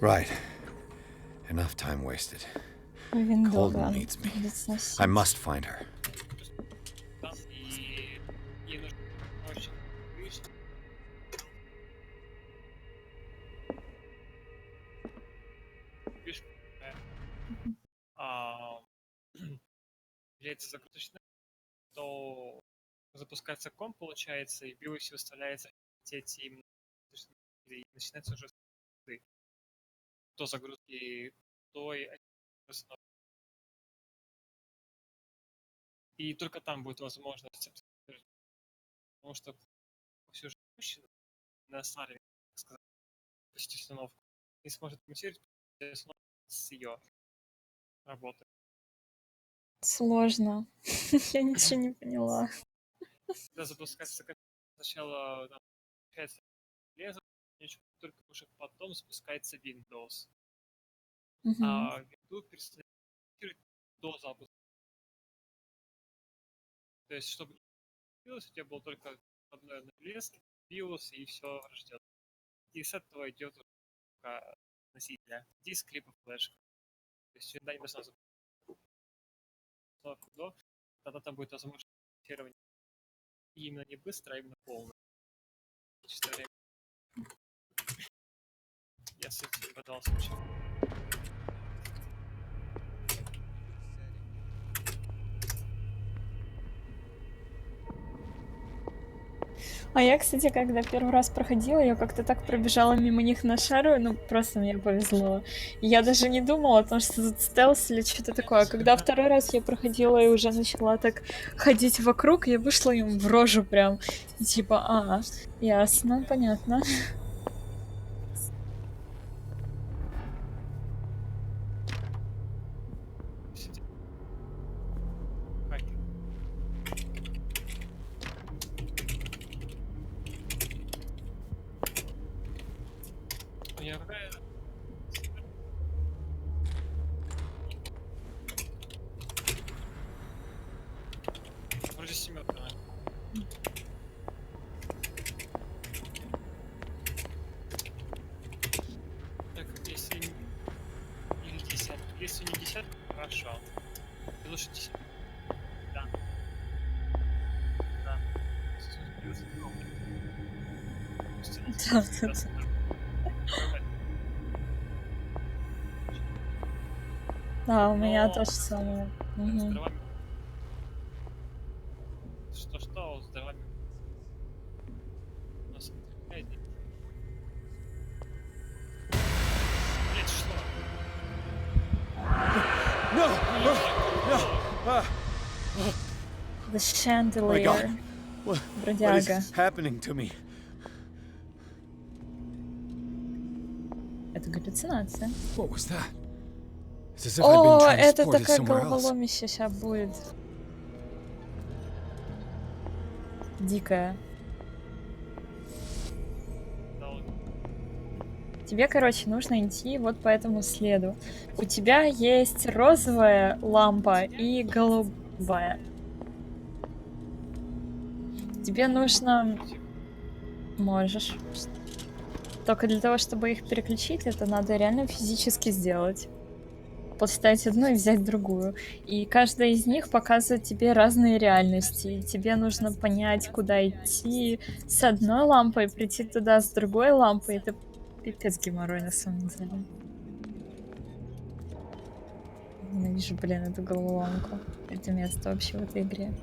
Right. Enough time wasted. Windows, Colden needs me. I must find her. Является загрузочным, то запускается комп, получается, и в BIOS выставляется эти именно и начинается уже до загрузки той. И только там будет возможность, потому что все же запущено на старе, так сказать, пустить установку, не сможет комментировать с ее работы. Сложно. Я ничего не поняла. Когда запускается сначала запускается железо, только уже потом запускается Windows. А Windows перестает до запуска. То есть, чтобы у тебя было только одно на железке, BIOS и все ждет. И с этого идет носителя диск либо флешка. То есть всегда не должна запускаться до, тогда там будет возможность монтирования именно не быстро, а именно полное. Время. Я с этим бодался очень. А я, кстати, когда первый раз проходила, я как-то так пробежала мимо них на шару, ну просто мне повезло. И я даже не думала о том, что тут стелс или что-то такое. А когда второй раз я проходила и уже начала так ходить вокруг, я вышла им в рожу прям. И типа, ясно, понятно. Вроде семерка, наверное. Так, если или 10. Если не 10, хорошо. И лучше 10. Да. Да. Да, у меня то же самое. Что с дровами? У нас блядь, что? No! The chandelier. What Бродяга. is happening to me? Это галлюцинация. What was that? It's as if I'd been О, это transported такая somewhere else. головоломище сейчас будет. Дикая. Тебе, короче, нужно идти вот по этому следу. У тебя есть розовая лампа и голубая. Тебе нужно... Можешь. Только для того, чтобы их переключить, это надо реально физически сделать. Поставить одну и взять другую. И каждая из них показывает тебе разные реальности. И тебе нужно понять, куда идти с одной лампой, прийти туда с другой лампой. Это пипец геморрой на самом деле. Ненавижу, блин, эту головоломку. Это место вообще в этой игре.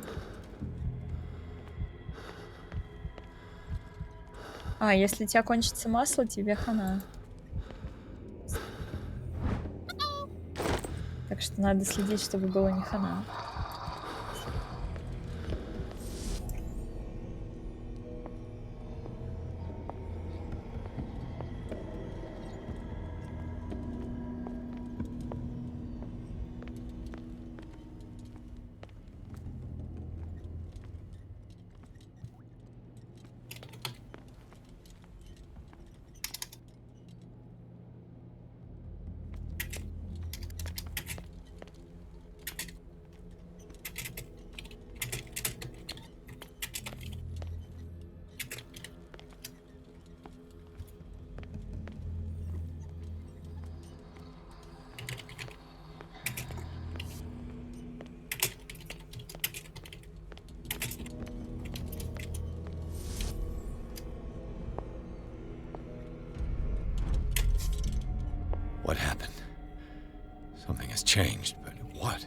Если у тебя кончится масло, тебе хана. Так что надо следить, чтобы было не хана. What happened? Something has changed, but what?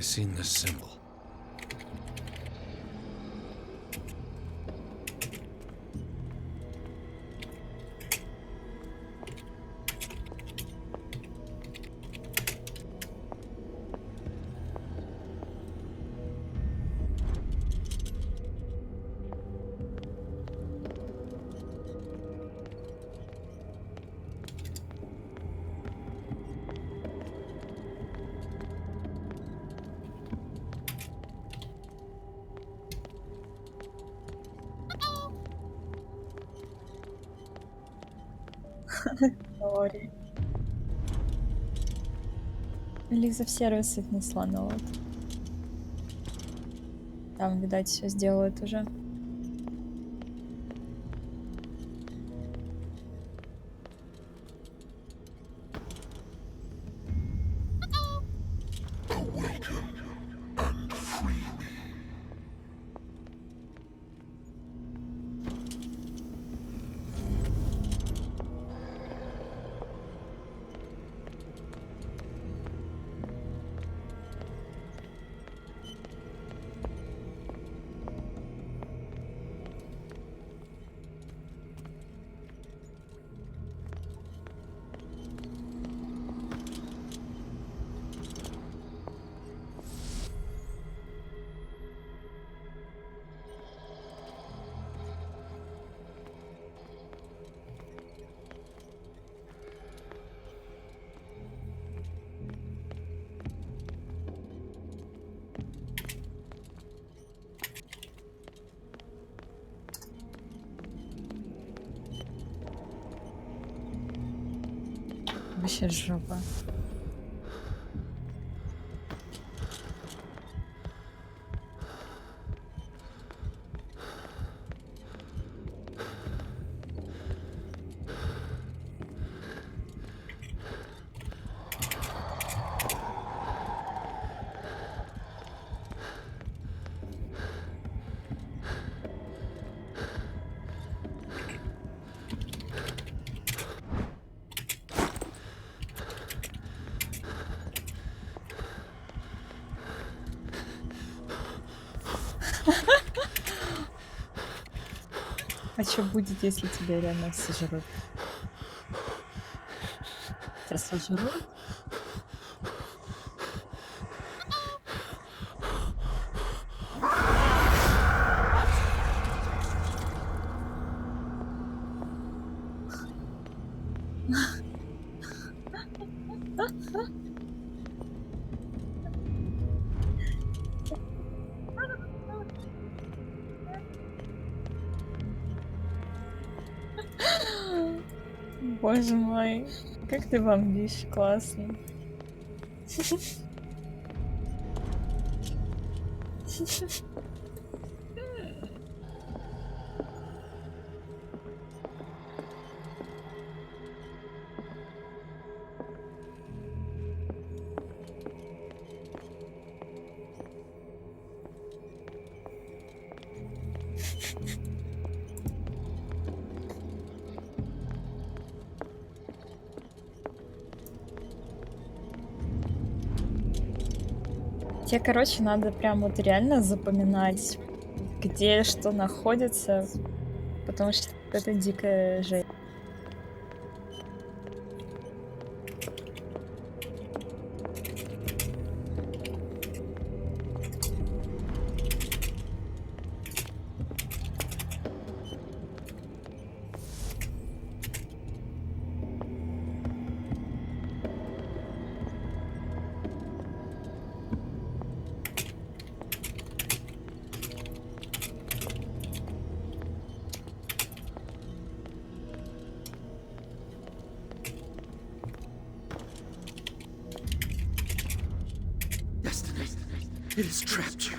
Seen this symbol. Сори. Лиза в сервис их несла, ну вот. Там, видать, все сделают уже. Вообще жопа. А что будет, если тебя реально сожрут? Тебя сожрут? Боже мой, как ты бомбишь, классно. Тебе, короче, надо прям вот реально запоминать, где что находится, потому что это дикая жесть. It has trapped you.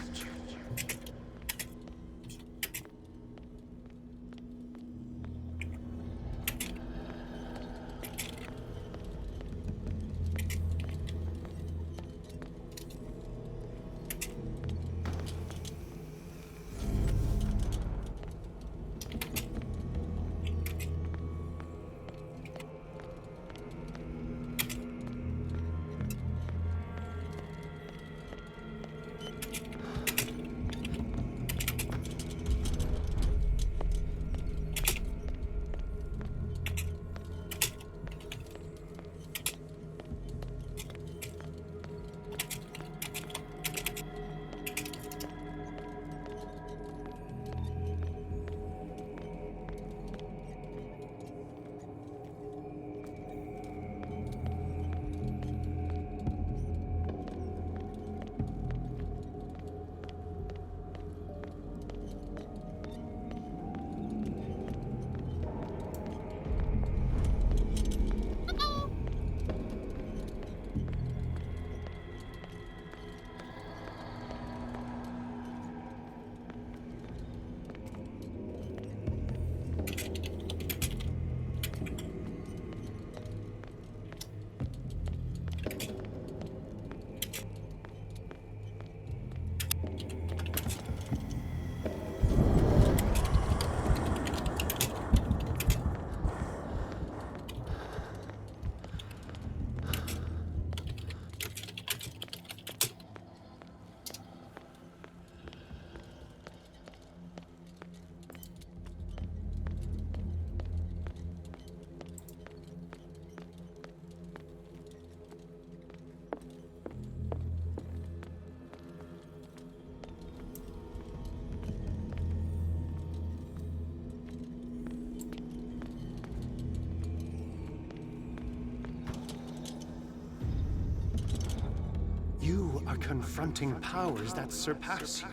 are confronting powers that surpass you.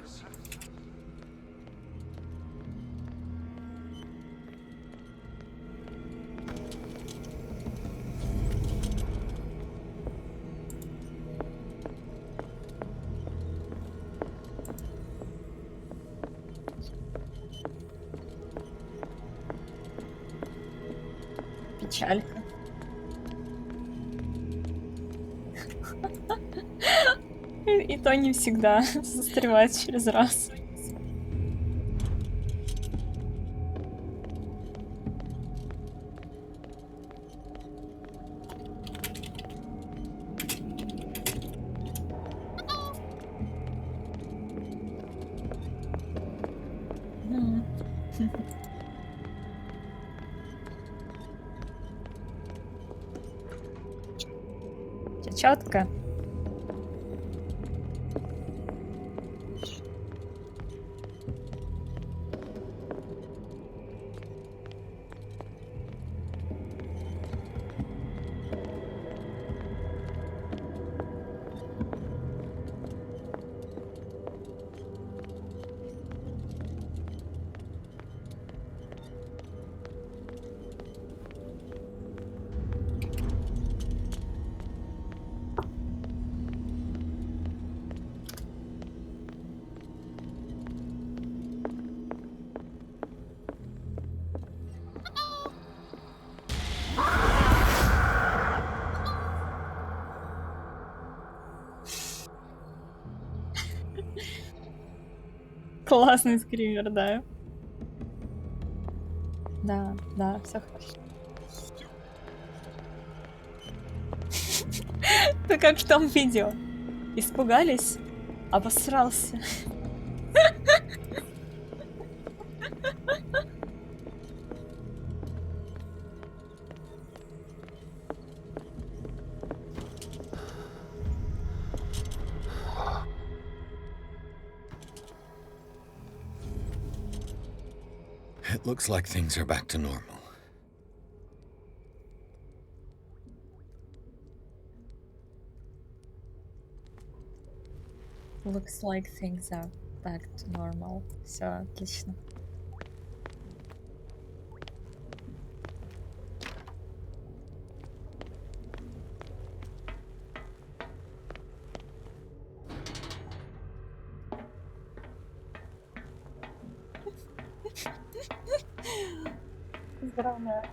Печалька. И то не всегда застревает через раз. Четко. Классный скример, да. Да, да, все хорошо. Ты как в том видео. Испугались? Обосрался. It looks like things are back to normal. Looks like things are back to normal. Все отлично. Поздравляю.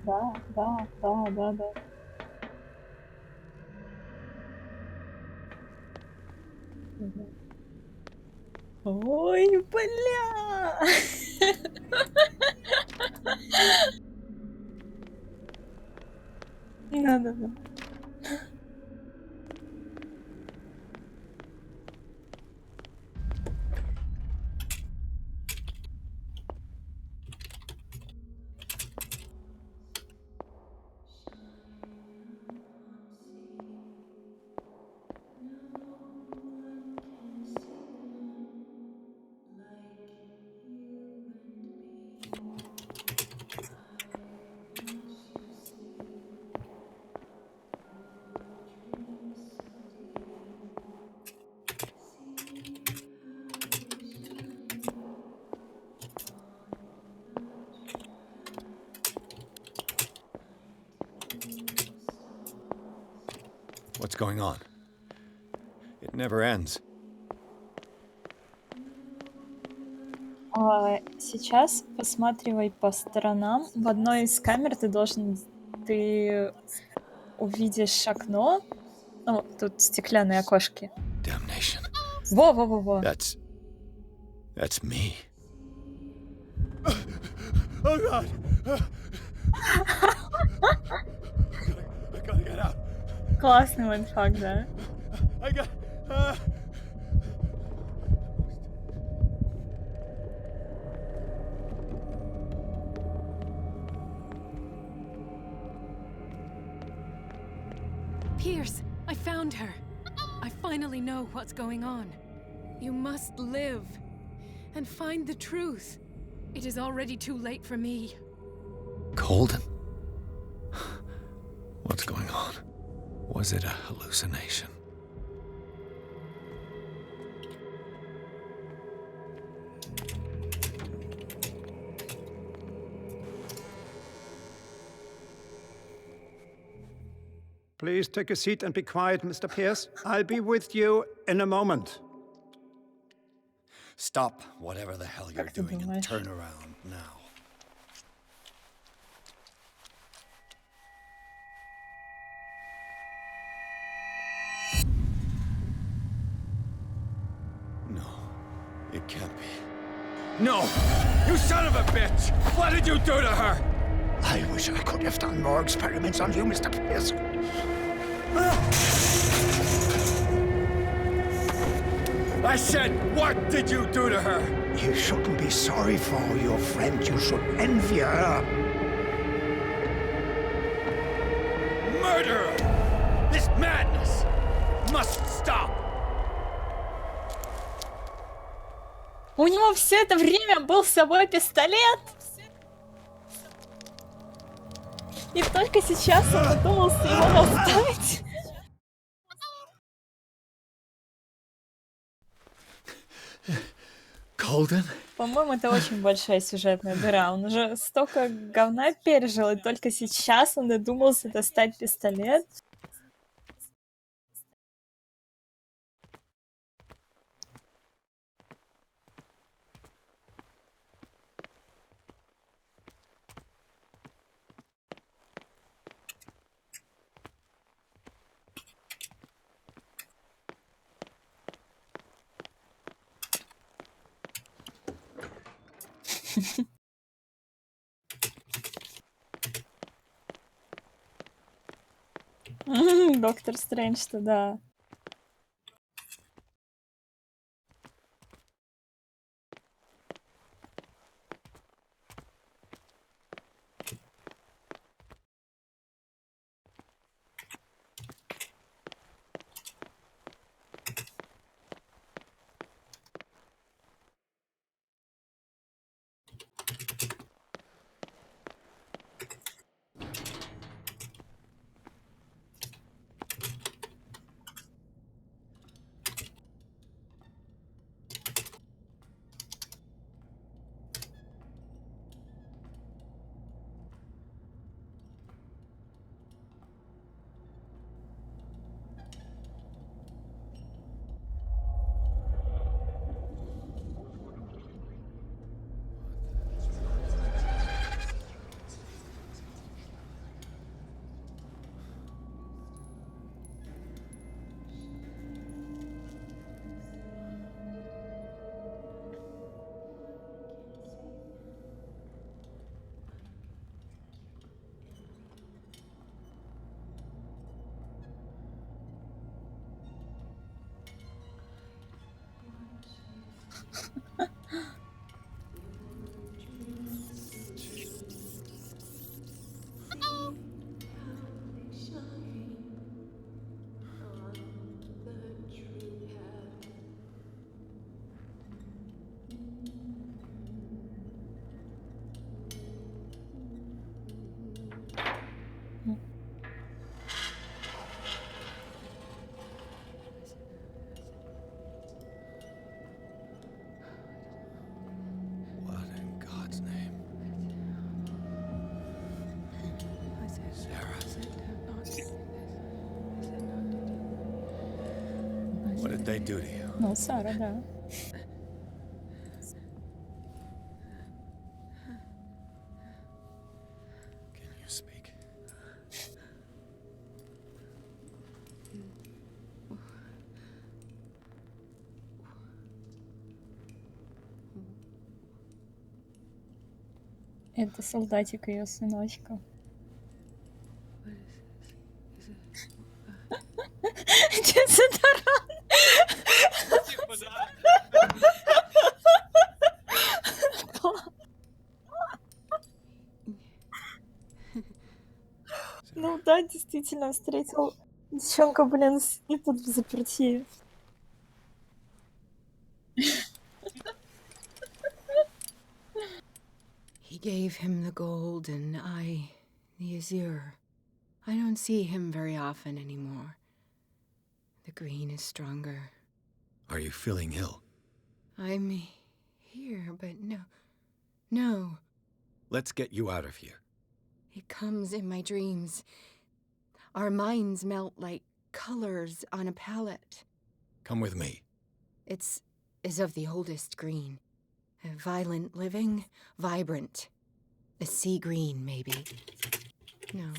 Да, да, да, да, да. Ой, бля! Да-да-да. What's going on? It never ends. Сейчас посматривай по сторонам. В одной из камер ты увидишь окно. Ну, тут стеклянные окошки. Damnation. Во-во-во-во. That's me. Oh God! I gotta get out. Классный лайфхак, да? I got. Pierce, I found her. I finally know what's going on. You must live and find the truth. It is already too late for me. Colden? What's going on? Was it a hallucination? Please take a seat and be quiet, Mr. Pierce. I'll be with you in a moment. Stop whatever the hell you're doing and turn around now. No, it can't be. No! You son of a bitch! What did you do to her? I wish I could have done more experiments on you, Mr. Pierce. I said, what did you do to her? You shouldn't be sorry for your friend. You should envy her. Murderer! This madness must stop! У него все это время был с собой пистолет. И только сейчас он додумался его доставить. Colden? По-моему, это очень большая сюжетная дыра. Он уже столько говна пережил, и только сейчас он додумался достать пистолет. Доктор Стрэндж-то, да. What did they do to you? Ну, Сара, да. Can you speak? Это солдатик ее сыночка. Дезодорант. Ну да, действительно, встретил девчонка, блин, сидит тут в заперти. He gave him the gold and I the azure. I don't see him very often anymore. The green is stronger. Are you feeling ill? I'm here, but no. Let's get you out of here. It comes in my dreams. Our minds melt like colors on a palette. Come with me. It's is of the oldest green. A violent living, vibrant. A sea green, maybe. No.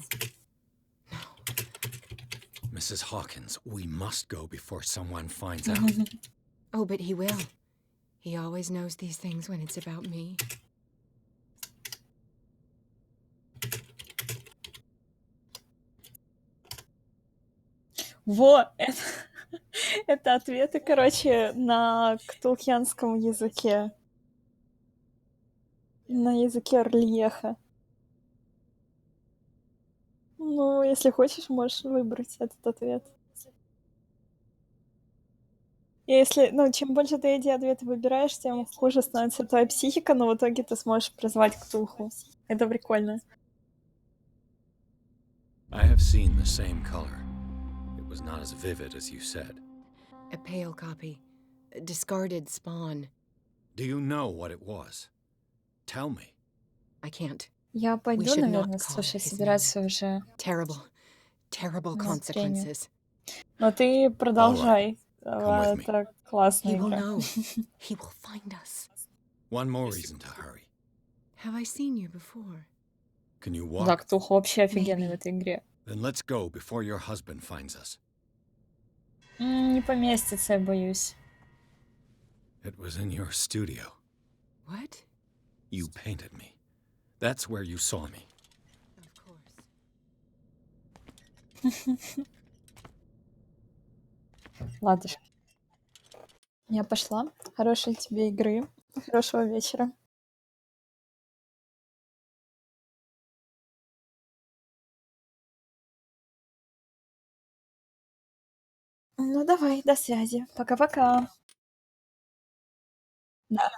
Mrs. Hawkins, we must go before someone finds out. Oh, but he will. He always knows these things when it's about me. Во, это ответы, короче, на ктулхианском языке. На языке Орльеха. Ну, если хочешь, можешь выбрать этот ответ. И если, ну, чем больше ты эти ответы выбираешь, тем хуже становится твоя психика, но в итоге ты сможешь призвать Ктулху. Это прикольно. I have seen the same color. It was not as vivid as you said. A pale copy. A discarded spawn. Do you know what it was? Tell me. I can't. Я We пойду, should not наверное, call слушай, his собираться name. уже Terrible. Terrible на стриме. consequences. Но ты продолжай. Come with me. Это классная He will игра. know. He will find us. One more reason to hurry. Have I seen you before? Can you Да, walk? Ктулху вообще офигенный в этой игре. Then let's go before your husband finds us. Не поместится, я боюсь. It was in your studio. What? You painted me. That's where you saw me. Ладушки. Я пошла. Хорошей тебе игры. Хорошего вечера. Ну давай, до связи. Пока-пока. Да.